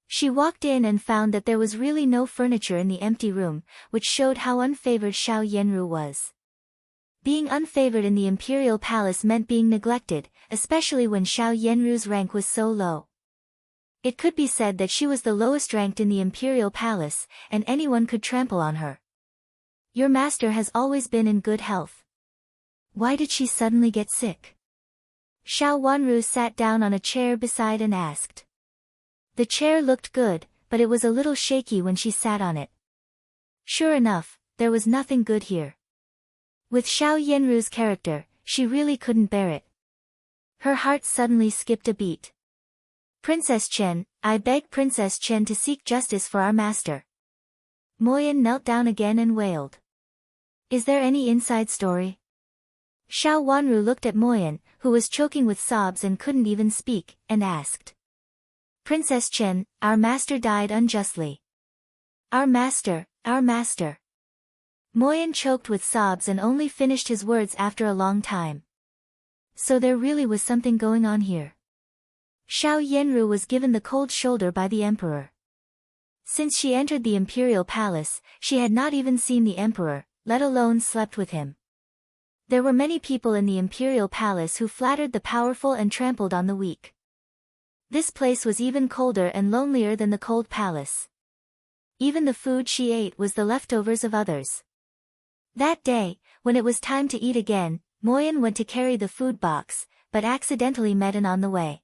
She walked in and found that there was really no furniture in the empty room, which showed how unfavored Xiao Yenru was. Being unfavored in the imperial palace meant being neglected, especially when Xiao Yenru's rank was so low. It could be said that she was the lowest ranked in the imperial palace, and anyone could trample on her. "Your master has always been in good health. Why did she suddenly get sick?" Xiao Wanru sat down on a chair beside and asked. The chair looked good, but it was a little shaky when she sat on it. Sure enough, there was nothing good here. With Xiao Yenru's character, she really couldn't bear it. Her heart suddenly skipped a beat. "Princess Chen, I beg Princess Chen to seek justice for our master." Moyen knelt down again and wailed. "Is there any inside story?" Xiao Wanru looked at Moyen, who was choking with sobs and couldn't even speak, and asked. "Princess Chen, our master died unjustly." Our master. Moyen choked with sobs and only finished his words after a long time. So there really was something going on here. Xiao Yenru was given the cold shoulder by the emperor. Since she entered the imperial palace, she had not even seen the emperor, let alone slept with him. There were many people in the imperial palace who flattered the powerful and trampled on the weak. This place was even colder and lonelier than the cold palace. Even the food she ate was the leftovers of others. That day, when it was time to eat again, Moyen went to carry the food box, but accidentally met an on the way.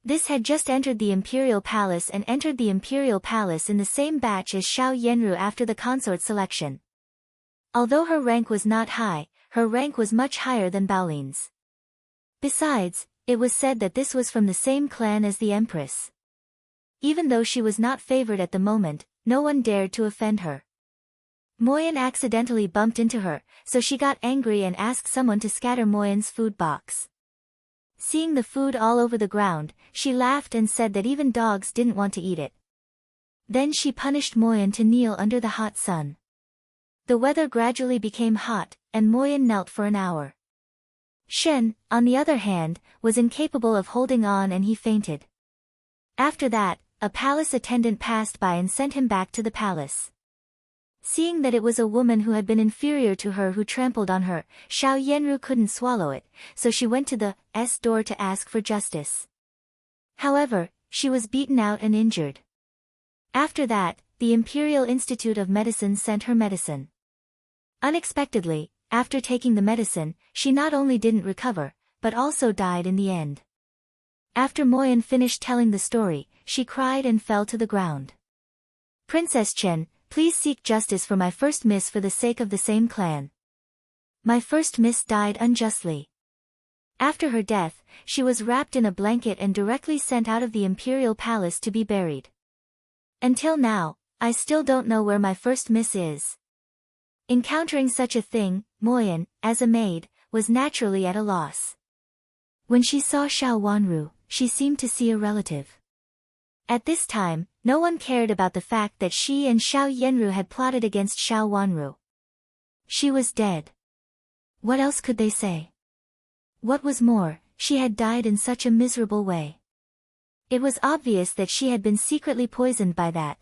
This had just entered the imperial palace and entered the imperial palace in the same batch as Xiao Yenru after the consort selection. Although her rank was not high, her rank was much higher than Baolin's. Besides, it was said that this was from the same clan as the empress. Even though she was not favored at the moment, no one dared to offend her. Moyen accidentally bumped into her, so she got angry and asked someone to scatter Moyen's food box. Seeing the food all over the ground, she laughed and said that even dogs didn't want to eat it. Then she punished Moyen to kneel under the hot sun. The weather gradually became hot, and Moyen knelt for an hour. Shen, on the other hand, was incapable of holding on and he fainted. After that, a palace attendant passed by and sent him back to the palace. Seeing that it was a woman who had been inferior to her who trampled on her, Xiao Yenru couldn't swallow it, so she went to the door to ask for justice. However, she was beaten out and injured. After that, the Imperial Institute of Medicine sent her medicine. Unexpectedly, after taking the medicine, she not only didn't recover, but also died in the end. After Moyen finished telling the story, she cried and fell to the ground. "Princess Chen, please seek justice for my first miss for the sake of the same clan. My first miss died unjustly." After her death, she was wrapped in a blanket and directly sent out of the imperial palace to be buried. Until now, I still don't know where my first miss is. Encountering such a thing, Moyen, as a maid, was naturally at a loss. When she saw Xiao Wanru, she seemed to see a relative. At this time, no one cared about the fact that she and Xiao Yenru had plotted against Xiao Wanru. She was dead. What else could they say? What was more, she had died in such a miserable way. It was obvious that she had been secretly poisoned by that.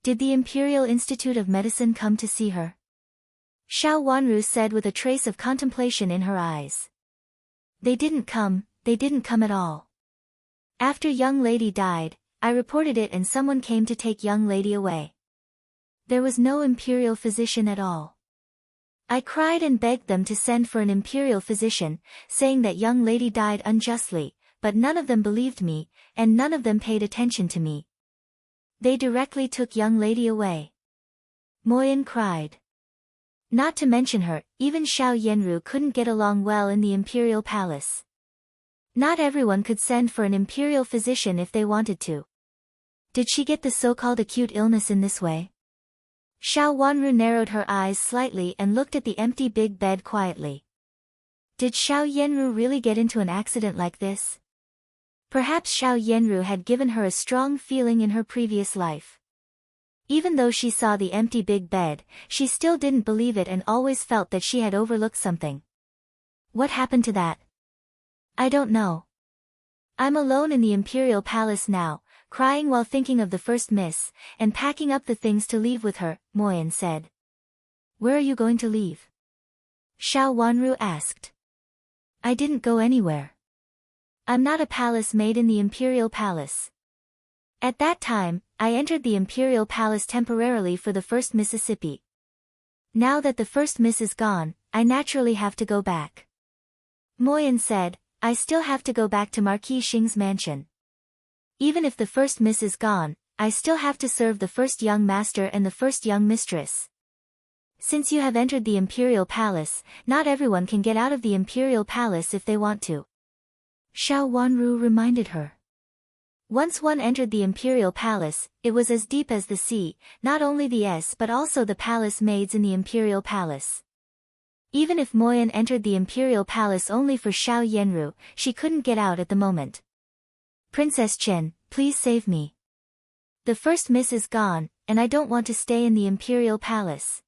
Did the Imperial Institute of Medicine come to see her? Xiao Wanru said with a trace of contemplation in her eyes. They didn't come at all. After young lady died, I reported it and someone came to take young lady away. There was no imperial physician at all. I cried and begged them to send for an imperial physician, saying that young lady died unjustly, but none of them believed me, and none of them paid attention to me. They directly took young lady away. Moyin cried. Not to mention her, even Xiao Yenru couldn't get along well in the imperial palace. Not everyone could send for an imperial physician if they wanted to. Did she get the so-called acute illness in this way? Xiao Wanru narrowed her eyes slightly and looked at the empty big bed quietly. Did Xiao Yenru really get into an accident like this? Perhaps Xiao Yenru had given her a strong feeling in her previous life. Even though she saw the empty big bed, she still didn't believe it and always felt that she had overlooked something. What happened to that? I don't know. I'm alone in the imperial palace now, crying while thinking of the first miss, and packing up the things to leave with her, Moyin said. Where are you going to leave? Xiao Wanru asked. I didn't go anywhere. I'm not a palace maid in the imperial palace. At that time, I entered the imperial palace temporarily for the first Mississippi. Now that the first miss is gone, I naturally have to go back. Moyin said, I still have to go back to Marquis Xing's mansion. Even if the first miss is gone, I still have to serve the first young master and the first young mistress. Since you have entered the imperial palace, not everyone can get out of the imperial palace if they want to. Xiao Wanru reminded her. Once one entered the imperial palace, it was as deep as the sea, not only the S but also the palace maids in the imperial palace. Even if Moyin entered the imperial palace only for Xiao Yenru, she couldn't get out at the moment. Princess Chen, please save me. The first miss is gone, and I don't want to stay in the imperial palace.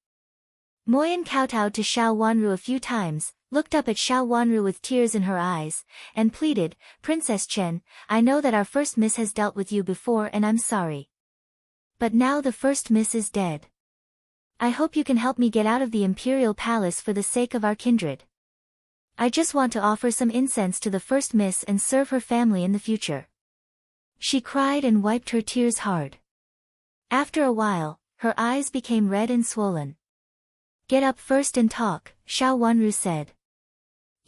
Moyin kowtowed to Xiao Wanru a few times, looked up at Xiao Wanru with tears in her eyes, and pleaded, Princess Chen, I know that our first miss has dealt with you before and I'm sorry. But now the first miss is dead. I hope you can help me get out of the imperial palace for the sake of our kindred. I just want to offer some incense to the first miss and serve her family in the future. She cried and wiped her tears hard. After a while, her eyes became red and swollen. Get up first and talk, Xiao Wanru said.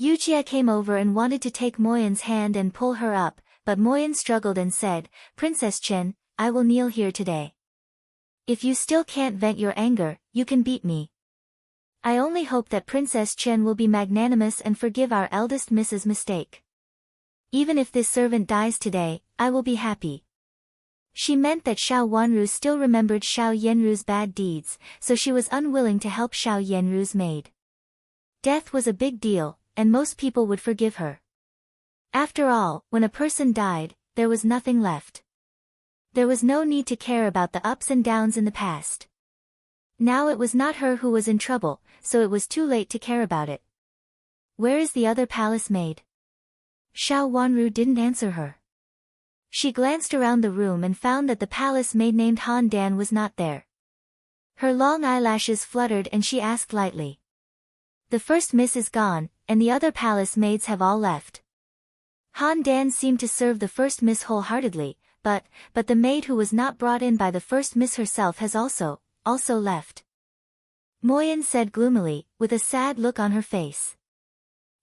Yujia came over and wanted to take Moyin's hand and pull her up, but Moyin struggled and said, Princess Chen, I will kneel here today. If you still can't vent your anger, you can beat me. I only hope that Princess Chen will be magnanimous and forgive our eldest miss's mistake. Even if this servant dies today, I will be happy. She meant that Xiao Wanru still remembered Xiao Yenru's bad deeds, so she was unwilling to help Xiao Yenru's maid. Death was a big deal, and most people would forgive her. After all, when a person died, there was nothing left. There was no need to care about the ups and downs in the past. Now it was not her who was in trouble, so it was too late to care about it. Where is the other palace maid? Xiao Wanru didn't answer her. She glanced around the room and found that the palace maid named Han Dan was not there. Her long eyelashes fluttered and she asked lightly. The first miss is gone, and the other palace maids have all left. Han Dan seemed to serve the first miss wholeheartedly, but the maid who was not brought in by the first miss herself has also left. Moyin said gloomily, with a sad look on her face.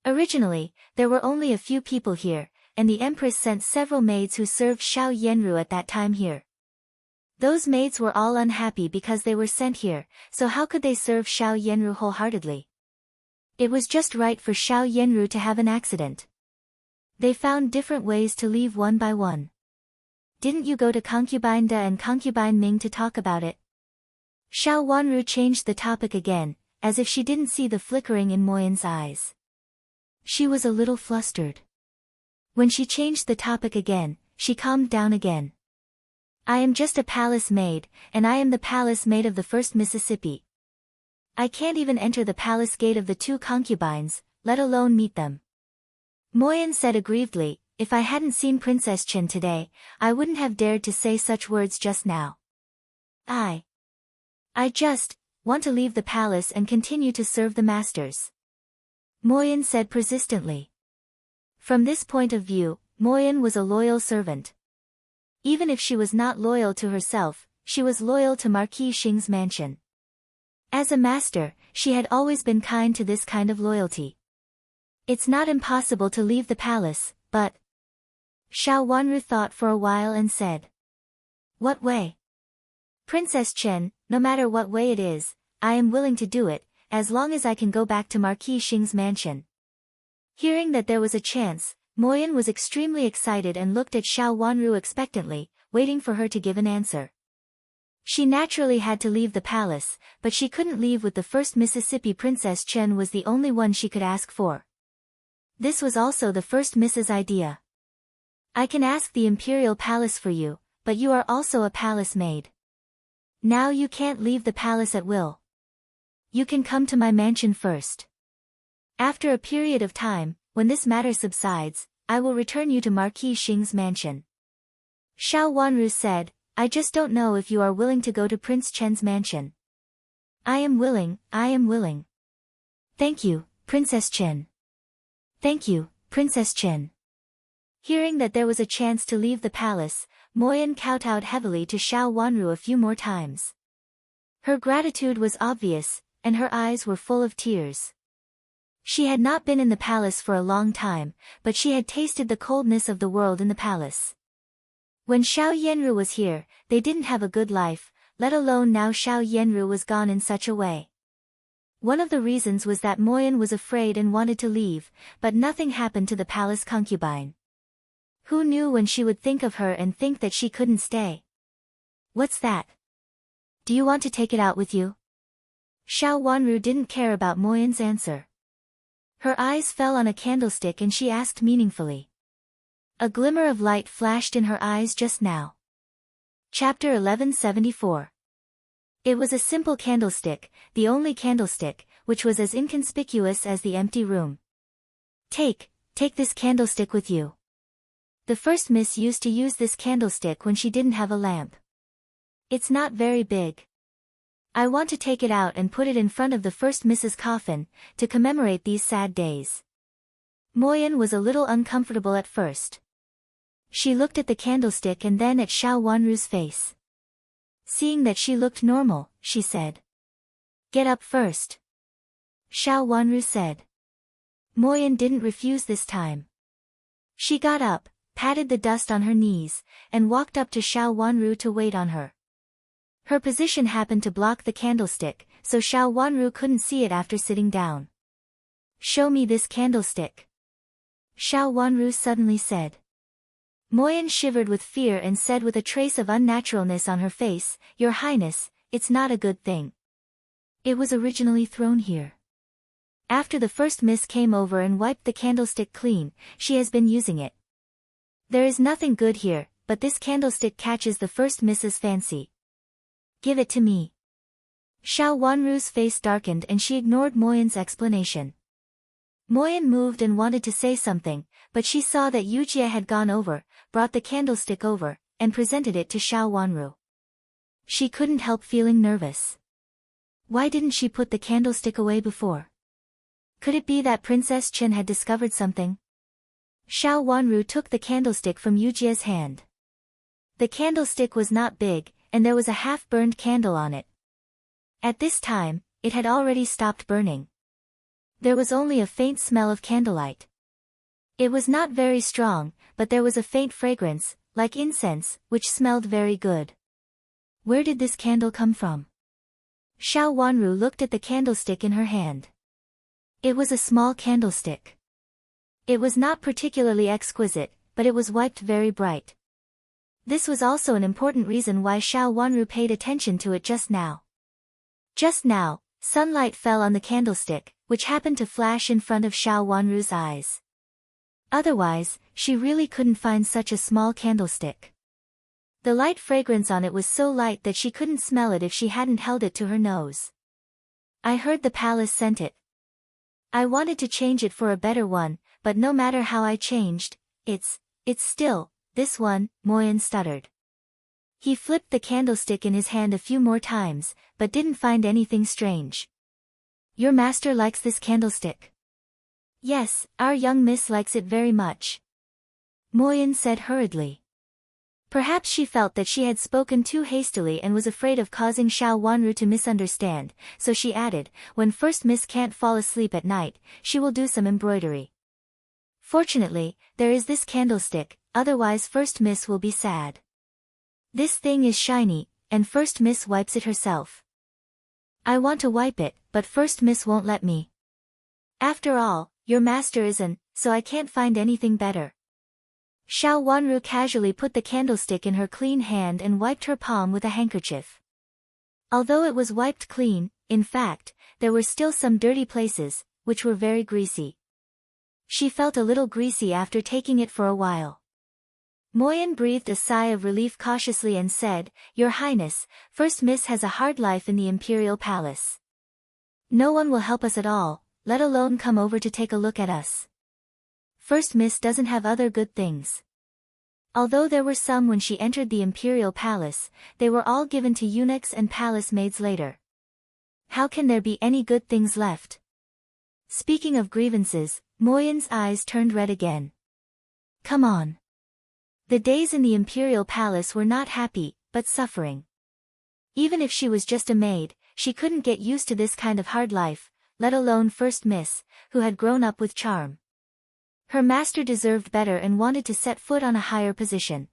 Originally, there were only a few people here, and the Empress sent several maids who served Xiao Yenru at that time here. Those maids were all unhappy because they were sent here, so how could they serve Xiao Yenru wholeheartedly? It was just right for Xiao Yenru to have an accident. They found different ways to leave one by one. Didn't you go to Concubine Da and Concubine Ming to talk about it? Xiao Wanru changed the topic again, as if she didn't see the flickering in Moyin's eyes. She was a little flustered. When she changed the topic again, she calmed down again. I am just a palace maid, and I am the palace maid of the first Mississippi. I can't even enter the palace gate of the two concubines, let alone meet them. Moyin said aggrievedly, if I hadn't seen Princess Chen today, I wouldn't have dared to say such words just now. I just want to leave the palace and continue to serve the masters. Moyin said persistently. From this point of view, Moyin was a loyal servant. Even if she was not loyal to herself, she was loyal to Marquis Xing's mansion. As a master, she had always been kind to this kind of loyalty. It's not impossible to leave the palace, but Xiao Wanru thought for a while and said. What way? Princess Chen, no matter what way it is, I am willing to do it, as long as I can go back to Marquis Xing's mansion. Hearing that there was a chance, Moyan was extremely excited and looked at Xiao Wanru expectantly, waiting for her to give an answer. She naturally had to leave the palace, but she couldn't leave with the first Mississippi. Princess Chen was the only one she could ask for. This was also the first Mrs. idea. I can ask the imperial palace for you, but you are also a palace maid. Now you can't leave the palace at will. You can come to my mansion first. After a period of time, when this matter subsides, I will return you to Marquis Xing's mansion. Xiao Wanru said, I just don't know if you are willing to go to Prince Chen's mansion. I am willing, I am willing. Thank you, Princess Chen. Thank you, Princess Chen. Hearing that there was a chance to leave the palace, Moyan kowtowed heavily to Xiao Wanru a few more times. Her gratitude was obvious, and her eyes were full of tears. She had not been in the palace for a long time, but she had tasted the coldness of the world in the palace. When Xiao Yanru was here, they didn't have a good life, let alone now Xiao Yanru was gone in such a way. One of the reasons was that Moyan was afraid and wanted to leave, but nothing happened to the palace concubine. Who knew when she would think of her and think that she couldn't stay? What's that? Do you want to take it out with you? Xiao Wanru didn't care about Moyan's answer. Her eyes fell on a candlestick and she asked meaningfully. A glimmer of light flashed in her eyes just now. Chapter 1174. It was a simple candlestick, the only candlestick, which was as inconspicuous as the empty room. Take this candlestick with you. The first miss used to use this candlestick when she didn't have a lamp. It's not very big. I want to take it out and put it in front of the first Mrs. Coffin, to commemorate these sad days. Moyan was a little uncomfortable at first. She looked at the candlestick and then at Xiao Wanru's face. Seeing that she looked normal, she said. Get up first. Xiao Wanru said. Moyan didn't refuse this time. She got up, patted the dust on her knees, and walked up to Xiao Wanru to wait on her. Her position happened to block the candlestick, so Xiao Wanru couldn't see it after sitting down. Show me this candlestick. Xiao Wanru suddenly said. Moyan shivered with fear and said with a trace of unnaturalness on her face, Your Highness, it's not a good thing. It was originally thrown here. After the first miss came over and wiped the candlestick clean, she has been using it. There is nothing good here, but this candlestick catches the first miss's fancy. Give it to me. Xiao Wanru's face darkened and she ignored Moyan's explanation. Moyan moved and wanted to say something, but she saw that Yujie had gone over, brought the candlestick over, and presented it to Xiao Wanru. She couldn't help feeling nervous. Why didn't she put the candlestick away before? Could it be that Princess Chen had discovered something? Xiao Wanru took the candlestick from Yujie's hand. The candlestick was not big, and there was a half-burned candle on it. At this time, it had already stopped burning. There was only a faint smell of candlelight. It was not very strong, but there was a faint fragrance, like incense, which smelled very good. Where did this candle come from? Xiao Wanru looked at the candlestick in her hand. It was a small candlestick. It was not particularly exquisite, but it was wiped very bright. This was also an important reason why Xiao Wanru paid attention to it just now. Just now, sunlight fell on the candlestick, which happened to flash in front of Xiao Wanru's eyes. Otherwise, she really couldn't find such a small candlestick. The light fragrance on it was so light that she couldn't smell it if she hadn't held it to her nose. I heard the palace sent it. I wanted to change it for a better one, but no matter how I changed, it's still, this one, Moyan stuttered. He flipped the candlestick in his hand a few more times, but didn't find anything strange. Your master likes this candlestick? Yes, our young miss likes it very much. Moyan said hurriedly. Perhaps she felt that she had spoken too hastily and was afraid of causing Xiao Wanru to misunderstand, so she added, when first miss can't fall asleep at night, she will do some embroidery. Fortunately, there is this candlestick, otherwise First Miss will be sad. This thing is shiny, and First Miss wipes it herself. I want to wipe it, but First Miss won't let me. After all, your master isn't, so I can't find anything better. Xiao Wanru casually put the candlestick in her clean hand and wiped her palm with a handkerchief. Although it was wiped clean, in fact, there were still some dirty places, which were very greasy. She felt a little greasy after taking it for a while. Moyen breathed a sigh of relief cautiously and said, Your Highness, First Miss has a hard life in the Imperial Palace. No one will help us at all, let alone come over to take a look at us. First Miss doesn't have other good things. Although there were some when she entered the Imperial Palace, they were all given to eunuchs and palace maids later. How can there be any good things left? Speaking of grievances, Moyen's eyes turned red again. Come on. The days in the Imperial Palace were not happy, but suffering. Even if she was just a maid, she couldn't get used to this kind of hard life, let alone First Miss, who had grown up with charm. Her master deserved better and wanted to set foot on a higher position.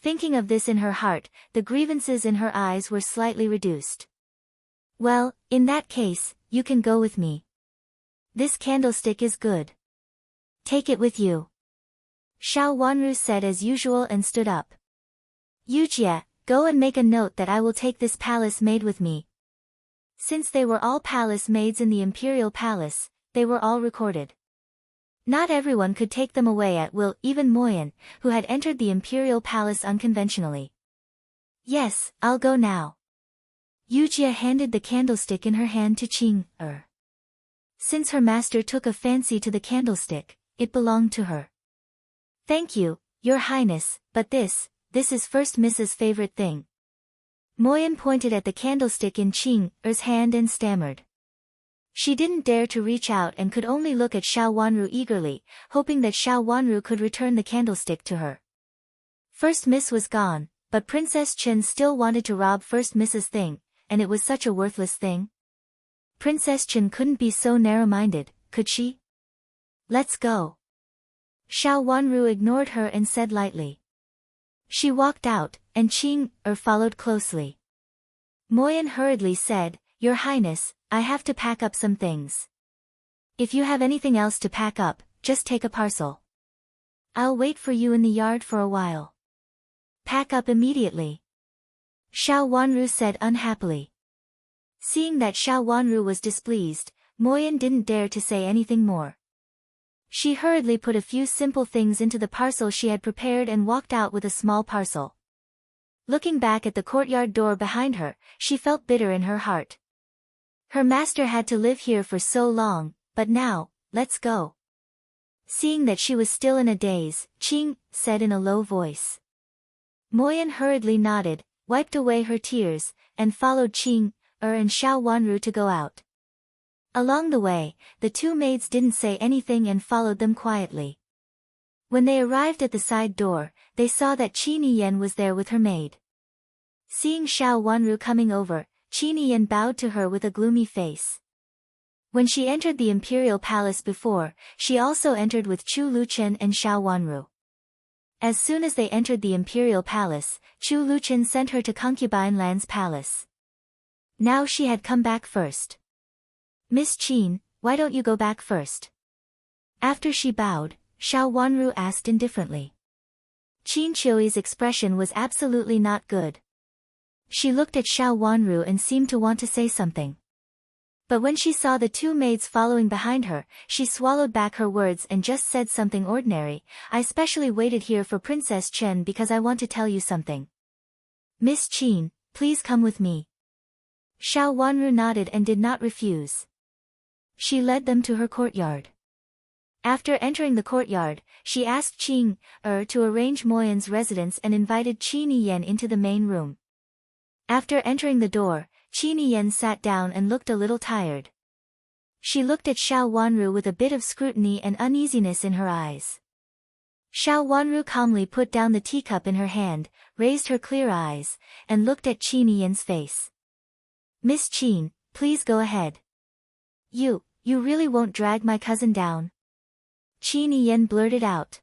Thinking of this in her heart, the grievances in her eyes were slightly reduced. Well, in that case, you can go with me. This candlestick is good. Take it with you. Xiao Wanru said as usual and stood up. Yujie, go and make a note that I will take this palace maid with me. Since they were all palace maids in the Imperial Palace, they were all recorded. Not everyone could take them away at will, even Moyen, who had entered the Imperial Palace unconventionally. Yes, I'll go now. Yujie handed the candlestick in her hand to Qing. Since her master took a fancy to the candlestick, it belonged to her. Thank you, Your Highness, but this is First Miss's favorite thing. Moyen pointed at the candlestick in Qing's hand and stammered. She didn't dare to reach out and could only look at Xiao Wanru eagerly, hoping that Xiao Wanru could return the candlestick to her. First Miss was gone, but Princess Chen still wanted to rob First Miss's thing, and it was such a worthless thing. Princess Chen couldn't be so narrow-minded, could she? Let's go. Xiao Wanru ignored her and said lightly. She walked out, and Qing followed closely. Moyen hurriedly said, Your Highness, I have to pack up some things. If you have anything else to pack up, just take a parcel. I'll wait for you in the yard for a while. Pack up immediately. Xiao Wanru said unhappily. Seeing that Xiao Wanru was displeased, Moyen didn't dare to say anything more. She hurriedly put a few simple things into the parcel she had prepared and walked out with a small parcel. Looking back at the courtyard door behind her, she felt bitter in her heart. Her master had to live here for so long, but now, let's go. Seeing that she was still in a daze, Qing said in a low voice. Moyen hurriedly nodded, wiped away her tears, and followed Qing and Xiao Wanru to go out. Along the way, the two maids didn't say anything and followed them quietly. When they arrived at the side door, they saw that Qin Yen was there with her maid. Seeing Xiao Wanru coming over, Qin Yen bowed to her with a gloomy face. When she entered the Imperial Palace before, she also entered with Chu Luchen and Xiao Wanru. As soon as they entered the Imperial Palace, Chu Luchen sent her to Concubine Lan's palace. Now she had come back first. Miss Qin, why don't you go back first? After she bowed, Xiao Wanru asked indifferently. Qin Qiui's expression was absolutely not good. She looked at Xiao Wanru and seemed to want to say something. But when she saw the two maids following behind her, she swallowed back her words and just said something ordinary. I specially waited here for Princess Chen because I want to tell you something. Miss Qin, please come with me. Xiao Wanru nodded and did not refuse. She led them to her courtyard. After entering the courtyard, she asked Qing to arrange Moyen's residence and invited Qin Yen into the main room. After entering the door, Qin Yen sat down and looked a little tired. She looked at Xiao Wanru with a bit of scrutiny and uneasiness in her eyes. Xiao Wanru calmly put down the teacup in her hand, raised her clear eyes, and looked at Qin Yen's face. Miss Qin, please go ahead. You really won't drag my cousin down? Qin Yen blurted out.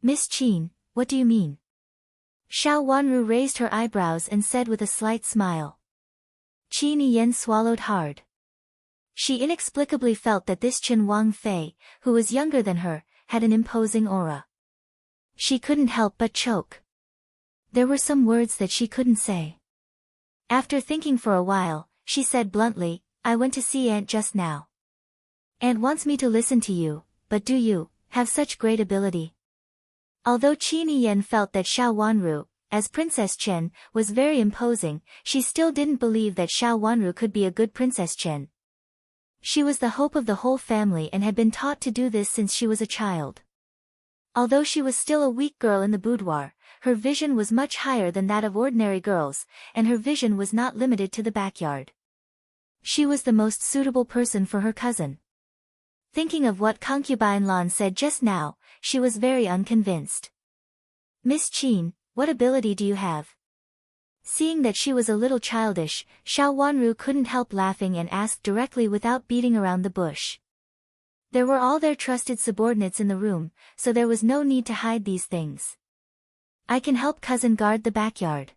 Miss Qin, what do you mean? Xiao Wanru raised her eyebrows and said with a slight smile. Qin Yen swallowed hard. She inexplicably felt that this Chen Wang Fei, who was younger than her, had an imposing aura. She couldn't help but choke. There were some words that she couldn't say. After thinking for a while, she said bluntly, I went to see Aunt just now. Aunt wants me to listen to you, but do you have such great ability? Although Qin Yen felt that Xiao Wanru, as Princess Chen, was very imposing, she still didn't believe that Xiao Wanru could be a good Princess Chen. She was the hope of the whole family and had been taught to do this since she was a child. Although she was still a weak girl in the boudoir, her vision was much higher than that of ordinary girls, and her vision was not limited to the backyard. She was the most suitable person for her cousin. Thinking of what concubine Lan said just now, she was very unconvinced. Miss Qin, what ability do you have? Seeing that she was a little childish, Xiao Wanru couldn't help laughing and asked directly without beating around the bush. There were all their trusted subordinates in the room, so there was no need to hide these things. I can help cousin guard the backyard.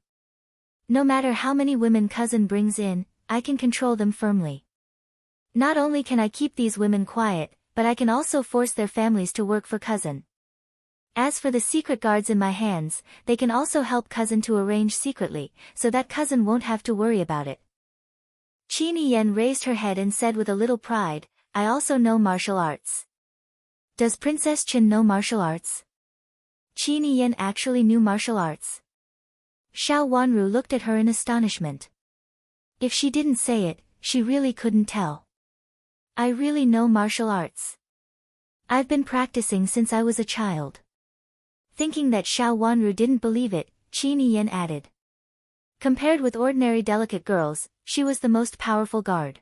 No matter how many women cousin brings in, I can control them firmly. Not only can I keep these women quiet, but I can also force their families to work for cousin. As for the secret guards in my hands, they can also help cousin to arrange secretly, so that cousin won't have to worry about it. Qin Yen raised her head and said with a little pride, I also know martial arts. Does Princess Chen know martial arts? Qin Yen actually knew martial arts. Xiao Wanru looked at her in astonishment. If she didn't say it, she really couldn't tell. I really know martial arts. I've been practicing since I was a child. Thinking that Xiao Wanru didn't believe it, Qin Yen added. Compared with ordinary delicate girls, she was the most powerful guard.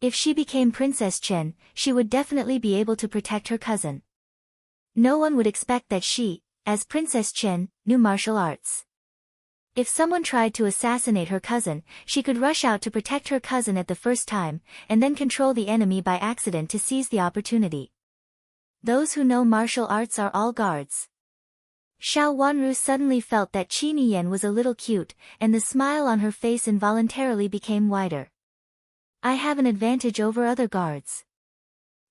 If she became Princess Chen, she would definitely be able to protect her cousin. No one would expect that she, as Princess Chen, knew martial arts. If someone tried to assassinate her cousin, she could rush out to protect her cousin at the first time, and then control the enemy by accident to seize the opportunity. Those who know martial arts are all guards. Xiao Wanru suddenly felt that Qin Yen was a little cute, and the smile on her face involuntarily became wider. I have an advantage over other guards.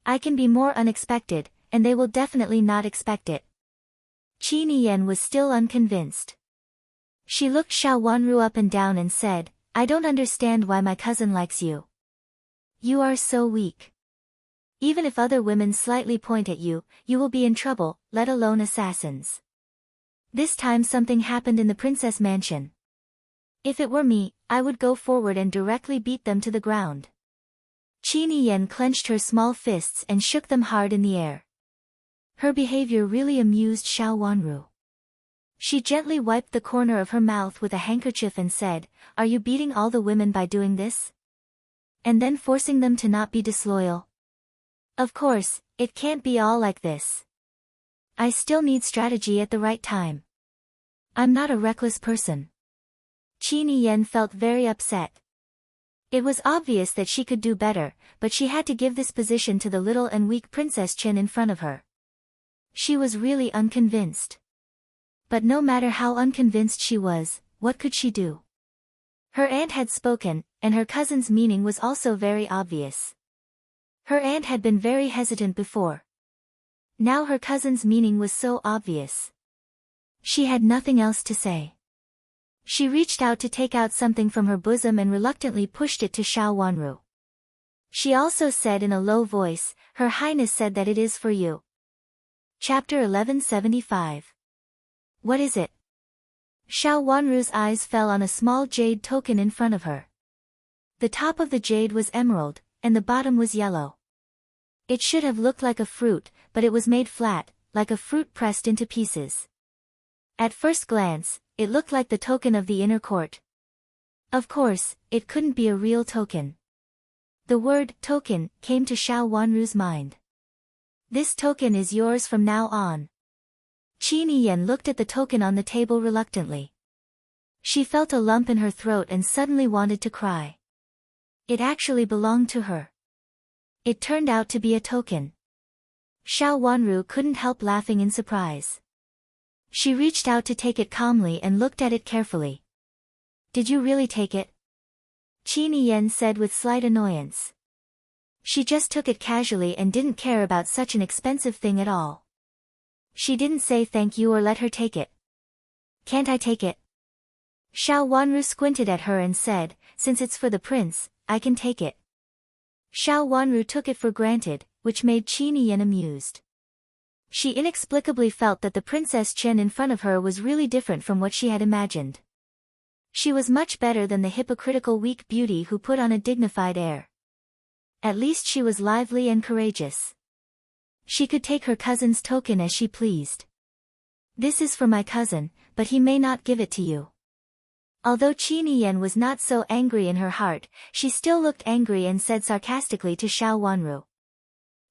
I can be more unexpected, and they will definitely not expect it. Qin Yen was still unconvinced. She looked Xiao Wanru up and down and said, I don't understand why my cousin likes you. You are so weak. Even if other women slightly point at you, you will be in trouble, let alone assassins. This time something happened in the princess mansion. If it were me, I would go forward and directly beat them to the ground. Qin Yen clenched her small fists and shook them hard in the air. Her behavior really amused Xiao Wanru. She gently wiped the corner of her mouth with a handkerchief and said, Are you beating all the women by doing this? And then forcing them to not be disloyal? Of course, it can't be all like this. I still need strategy at the right time. I'm not a reckless person. Qin Yen felt very upset. It was obvious that she could do better, but she had to give this position to the little and weak Princess Chen in front of her. She was really unconvinced. But no matter how unconvinced she was, what could she do? Her aunt had spoken, and her cousin's meaning was also very obvious. Her aunt had been very hesitant before. Now her cousin's meaning was so obvious. She had nothing else to say. She reached out to take out something from her bosom and reluctantly pushed it to Xiao Wanru. She also said in a low voice, Her Highness said that it is for you. Chapter 1175. What is it? Xiao Wanru's eyes fell on a small jade token in front of her. The top of the jade was emerald, and the bottom was yellow. It should have looked like a fruit, but it was made flat, like a fruit pressed into pieces. At first glance, it looked like the token of the inner court. Of course, it couldn't be a real token. The word token came to Xiao Wanru's mind. This token is yours from now on. Qin Yen looked at the token on the table reluctantly. She felt a lump in her throat and suddenly wanted to cry. It actually belonged to her. It turned out to be a token. Xiao Wanru couldn't help laughing in surprise. She reached out to take it calmly and looked at it carefully. Did you really take it? Qin Yen said with slight annoyance. She just took it casually and didn't care about such an expensive thing at all. She didn't say thank you or let her take it. Can't I take it? Xiao Wanru squinted at her and said, since it's for the prince, I can take it. Xiao Wanru took it for granted, which made Qin Yen amused. She inexplicably felt that the Princess Chen in front of her was really different from what she had imagined. She was much better than the hypocritical weak beauty who put on a dignified air. At least she was lively and courageous. She could take her cousin's token as she pleased. This is for my cousin, but he may not give it to you. Although Qin Yen was not so angry in her heart, she still looked angry and said sarcastically to Xiao Wanru.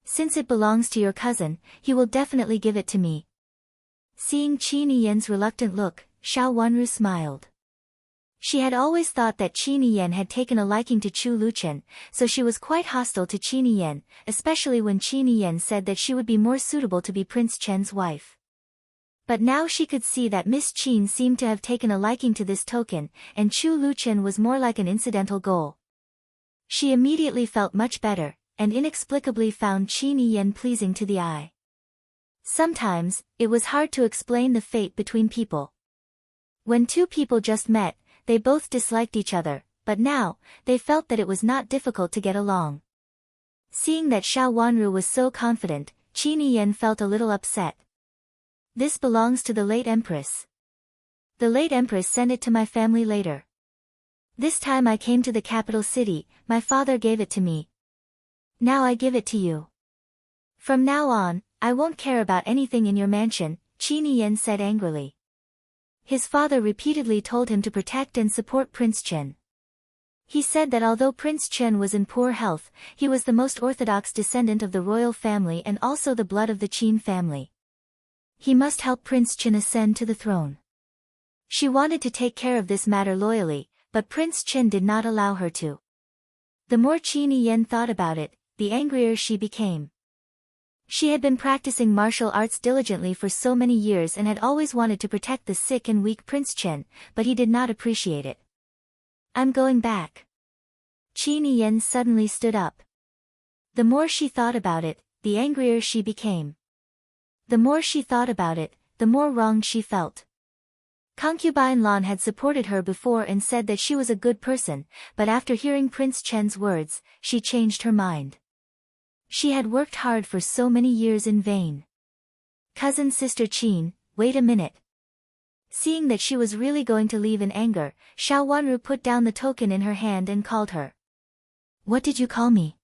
Since it belongs to your cousin, he will definitely give it to me. Seeing Qin Yen's reluctant look, Xiao Wanru smiled. She had always thought that Qin Yen had taken a liking to Chu Luchen, so she was quite hostile to Qin Yen, especially when Qin Yen said that she would be more suitable to be Prince Chen's wife. But now she could see that Miss Qin seemed to have taken a liking to this token, and Chu Luchen was more like an incidental goal. She immediately felt much better, and inexplicably found Qin Yen pleasing to the eye. Sometimes, it was hard to explain the fate between people. When two people just met, they both disliked each other, but now, they felt that it was not difficult to get along. Seeing that Xiao Wanru was so confident, Qin Yen felt a little upset. This belongs to the late Empress. The late Empress sent it to my family later. This time I came to the capital city, my father gave it to me. Now I give it to you. From now on, I won't care about anything in your mansion, Qin Yen said angrily. His father repeatedly told him to protect and support Prince Chen. He said that although Prince Chen was in poor health, he was the most orthodox descendant of the royal family and also the blood of the Qin family. He must help Prince Chen ascend to the throne. She wanted to take care of this matter loyally, but Prince Chen did not allow her to. The more Qin Yen thought about it, the angrier she became. She had been practicing martial arts diligently for so many years and had always wanted to protect the sick and weak Prince Chen, but he did not appreciate it. I'm going back. Qin Yen suddenly stood up. The more she thought about it, the angrier she became. The more she thought about it, the more wronged she felt. Concubine Lan had supported her before and said that she was a good person, but after hearing Prince Chen's words, she changed her mind. She had worked hard for so many years in vain. Cousin Sister Qin, wait a minute. Seeing that she was really going to leave in anger, Xiao Wanru put down the token in her hand and called her. What did you call me?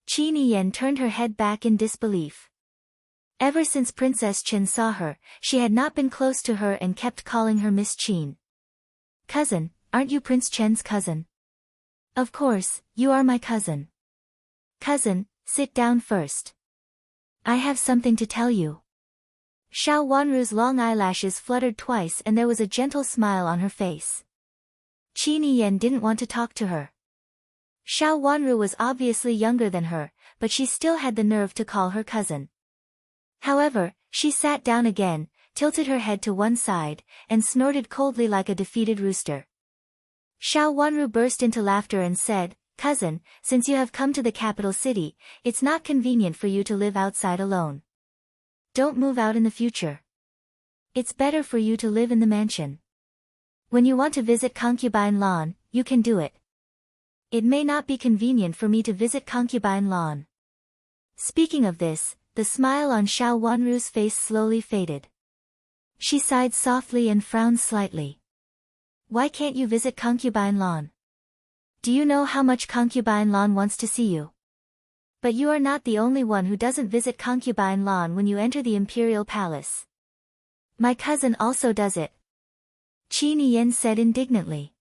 Qin Yen turned her head back in disbelief. Ever since Princess Chen saw her, she had not been close to her and kept calling her Miss Qin. Cousin, aren't you Prince Chen's cousin? Of course, you are my cousin. Cousin, sit down first. I have something to tell you. Xiao Wanru's long eyelashes fluttered twice and there was a gentle smile on her face. Qin Yen didn't want to talk to her. Xiao Wanru was obviously younger than her, but she still had the nerve to call her cousin. However, she sat down again, tilted her head to one side, and snorted coldly like a defeated rooster. Xiao Wanru burst into laughter and said, Cousin, since you have come to the capital city, it's not convenient for you to live outside alone. Don't move out in the future. It's better for you to live in the mansion. When you want to visit Concubine Lan, you can do it. It may not be convenient for me to visit Concubine Lan. Speaking of this, the smile on Xiao Wanru's face slowly faded. She sighed softly and frowned slightly. Why can't you visit Concubine Lan? Do you know how much Concubine Lan wants to see you? But you are not the only one who doesn't visit Concubine Lan when you enter the imperial palace. My cousin also does it. Qin Yen said indignantly.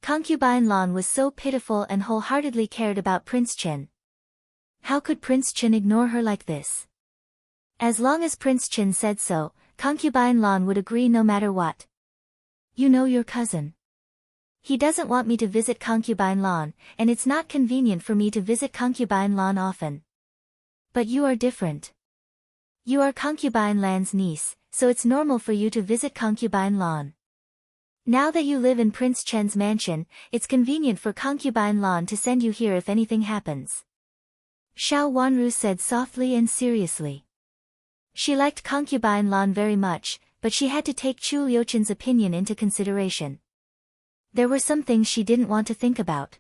Concubine Lan was so pitiful and wholeheartedly cared about Prince Chen. How could Prince Chen ignore her like this? As long as Prince Chen said so, Concubine Lan would agree no matter what. You know your cousin. He doesn't want me to visit Concubine Lan, and it's not convenient for me to visit Concubine Lan often. But you are different. You are Concubine Lan's niece, so it's normal for you to visit Concubine Lawn. Now that you live in Prince Chen's mansion, it's convenient for Concubine Lawn to send you here if anything happens. Xiao Wanru said softly and seriously. She liked Concubine Lawn very much, but she had to take Chu Liuchen's opinion into consideration. There were some things she didn't want to think about.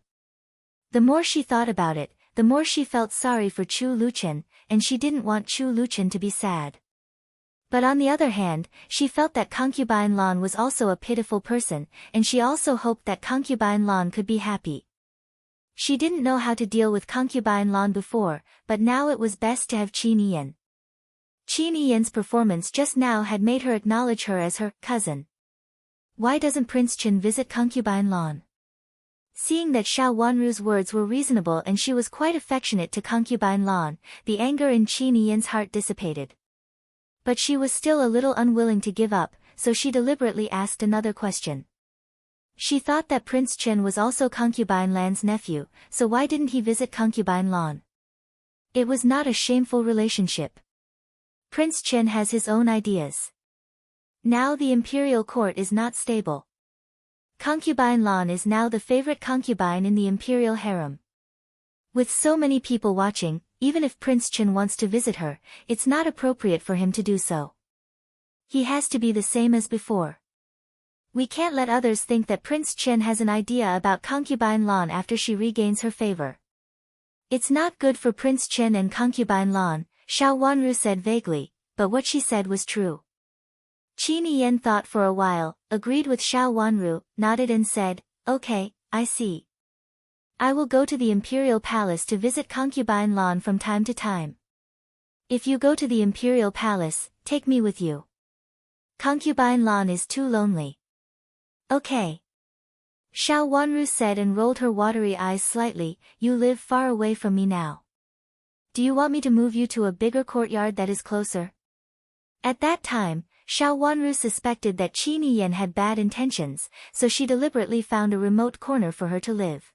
The more she thought about it, the more she felt sorry for Chu Liuchen, and she didn't want Chu Liuchen to be sad. But on the other hand, she felt that Concubine Lawn was also a pitiful person, and she also hoped that Concubine Lawn could be happy. She didn't know how to deal with Concubine Lawn before, but now it was best to have Qin Yiyan. Qin Yiyan's performance just now had made her acknowledge her as her cousin. Why doesn't Prince Chen visit Concubine Lawn? Seeing that Xiao Wanru's words were reasonable and she was quite affectionate to Concubine Lawn, the anger in Qin Yiyan's heart dissipated. But she was still a little unwilling to give up, so she deliberately asked another question. She thought that Prince Chen was also Concubine Lan's nephew, so why didn't he visit Concubine Lawn? It was not a shameful relationship. Prince Chen has his own ideas. Now the imperial court is not stable. Concubine Lawn is now the favorite concubine in the imperial harem. With so many people watching, even if Prince Chen wants to visit her, it's not appropriate for him to do so. He has to be the same as before. We can't let others think that Prince Chen has an idea about Concubine Lawn after she regains her favor. It's not good for Prince Chen and Concubine Lawn, Xiao Wanru said vaguely, but what she said was true. Qin Yiyan thought for a while, agreed with Xiao Wanru, nodded and said, "Okay, I see. I will go to the Imperial Palace to visit Concubine Lawn from time to time. If you go to the Imperial Palace, take me with you. Concubine Lawn is too lonely." "Okay." Xiao Wanru said and rolled her watery eyes slightly. "You live far away from me now. Do you want me to move you to a bigger courtyard that is closer?" At that time, Xiao Wanru suspected that Qin Yiyan had bad intentions, so she deliberately found a remote corner for her to live.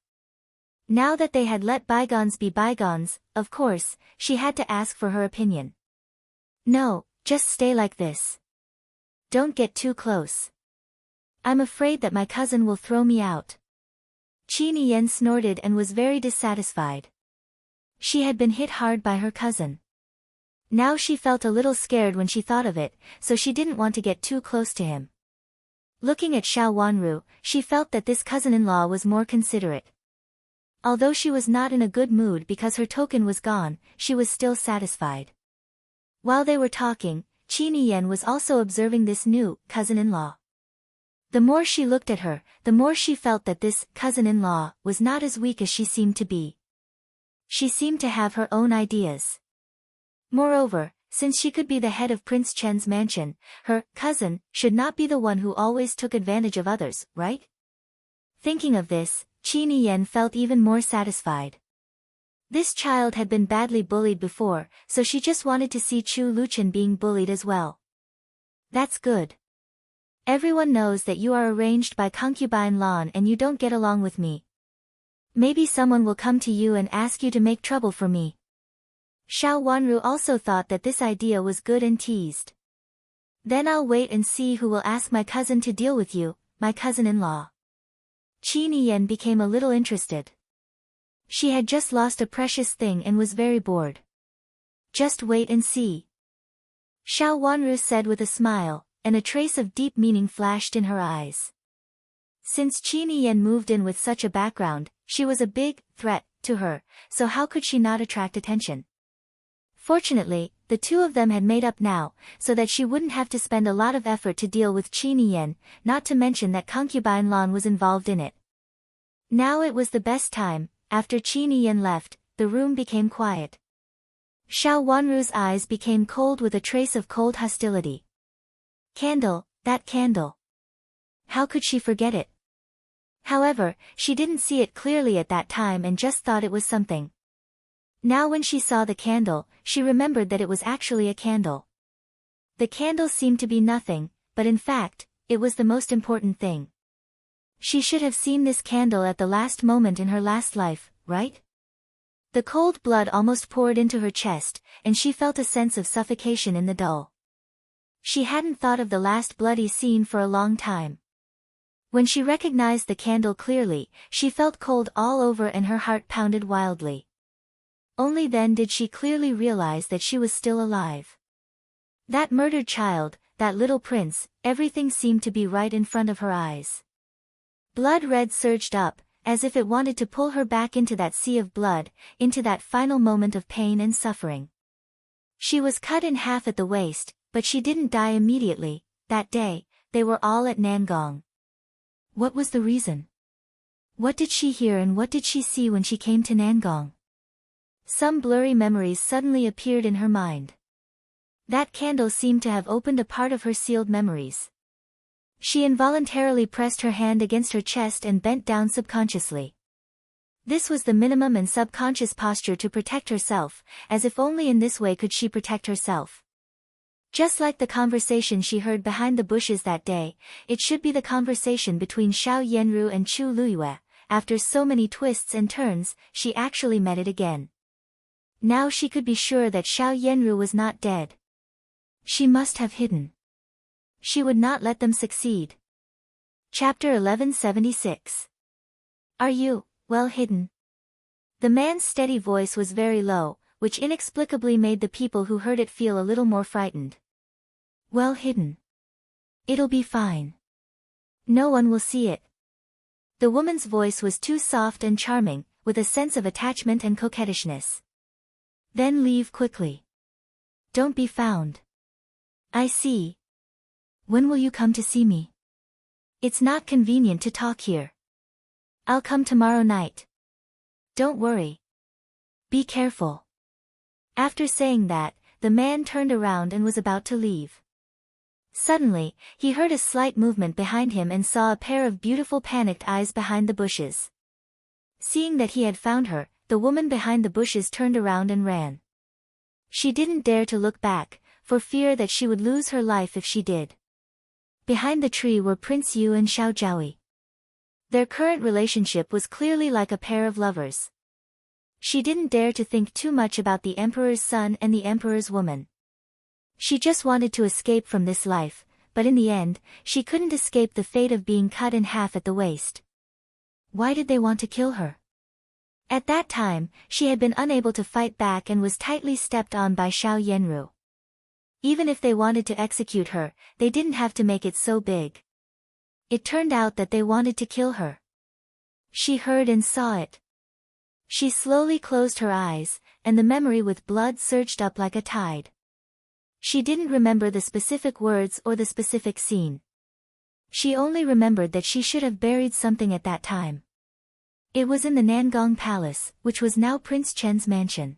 Now that they had let bygones be bygones, of course, she had to ask for her opinion. "No, just stay like this. Don't get too close. I'm afraid that my cousin will throw me out." Qin Yiyan snorted and was very dissatisfied. She had been hit hard by her cousin. Now she felt a little scared when she thought of it, so she didn't want to get too close to him. Looking at Xiao Wanru, she felt that this cousin-in-law was more considerate. Although she was not in a good mood because her token was gone, she was still satisfied. While they were talking, Qin Yiyan was also observing this new cousin-in-law. The more she looked at her, the more she felt that this cousin-in-law was not as weak as she seemed to be. She seemed to have her own ideas. Moreover, since she could be the head of Prince Chen's mansion, her cousin should not be the one who always took advantage of others, right? Thinking of this, Qin Yiyan felt even more satisfied. This child had been badly bullied before, so she just wanted to see Chu Liuchen being bullied as well. That's good. Everyone knows that you are arranged by Concubine Lawn and you don't get along with me. Maybe someone will come to you and ask you to make trouble for me. Xiao Wanru also thought that this idea was good and teased. Then I'll wait and see who will ask my cousin to deal with you, my cousin-in-law. Qin Yiyan became a little interested. She had just lost a precious thing and was very bored. Just wait and see. Xiao Wanru said with a smile, and a trace of deep meaning flashed in her eyes. Since Qin Yiyan moved in with such a background, she was a big threat to her, so how could she not attract attention? Fortunately, the two of them had made up now, so that she wouldn't have to spend a lot of effort to deal with Qin Yiyan, not to mention that Concubine Lawn was involved in it. Now it was the best time. After Qin Yiyan left, the room became quiet. Xiao Wanru's eyes became cold with a trace of cold hostility. Candle, that candle. How could she forget it? However, she didn't see it clearly at that time and just thought it was something. Now when she saw the candle, she remembered that it was actually a candle. The candle seemed to be nothing, but in fact, it was the most important thing. She should have seen this candle at the last moment in her last life, right? The cold blood almost poured into her chest, and she felt a sense of suffocation in the dull. She hadn't thought of the last bloody scene for a long time. When she recognized the candle clearly, she felt cold all over and her heart pounded wildly. Only then did she clearly realize that she was still alive. That murdered child, that little prince, everything seemed to be right in front of her eyes. Blood red surged up, as if it wanted to pull her back into that sea of blood, into that final moment of pain and suffering. She was cut in half at the waist, but she didn't die immediately. That day, they were all at Nangong. What was the reason? What did she hear and what did she see when she came to Nangong? Some blurry memories suddenly appeared in her mind. That candle seemed to have opened a part of her sealed memories. She involuntarily pressed her hand against her chest and bent down subconsciously. This was the minimum and subconscious posture to protect herself, as if only in this way could she protect herself. Just like the conversation she heard behind the bushes that day, it should be the conversation between Xiao Yenru and Chu Luyue. After so many twists and turns, she actually met it again. Now she could be sure that Xiao Yenru was not dead. She must have hidden. She would not let them succeed. Chapter 1176. Are you, well hidden? The man's steady voice was very low, which inexplicably made the people who heard it feel a little more frightened. Well hidden. It'll be fine. No one will see it. The woman's voice was too soft and charming, with a sense of attachment and coquettishness. Then leave quickly. Don't be found. I see. When will you come to see me? It's not convenient to talk here. I'll come tomorrow night. Don't worry. Be careful. After saying that, the man turned around and was about to leave. Suddenly, he heard a slight movement behind him and saw a pair of beautiful panicked eyes behind the bushes. Seeing that he had found her, the woman behind the bushes turned around and ran. She didn't dare to look back, for fear that she would lose her life if she did. Behind the tree were Prince Yu and Xiao Jiaoyi. Their current relationship was clearly like a pair of lovers. She didn't dare to think too much about the emperor's son and the emperor's woman. She just wanted to escape from this life, but in the end, she couldn't escape the fate of being cut in half at the waist. Why did they want to kill her? At that time, she had been unable to fight back and was tightly stepped on by Xiao Yenru. Even if they wanted to execute her, they didn't have to make it so big. It turned out that they wanted to kill her. She heard and saw it. She slowly closed her eyes, and the memory with blood surged up like a tide. She didn't remember the specific words or the specific scene. She only remembered that she should have buried something at that time. It was in the Nangong Palace, which was now Prince Chen's mansion.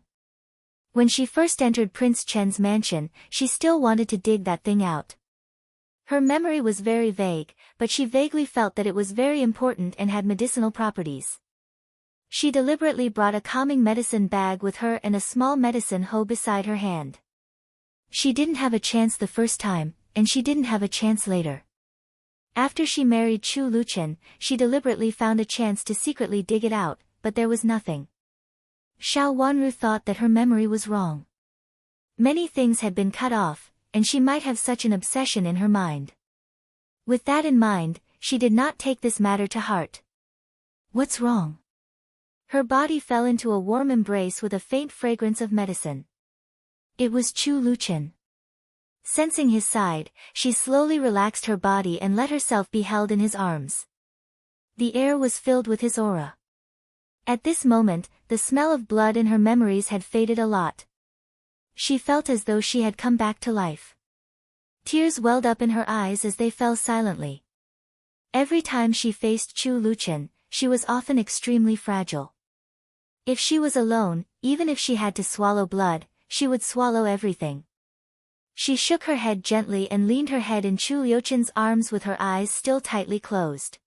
When she first entered Prince Chen's mansion, she still wanted to dig that thing out. Her memory was very vague, but she vaguely felt that it was very important and had medicinal properties. She deliberately brought a calming medicine bag with her and a small medicine hoe beside her hand. She didn't have a chance the first time, and she didn't have a chance later. After she married Chu Luchen, she deliberately found a chance to secretly dig it out, but there was nothing. Xiao Wanru thought that her memory was wrong. Many things had been cut off, and she might have such an obsession in her mind. With that in mind, she did not take this matter to heart. What's wrong? Her body fell into a warm embrace with a faint fragrance of medicine. It was Chu Luchen. Sensing his side, she slowly relaxed her body and let herself be held in his arms. The air was filled with his aura. At this moment, the smell of blood in her memories had faded a lot. She felt as though she had come back to life. Tears welled up in her eyes as they fell silently. Every time she faced Chu Luchen, she was often extremely fragile. If she was alone, even if she had to swallow blood, she would swallow everything. She shook her head gently and leaned her head in Chu Liuchen's arms with her eyes still tightly closed.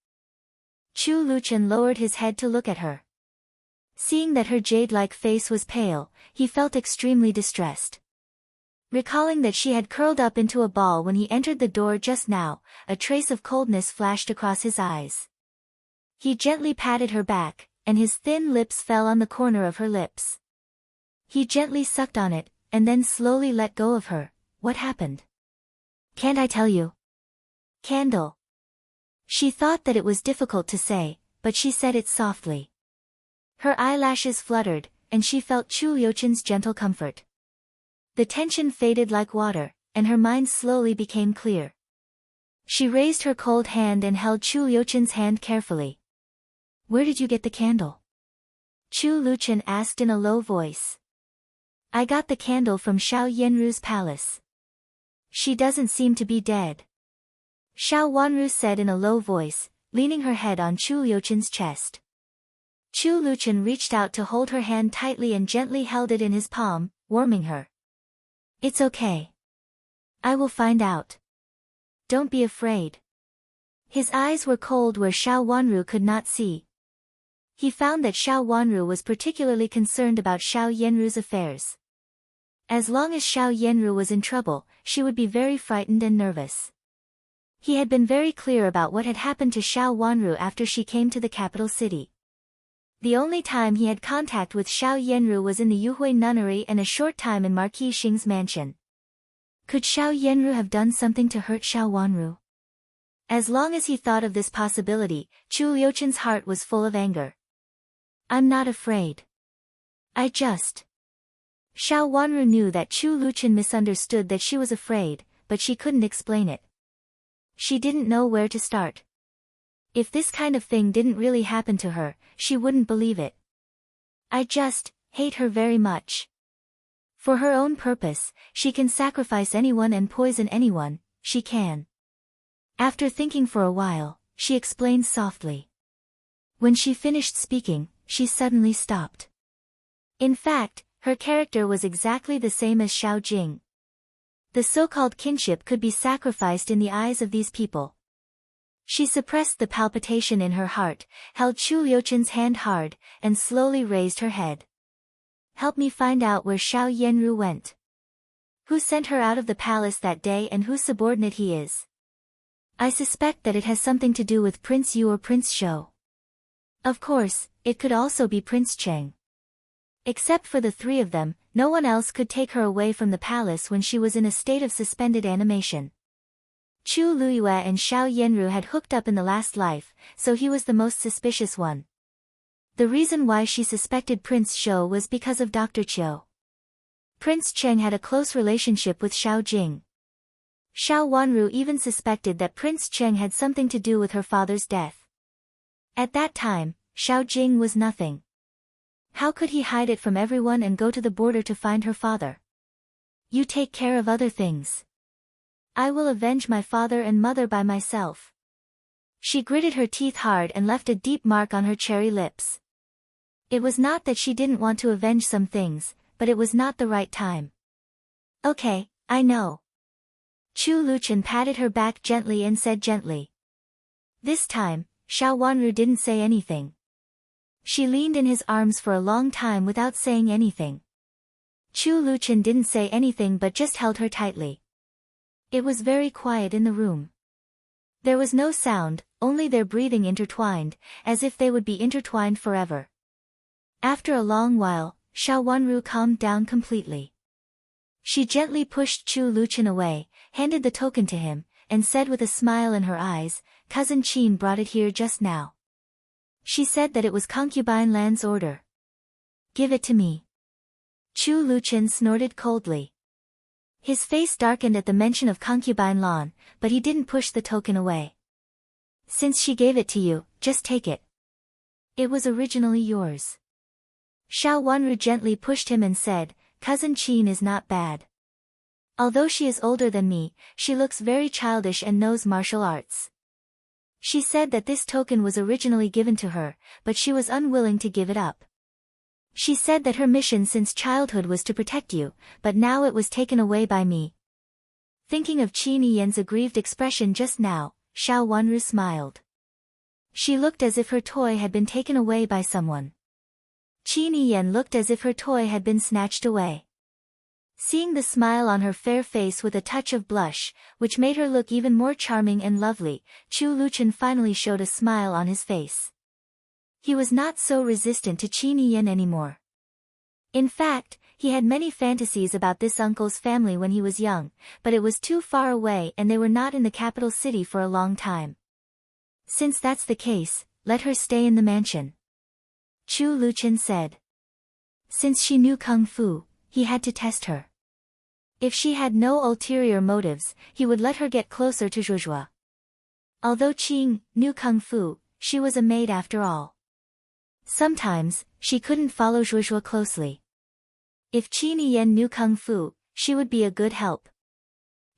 Chu Luchen lowered his head to look at her. Seeing that her jade-like face was pale, he felt extremely distressed. Recalling that she had curled up into a ball when he entered the door just now, a trace of coldness flashed across his eyes. He gently patted her back, and his thin lips fell on the corner of her lips. He gently sucked on it, and then slowly let go of her. What happened? Can't I tell you? Candle. She thought that it was difficult to say, but she said it softly. Her eyelashes fluttered, and she felt Chu Liuchen's gentle comfort. The tension faded like water, and her mind slowly became clear. She raised her cold hand and held Chu Liuchen's hand carefully. Where did you get the candle? Chu Liuchen asked in a low voice. I got the candle from Xiao Yanru's palace. She doesn't seem to be dead. Xiao Wanru said in a low voice, leaning her head on Chu Liuchen's chest. Chu Liuchen reached out to hold her hand tightly and gently held it in his palm, warming her. It's okay. I will find out. Don't be afraid. His eyes were cold where Xiao Wanru could not see. He found that Xiao Wanru was particularly concerned about Xiao Yanru's affairs. As long as Xiao Yanru was in trouble, she would be very frightened and nervous. He had been very clear about what had happened to Xiao Wanru after she came to the capital city. The only time he had contact with Xiao Yanru was in the Yuhui nunnery and a short time in Marquis Xing's mansion. Could Xiao Yanru have done something to hurt Xiao Wanru? As long as he thought of this possibility, Chu Liuchen's heart was full of anger. I'm not afraid. Xiao Wanru knew that Chu Liuchen misunderstood that she was afraid, but she couldn't explain it. She didn't know where to start. If this kind of thing didn't really happen to her, she wouldn't believe it. I just hate her very much. For her own purpose, she can sacrifice anyone and poison anyone, she can. After thinking for a while, she explained softly. When she finished speaking, she suddenly stopped. In fact, her character was exactly the same as Xiao Jing. The so-called kinship could be sacrificed in the eyes of these people. She suppressed the palpitation in her heart, held Chu Liuchen's hand hard, and slowly raised her head. Help me find out where Xiao Yanru went. Who sent her out of the palace that day and whose subordinate he is. I suspect that it has something to do with Prince Yu or Prince Shou. Of course, it could also be Prince Cheng. Except for the three of them, no one else could take her away from the palace when she was in a state of suspended animation. Chu Luyue and Xiao Yanru had hooked up in the last life, so he was the most suspicious one. The reason why she suspected Prince Shou was because of Dr. Qiu. Prince Cheng had a close relationship with Xiao Jing. Xiao Wanru even suspected that Prince Cheng had something to do with her father's death. At that time, Xiao Jing was nothing. How could he hide it from everyone and go to the border to find her father? You take care of other things. I will avenge my father and mother by myself. She gritted her teeth hard and left a deep mark on her cherry lips. It was not that she didn't want to avenge some things, but it was not the right time. Okay, I know. Chu Liuchen patted her back gently and said gently. This time, Xiao Wanru didn't say anything. She leaned in his arms for a long time without saying anything. Chu Liuchen didn't say anything but just held her tightly. It was very quiet in the room. There was no sound, only their breathing intertwined, as if they would be intertwined forever. After a long while, Xiao Wanru calmed down completely. She gently pushed Chu Liuchen away, handed the token to him, and said with a smile in her eyes, Cousin Qin brought it here just now. She said that it was Concubine Lan's order. Give it to me. Chu Liuchen snorted coldly. His face darkened at the mention of Concubine Lan, but he didn't push the token away. Since she gave it to you, just take it. It was originally yours. Xiao Wanru gently pushed him and said, Cousin Qin is not bad. Although she is older than me, she looks very childish and knows martial arts. She said that this token was originally given to her, but she was unwilling to give it up. She said that her mission since childhood was to protect you, but now it was taken away by me. Thinking of Qin Yiyan's aggrieved expression just now, Xiao Wanru smiled. She looked as if her toy had been taken away by someone. Qin Yiyan looked as if her toy had been snatched away. Seeing the smile on her fair face with a touch of blush, which made her look even more charming and lovely, Chu Liuchen finally showed a smile on his face. He was not so resistant to Qin Yiyan anymore. In fact, he had many fantasies about this uncle's family when he was young, but it was too far away and they were not in the capital city for a long time. Since that's the case, let her stay in the mansion, Chu Luchen said. Since she knew Kung Fu, he had to test her. If she had no ulterior motives, he would let her get closer to Zhuozhuo. Although Qing knew Kung Fu, she was a maid after all. Sometimes, she couldn't follow Zhuozhuo closely. If Qin Yan knew Kung Fu, she would be a good help.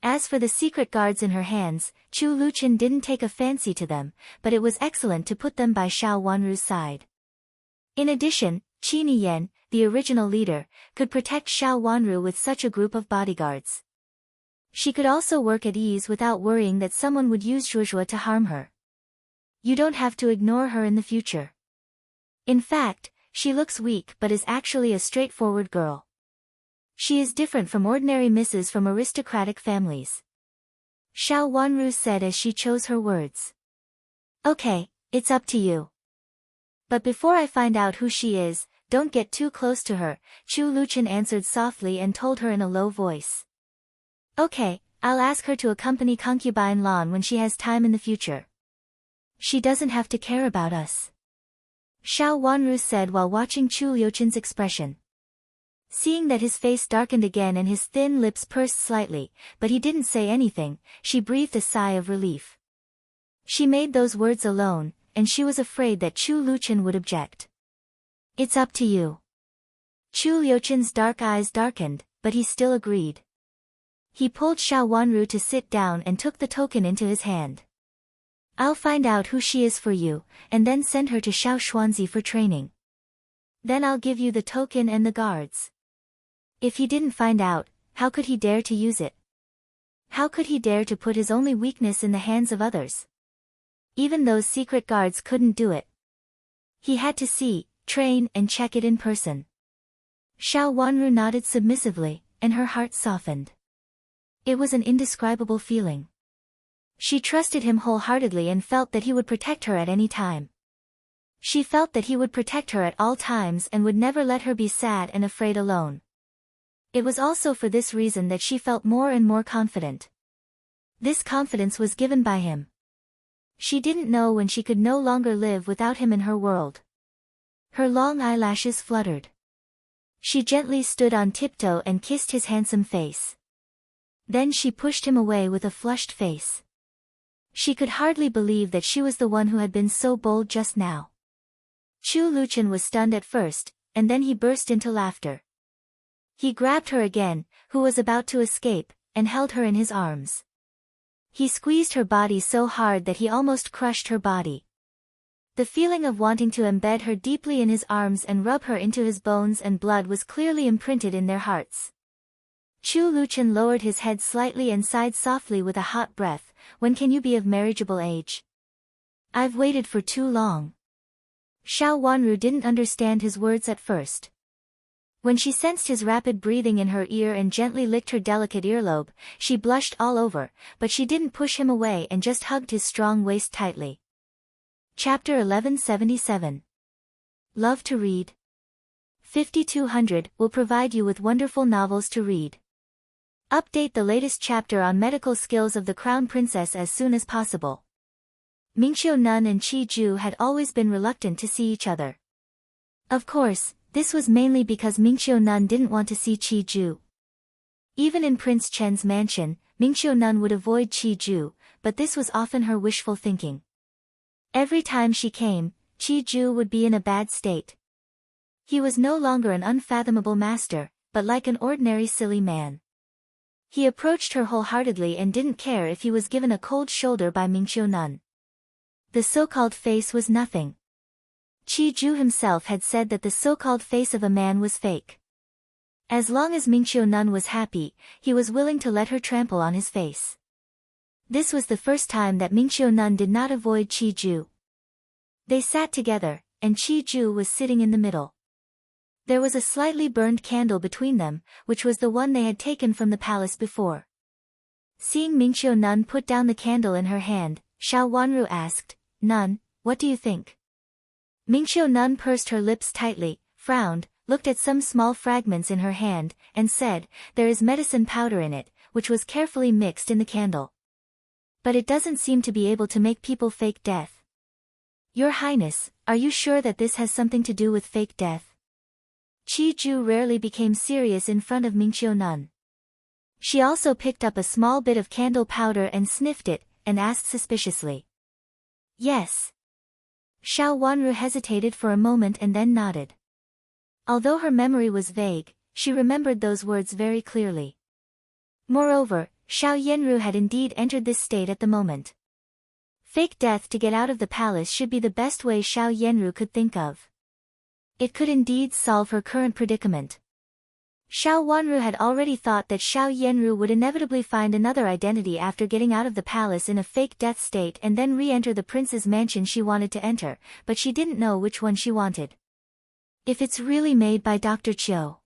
As for the secret guards in her hands, Chu Luchen didn't take a fancy to them, but it was excellent to put them by Xiao Wanru's side. In addition, Qin Yan, the original leader, could protect Xiao Wanru with such a group of bodyguards. She could also work at ease without worrying that someone would use Zhuozhuo to harm her. You don't have to ignore her in the future. In fact, she looks weak but is actually a straightforward girl. She is different from ordinary misses from aristocratic families, Xiao Wanru said as she chose her words. Okay, it's up to you. But before I find out who she is, don't get too close to her, Chu Luchen answered softly and told her in a low voice. Okay, I'll ask her to accompany concubine Lan when she has time in the future. She doesn't have to care about us, Xiao Wanru said while watching Chu Luchen's expression. Seeing that his face darkened again and his thin lips pursed slightly, but he didn't say anything, she breathed a sigh of relief. She made those words alone, and she was afraid that Chu Luchen would object. It's up to you. Chu Luchen's dark eyes darkened, but he still agreed. He pulled Xiao Wanru to sit down and took the token into his hand. I'll find out who she is for you, and then send her to Xiao Xuanzi for training. Then I'll give you the token and the guards. If he didn't find out, how could he dare to use it? How could he dare to put his only weakness in the hands of others? Even those secret guards couldn't do it. He had to see, train and check it in person. Xiao Wanru nodded submissively, and her heart softened. It was an indescribable feeling. She trusted him wholeheartedly and felt that he would protect her at any time. She felt that he would protect her at all times and would never let her be sad and afraid alone. It was also for this reason that she felt more and more confident. This confidence was given by him. She didn't know when she could no longer live without him in her world. Her long eyelashes fluttered. She gently stood on tiptoe and kissed his handsome face. Then she pushed him away with a flushed face. She could hardly believe that she was the one who had been so bold just now. Chu Luchen was stunned at first, and then he burst into laughter. He grabbed her again, who was about to escape, and held her in his arms. He squeezed her body so hard that he almost crushed her body. The feeling of wanting to embed her deeply in his arms and rub her into his bones and blood was clearly imprinted in their hearts. Chu Luchen lowered his head slightly and sighed softly with a hot breath. When can you be of marriageable age? I've waited for too long. Xiao Wanru didn't understand his words at first. When she sensed his rapid breathing in her ear and gently licked her delicate earlobe, she blushed all over, but she didn't push him away and just hugged his strong waist tightly. Chapter 1177. Love to read. 5200 will provide you with wonderful novels to read. Update the latest chapter on medical skills of the Crown Princess as soon as possible. Mingqiu Nun and Qi Ju had always been reluctant to see each other. Of course, this was mainly because Mingqiu Nun didn't want to see Qi Ju. Even in Prince Chen's mansion, Mingqiu Nun would avoid Qi Ju, but this was often her wishful thinking. Every time she came, Qi Ju would be in a bad state. He was no longer an unfathomable master, but like an ordinary silly man. He approached her wholeheartedly and didn't care if he was given a cold shoulder by Mingqiu Nun. The so-called face was nothing. Qi Ju himself had said that the so-called face of a man was fake. As long as Mingqiu Nun was happy, he was willing to let her trample on his face. This was the first time that Mingqiu Nun did not avoid Qi Ju. They sat together, and Qi Ju was sitting in the middle. There was a slightly burned candle between them, which was the one they had taken from the palace before. Seeing Mingqiu Nun put down the candle in her hand, Xiao Wanru asked, Nun, what do you think? Mingqiu Nun pursed her lips tightly, frowned, looked at some small fragments in her hand, and said, "There is medicine powder in it, which was carefully mixed in the candle. But it doesn't seem to be able to make people fake death. Your Highness, are you sure that this has something to do with fake death?" Qi rarely became serious in front of Mingqiu Nun. She also picked up a small bit of candle powder and sniffed it, and asked suspiciously. "Yes." Xiao Wanru hesitated for a moment and then nodded. Although her memory was vague, she remembered those words very clearly. Moreover, Xiao Yanru had indeed entered this state at the moment. Fake death to get out of the palace should be the best way Xiao Yanru could think of. It could indeed solve her current predicament. Xiao Wanru had already thought that Xiao Yanru would inevitably find another identity after getting out of the palace in a fake death state and then re-enter the prince's mansion she wanted to enter, but she didn't know which one she wanted. If it's really made by Dr. Qiu.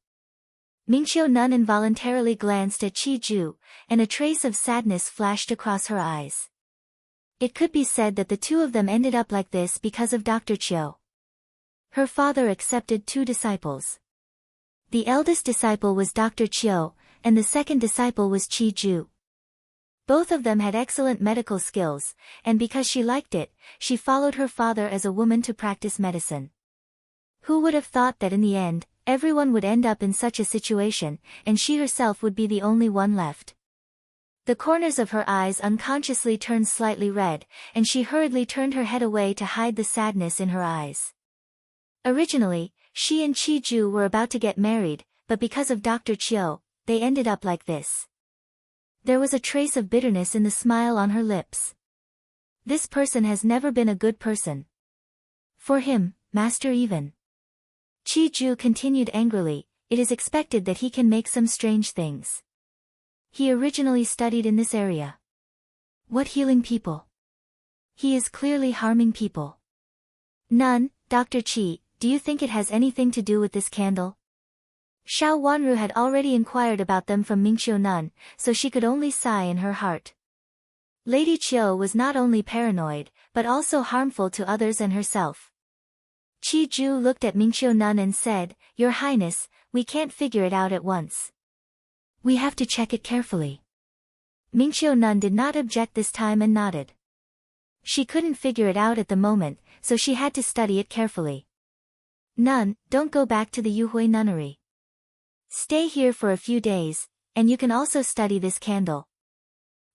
Mingqiu Nun involuntarily glanced at Qi, and a trace of sadness flashed across her eyes. It could be said that the two of them ended up like this because of Dr. Qiu. Her father accepted 2 disciples. The eldest disciple was Dr. Qiu, and the second disciple was Qi. Both of them had excellent medical skills, and because she liked it, she followed her father as a woman to practice medicine. Who would have thought that in the end, everyone would end up in such a situation, and she herself would be the only one left? The corners of her eyes unconsciously turned slightly red, and she hurriedly turned her head away to hide the sadness in her eyes. Originally, she and Qi were about to get married, but because of Dr. Qiu, they ended up like this. There was a trace of bitterness in the smile on her lips. This person has never been a good person. For him, master even. Qi continued angrily, it is expected that he can make some strange things. He originally studied in this area. What healing people? He is clearly harming people. Nun, Dr. Qi, do you think it has anything to do with this candle? Xiao Wanru had already inquired about them from Mingqiu Nun, so she could only sigh in her heart. Lady Qiu was not only paranoid, but also harmful to others and herself. Qi looked at Mingqiu Nun and said, "Your Highness, we can't figure it out at once. We have to check it carefully." Mingqiu Nun did not object this time and nodded. She couldn't figure it out at the moment, so she had to study it carefully. "Nun, don't go back to the Yuhui nunnery. Stay here for a few days, and you can also study this candle.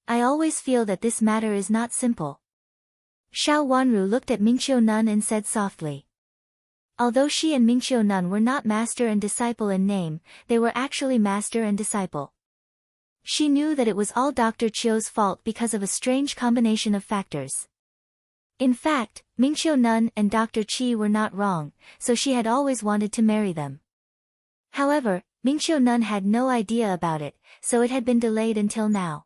I always feel that this matter is not simple." Xiao Wanru looked at Mingqiu Nun and said softly. Although she and Mingqiu Nun were not master and disciple in name, they were actually master and disciple. She knew that it was all Dr. Qiu's fault because of a strange combination of factors. In fact, Mingqiu Nun and Dr. Qi were not wrong, so she had always wanted to marry them. However, Mingqiu Nun had no idea about it, so it had been delayed until now.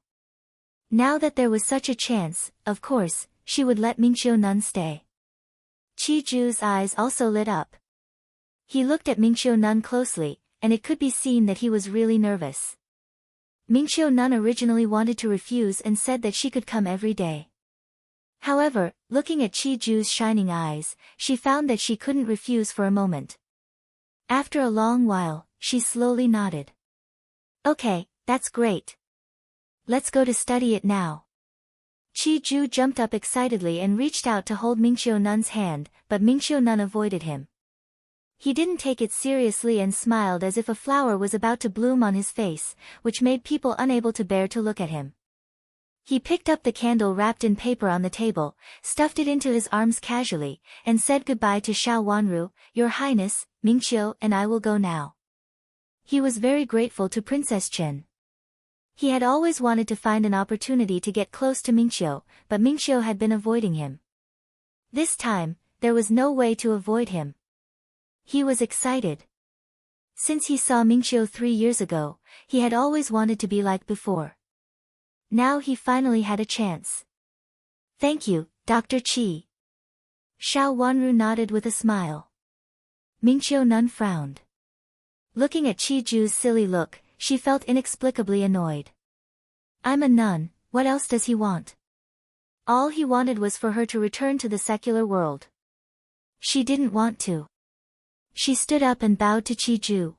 Now that there was such a chance, of course, she would let Mingqiu Nun stay. Qi's eyes also lit up. He looked at Mingqiu Nun closely, and it could be seen that he was really nervous. Mingqiu Nun originally wanted to refuse and said that she could come every day. However, looking at Qi's shining eyes, she found that she couldn't refuse for a moment. After a long while, she slowly nodded. "Okay, that's great. Let's go to study it now." Qi jumped up excitedly and reached out to hold Mingqiu Nun's hand, but Mingqiu Nun avoided him. He didn't take it seriously and smiled as if a flower was about to bloom on his face, which made people unable to bear to look at him. He picked up the candle wrapped in paper on the table, stuffed it into his arms casually, and said goodbye to Xiao Wanru, "Your Highness, Mingqiu and I will go now." He was very grateful to Princess Chen. He had always wanted to find an opportunity to get close to Mingqiu, but Mingqiu had been avoiding him. This time, there was no way to avoid him. He was excited. Since he saw Mingqiu 3 years ago, he had always wanted to be like before. Now he finally had a chance. "Thank you, Dr. Qi." Xiao Wanru nodded with a smile. Mingqiu Nun frowned. Looking at Qi's silly look, she felt inexplicably annoyed. "I'm a nun, what else does he want?" All he wanted was for her to return to the secular world. She didn't want to. She stood up and bowed to Chi-ju.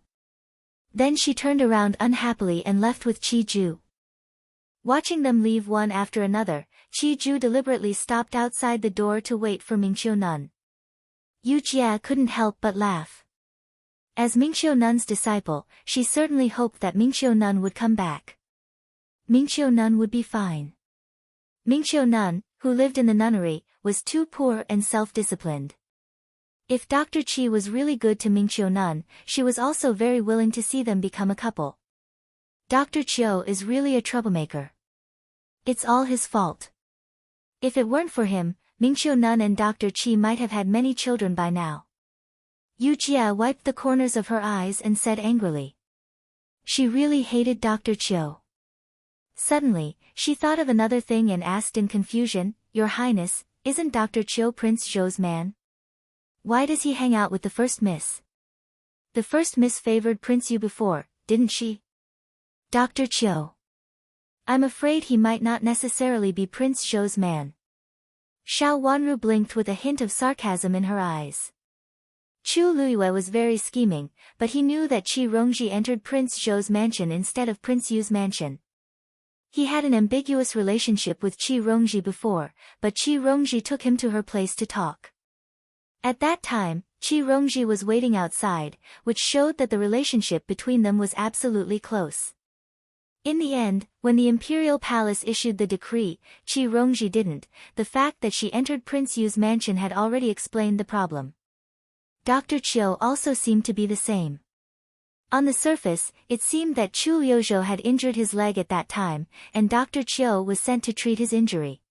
Then she turned around unhappily and left with Chi-ju. Watching them leave one after another, Chi-ju deliberately stopped outside the door to wait for Mingqiu-nun. Yu Jia couldn't help but laugh. As Mingqiu-nun's disciple, she certainly hoped that Mingqiu-nun would come back. Mingqiu-nun would be fine. Mingqiu-nun, who lived in the nunnery, was too poor and self-disciplined. If Dr. Qi was really good to Mingqiu-nun, she was also very willing to see them become a couple. Dr. Qiu is really a troublemaker. It's all his fault. If it weren't for him, Mingqiu-nun and Dr. Qi might have had many children by now. Yu Jia wiped the corners of her eyes and said angrily. She really hated Dr. Qiu. Suddenly, she thought of another thing and asked in confusion, Your Highness, isn't Dr. Qiu Prince Zhou's man? Why does he hang out with the first miss? The first miss favored Prince Yu before, didn't she? Dr. Qiu. I'm afraid he might not necessarily be Prince Zhou's man. Xiao Wanru blinked with a hint of sarcasm in her eyes. Chu Luiyue was very scheming, but he knew that Qi Rongji entered Prince Zhou's mansion instead of Prince Yu's mansion. He had an ambiguous relationship with Qi Rongji before, but Qi Rongji took him to her place to talk. At that time, Qi Rongji was waiting outside, which showed that the relationship between them was absolutely close. In the end, when the imperial palace issued the decree, Qi Rongji didn't. The fact that she entered Prince Yu's mansion had already explained the problem. Dr. Qiu also seemed to be the same. On the surface, it seemed that Chu Liuzhou had injured his leg at that time, and Dr. Qiu was sent to treat his injury.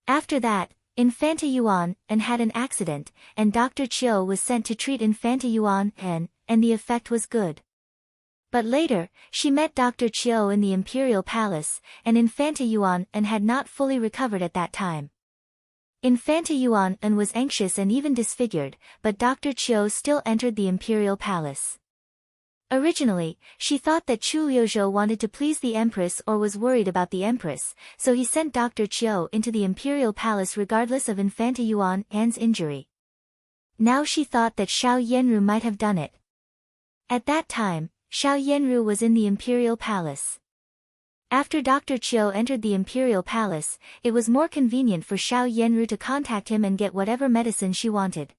After that, Infanta Yuan had an accident, and Dr. Qiu was sent to treat Infanta Yuan and the effect was good. But later, she met Dr. Qiu in the imperial palace, and Infanta Yuan had not fully recovered at that time. Infanta Yuan was anxious and even disfigured, but Dr. Qiu still entered the imperial palace. Originally, she thought that Chu Liuzhou wanted to please the empress or was worried about the empress, so he sent Dr. Qiu into the imperial palace regardless of Infanta Yuan's injury. Now she thought that Xiao Yanru might have done it. At that time, Xiao Yanru was in the imperial palace. After Dr. Qiu entered the imperial palace, it was more convenient for Xiao Yanru to contact him and get whatever medicine she wanted.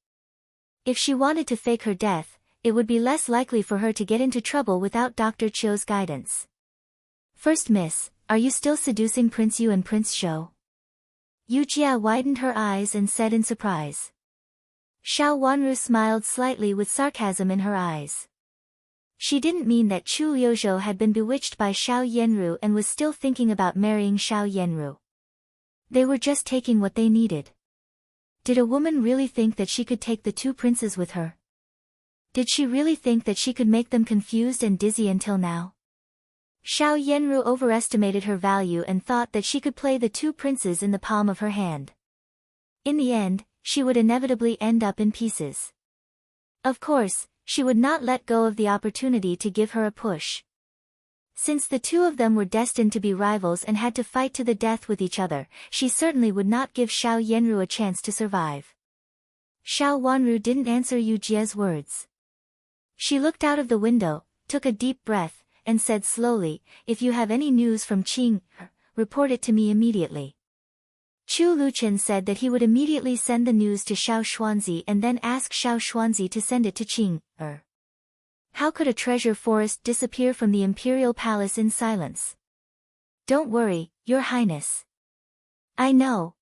If she wanted to fake her death, it would be less likely for her to get into trouble without Dr. Qiu's guidance. First miss, are you still seducing Prince Yu and Prince Zhou? Yu Jia widened her eyes and said in surprise. Xiao Wanru smiled slightly with sarcasm in her eyes. She didn't mean that Chu Liuzhou had been bewitched by Xiao Yanru and was still thinking about marrying Xiao Yanru. They were just taking what they needed. Did a woman really think that she could take the two princes with her? Did she really think that she could make them confused and dizzy until now? Xiao Yanru overestimated her value and thought that she could play the two princes in the palm of her hand. In the end, she would inevitably end up in pieces. Of course, she would not let go of the opportunity to give her a push. Since the two of them were destined to be rivals and had to fight to the death with each other, she certainly would not give Xiao Yanru a chance to survive. Xiao Wanru didn't answer Yu Jia's words. She looked out of the window, took a deep breath, and said slowly, If you have any news from Qing, report it to me immediately. Chu Luqian said that he would immediately send the news to Xiao Xuanzi and then ask Xiao Xuanzi to send it to Qing. How could a treasure forest disappear from the imperial palace in silence? Don't worry, Your Highness. I know.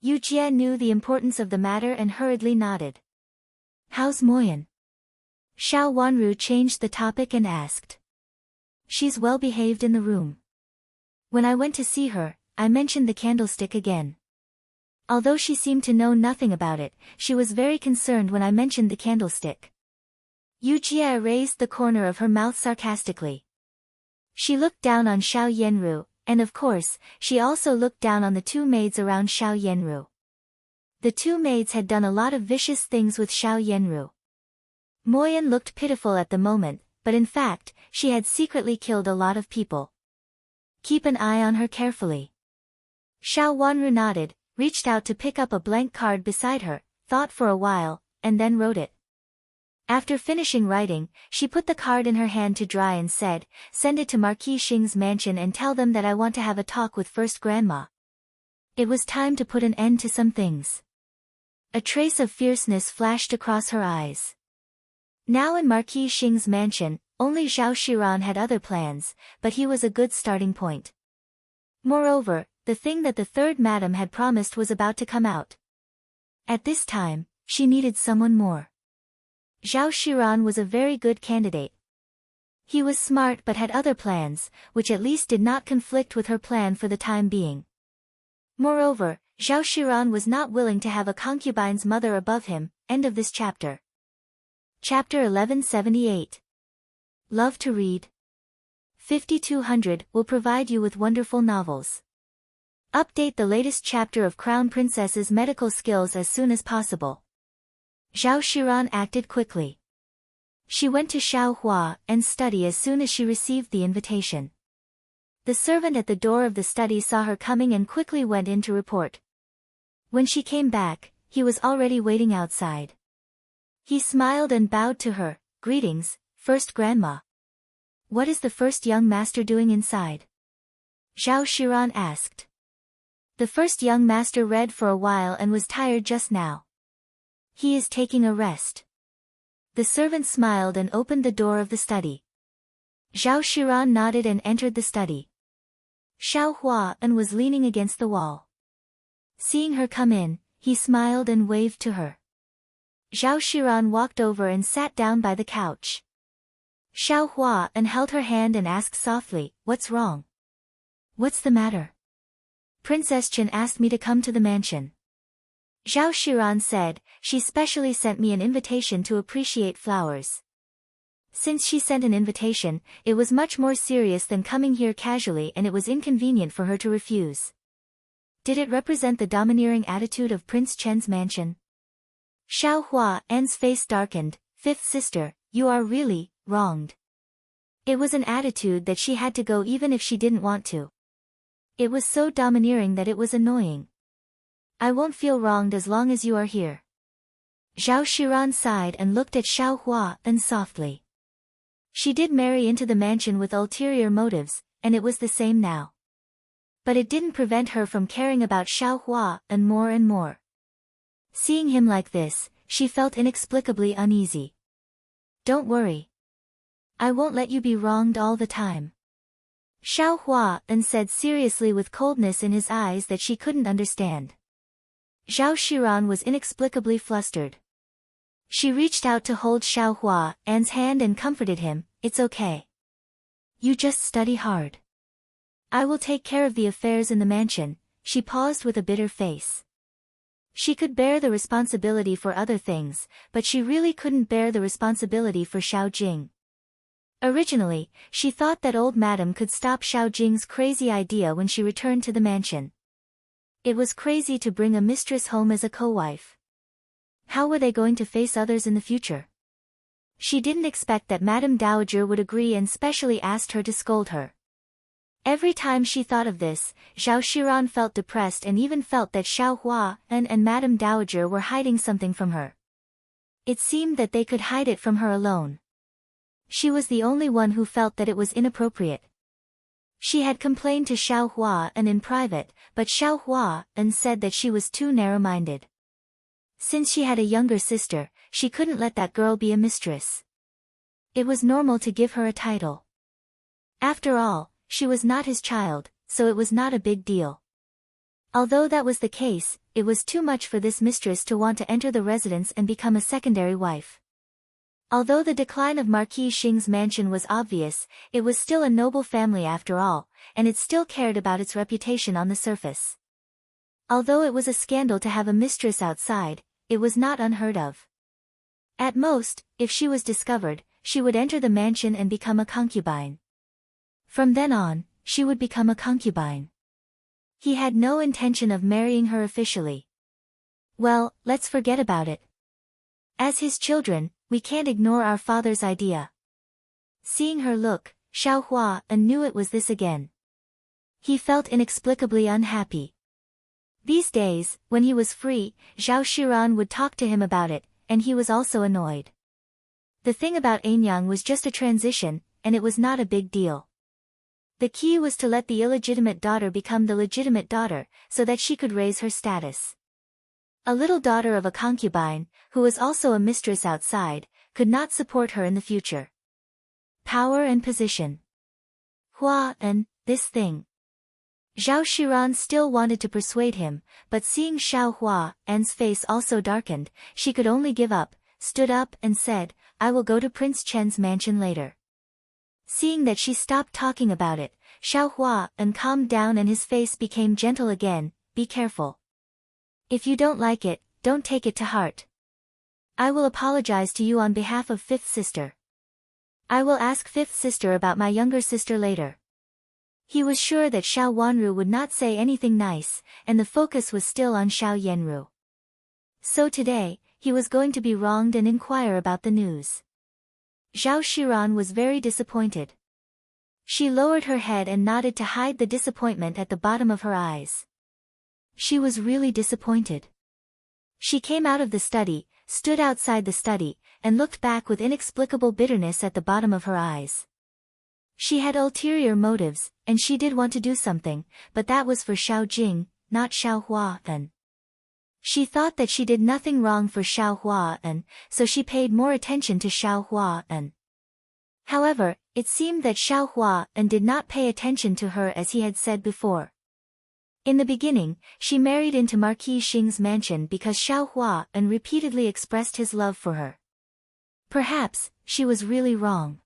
Yu Jia knew the importance of the matter and hurriedly nodded. How's Moyan? Xiao Wanru changed the topic and asked. She's well behaved in the room. When I went to see her, I mentioned the candlestick again. Although she seemed to know nothing about it, she was very concerned when I mentioned the candlestick. Yu Jia raised the corner of her mouth sarcastically. She looked down on Xiao Yanru, and of course, she also looked down on the two maids around Xiao Yanru. The two maids had done a lot of vicious things with Xiao Yanru. Moyan looked pitiful at the moment, but in fact, she had secretly killed a lot of people. Keep an eye on her carefully. Xiao Wanru nodded, reached out to pick up a blank card beside her, thought for a while, and then wrote it. After finishing writing, she put the card in her hand to dry and said, "Send it to Marquis Xing's mansion and tell them that I want to have a talk with First Grandma." It was time to put an end to some things. A trace of fierceness flashed across her eyes. Now in Marquis Xing's mansion, only Zhao Shiran had other plans, but he was a good starting point. Moreover, the thing that the third madam had promised was about to come out. At this time, she needed someone more. Zhao Shiran was a very good candidate. He was smart but had other plans, which at least did not conflict with her plan for the time being. Moreover, Zhao Shiran was not willing to have a concubine's mother above him. End of this chapter. Chapter 1178. Love to read. 5200 will provide you with wonderful novels. Update the latest chapter of Crown Princess's medical skills as soon as possible. Zhao Shiran acted quickly. She went to Xiaohua and study as soon as she received the invitation. The servant at the door of the study saw her coming and quickly went in to report. When she came back, he was already waiting outside. He smiled and bowed to her. "Greetings, First Grandma. What is the first young master doing inside?" Zhao Shiran asked. The first young master read for a while and was tired just now. "He is taking a rest." The servant smiled and opened the door of the study. Zhao Shiran nodded and entered the study. Xiao Huan was leaning against the wall. Seeing her come in, he smiled and waved to her. Zhao Shiran walked over and sat down by the couch. Xiao Huan held her hand and asked softly, "What's wrong?" "What's the matter?" "Princess Chen asked me to come to the mansion." Zhao Shiran said, "She specially sent me an invitation to appreciate flowers." Since she sent an invitation, it was much more serious than coming here casually, and it was inconvenient for her to refuse. Did it represent the domineering attitude of Prince Chen's mansion? Xiao Huan's face darkened. "Fifth sister, you are really wronged." It was an attitude that she had to go even if she didn't want to. It was so domineering that it was annoying. "I won't feel wronged as long as you are here." Zhao Shiran sighed and looked at Xiao Huan softly. She did marry into the mansion with ulterior motives, and it was the same now. But it didn't prevent her from caring about Xiao Huan more and more. Seeing him like this, she felt inexplicably uneasy. "Don't worry. I won't let you be wronged all the time." Xiao Huan said seriously with coldness in his eyes that she couldn't understand. Zhao Shiran was inexplicably flustered. She reached out to hold Xiao Huan's hand and comforted him. "It's okay. You just study hard. I will take care of the affairs in the mansion." She paused with a bitter face. She could bear the responsibility for other things, but she really couldn't bear the responsibility for Xiao Jing. Originally, she thought that old madam could stop Xiao Jing's crazy idea when she returned to the mansion. It was crazy to bring a mistress home as a co-wife. How were they going to face others in the future? She didn't expect that Madame Dowager would agree and specially asked her to scold her. Every time she thought of this, Zhao Shiran felt depressed and even felt that Xiao Huan and Madame Dowager were hiding something from her. It seemed that they could hide it from her alone. She was the only one who felt that it was inappropriate. She had complained to Xiao Huan in private, but Xiao Huan said that she was too narrow-minded. Since she had a younger sister, she couldn't let that girl be a mistress. It was normal to give her a title. After all, she was not his child, so it was not a big deal. Although that was the case, it was too much for this mistress to want to enter the residence and become a secondary wife. Although the decline of Marquis Xing's mansion was obvious, it was still a noble family after all, and it still cared about its reputation on the surface. Although it was a scandal to have a mistress outside, it was not unheard of. At most, if she was discovered, she would enter the mansion and become a concubine. From then on, she would become a concubine. He had no intention of marrying her officially. Well, let's forget about it. As his children, we can't ignore our father's idea. Seeing her look, Xiao Huan knew it was this again. He felt inexplicably unhappy. These days, when he was free, Zhao Shiran would talk to him about it, and he was also annoyed. The thing about Anyang was just a transition, and it was not a big deal. The key was to let the illegitimate daughter become the legitimate daughter, so that she could raise her status. A little daughter of a concubine, who was also a mistress outside, could not support her in the future. Power and position. Hua and this thing. Zhao Shiran still wanted to persuade him, but seeing Xiao Hua An's face also darkened, she could only give up, stood up and said, I will go to Prince Chen's mansion later. Seeing that she stopped talking about it, Xiao Hua An calmed down and his face became gentle again. Be careful. If you don't like it, don't take it to heart. I will apologize to you on behalf of fifth sister. I will ask fifth sister about my younger sister later. He was sure that Xiao Wanru would not say anything nice, and the focus was still on Xiao Yanru. So today, he was going to be wronged and inquire about the news. Zhao Shiran was very disappointed. She lowered her head and nodded to hide the disappointment at the bottom of her eyes. She was really disappointed. She came out of the study, stood outside the study, and looked back with inexplicable bitterness at the bottom of her eyes. She had ulterior motives, and she did want to do something, but that was for Xiao Jing, not Xiao Hua An. She thought that she did nothing wrong for Xiao Hua An, so she paid more attention to Xiao Hua An. However, it seemed that Xiao Hua An did not pay attention to her as he had said before. In the beginning, she married into Marquis Xing's mansion because Xiao Hua An repeatedly expressed his love for her. Perhaps, she was really wrong.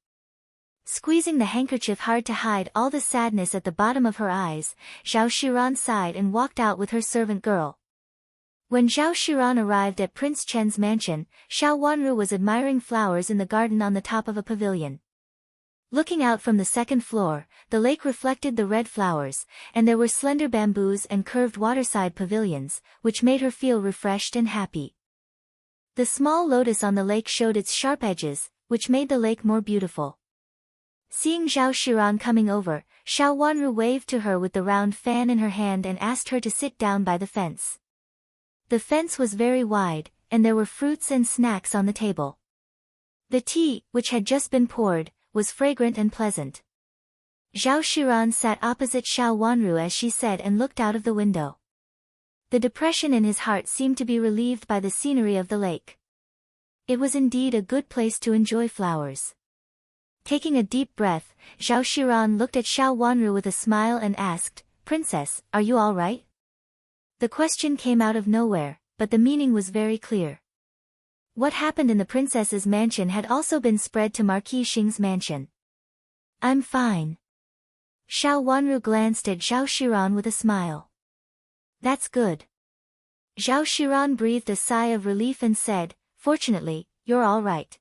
Squeezing the handkerchief hard to hide all the sadness at the bottom of her eyes, Zhao Shiran sighed and walked out with her servant girl. When Zhao Shiran arrived at Prince Chen's mansion, Xiao Wanru was admiring flowers in the garden on the top of a pavilion. Looking out from the second floor, the lake reflected the red flowers, and there were slender bamboos and curved waterside pavilions, which made her feel refreshed and happy. The small lotus on the lake showed its sharp edges, which made the lake more beautiful. Seeing Zhao Shiran coming over, Xiao Wanru waved to her with the round fan in her hand and asked her to sit down by the fence. The fence was very wide, and there were fruits and snacks on the table. The tea, which had just been poured, was fragrant and pleasant. Zhao Shiran sat opposite Xiao Wanru as she said and looked out of the window. The depression in his heart seemed to be relieved by the scenery of the lake. It was indeed a good place to enjoy flowers. Taking a deep breath, Zhao Shiran looked at Xiao Wanru with a smile and asked, Princess, are you all right? The question came out of nowhere, but the meaning was very clear. What happened in the princess's mansion had also been spread to Marquis Xing's mansion. I'm fine. Xiao Wanru glanced at Zhao Shiran with a smile. That's good. Zhao Shiran breathed a sigh of relief and said, Fortunately, you're all right.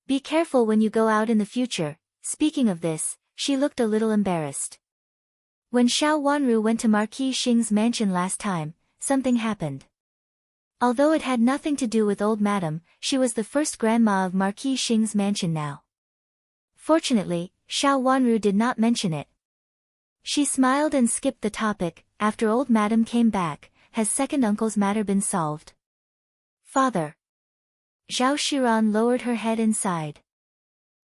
Be careful when you go out in the future. Speaking of this, she looked a little embarrassed. When Xiao Wanru went to Marquis Xing's mansion last time, something happened. Although it had nothing to do with old madam, she was the first grandma of Marquis Xing's mansion now. Fortunately, Xiao Wanru did not mention it. She smiled and skipped the topic. After old madam came back, has second uncle's matter been solved? Father. Zhao Shiran lowered her head and sighed.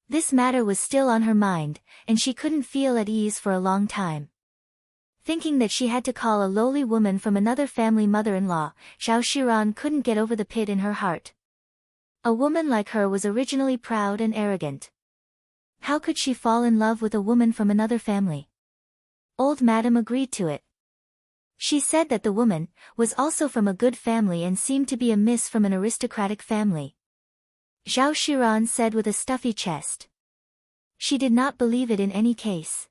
This matter was still on her mind, and she couldn't feel at ease for a long time. Thinking that she had to call a lowly woman from another family mother-in-law, Zhao Shiran couldn't get over the pit in her heart. A woman like her was originally proud and arrogant. How could she fall in love with a woman from another family? Old madam agreed to it. She said that the woman was also from a good family and seemed to be a miss from an aristocratic family. Zhao Shiran said with a stuffy chest. She did not believe it in any case.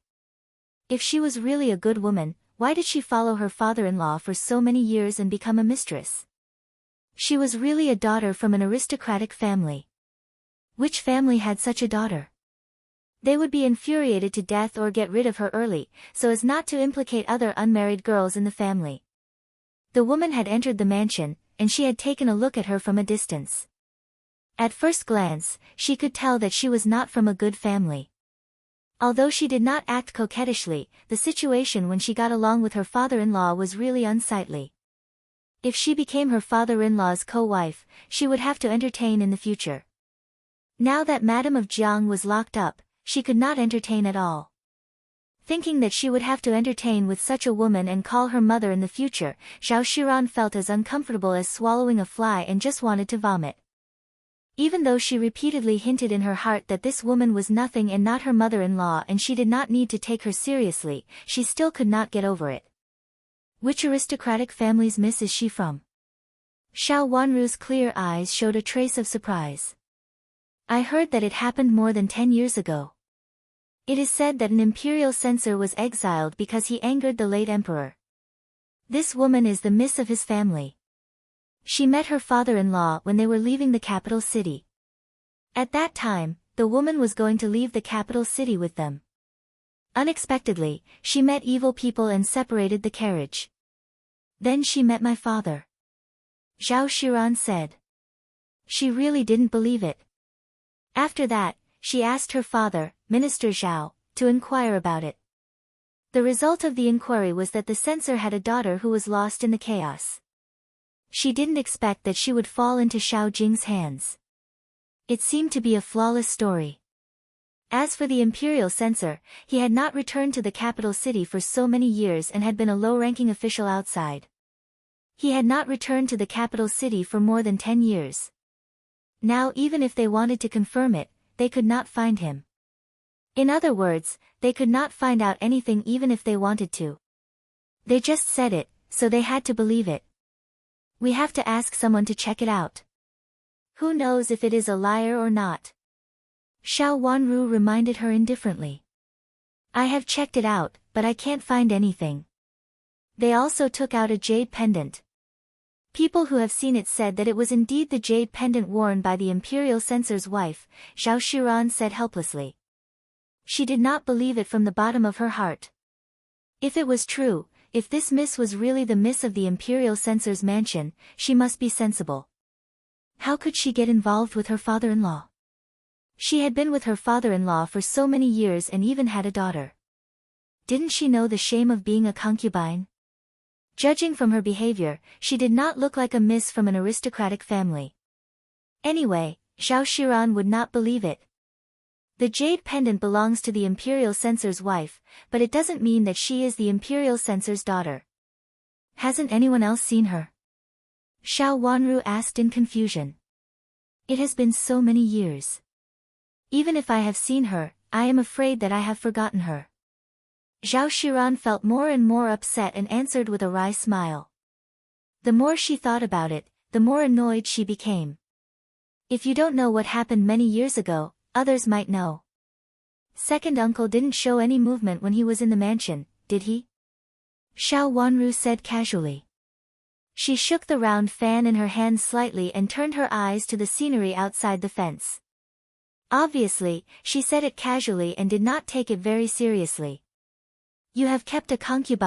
If she was really a good woman, why did she follow her father-in-law for so many years and become a mistress? She was really a daughter from an aristocratic family. Which family had such a daughter? They would be infuriated to death or get rid of her early, so as not to implicate other unmarried girls in the family. The woman had entered the mansion, and she had taken a look at her from a distance. At first glance, she could tell that she was not from a good family. Although she did not act coquettishly, the situation when she got along with her father-in-law was really unsightly. If she became her father-in-law's co-wife, she would have to entertain in the future. Now that Madame of Jiang was locked up, she could not entertain at all. Thinking that she would have to entertain with such a woman and call her mother in the future, Zhao Shiran felt as uncomfortable as swallowing a fly and just wanted to vomit. Even though she repeatedly hinted in her heart that this woman was nothing and not her mother-in-law and she did not need to take her seriously, she still could not get over it. Which aristocratic family's miss is she from? Xiao Wanru's clear eyes showed a trace of surprise. I heard that it happened more than 10 years ago. It is said that an imperial censor was exiled because he angered the late emperor. This woman is the miss of his family. She met her father-in-law when they were leaving the capital city. At that time, the woman was going to leave the capital city with them. Unexpectedly, she met evil people and separated the carriage. Then she met my father. Zhao Shiran said. She really didn't believe it. After that, she asked her father, Minister Zhao, to inquire about it. The result of the inquiry was that the censor had a daughter who was lost in the chaos. She didn't expect that she would fall into Xiao Jing's hands. It seemed to be a flawless story. As for the imperial censor, he had not returned to the capital city for so many years and had been a low-ranking official outside. He had not returned to the capital city for more than 10 years. Now even if they wanted to confirm it, they could not find him. In other words, they could not find out anything even if they wanted to. They just said it, so they had to believe it. We have to ask someone to check it out. Who knows if it is a liar or not? Xiao Wanru reminded her indifferently. I have checked it out, but I can't find anything. They also took out a jade pendant. People who have seen it said that it was indeed the jade pendant worn by the imperial censor's wife, Zhao Shiran said helplessly. She did not believe it from the bottom of her heart. If it was true, if this miss was really the miss of the imperial censor's mansion, she must be sensible. How could she get involved with her father-in-law? She had been with her father-in-law for so many years and even had a daughter. Didn't she know the shame of being a concubine? Judging from her behavior, she did not look like a miss from an aristocratic family. Anyway, Zhao Shiran would not believe it. The jade pendant belongs to the imperial censor's wife, but it doesn't mean that she is the imperial censor's daughter. Hasn't anyone else seen her? Xiao Wanru asked in confusion. It has been so many years. Even if I have seen her, I am afraid that I have forgotten her. Zhao Shiran felt more and more upset and answered with a wry smile. The more she thought about it, the more annoyed she became. If you don't know what happened many years ago, others might know. Second uncle didn't show any movement when he was in the mansion, did he? Xiao Wanru said casually. She shook the round fan in her hand slightly and turned her eyes to the scenery outside the fence. Obviously, she said it casually and did not take it very seriously. You have kept a concubine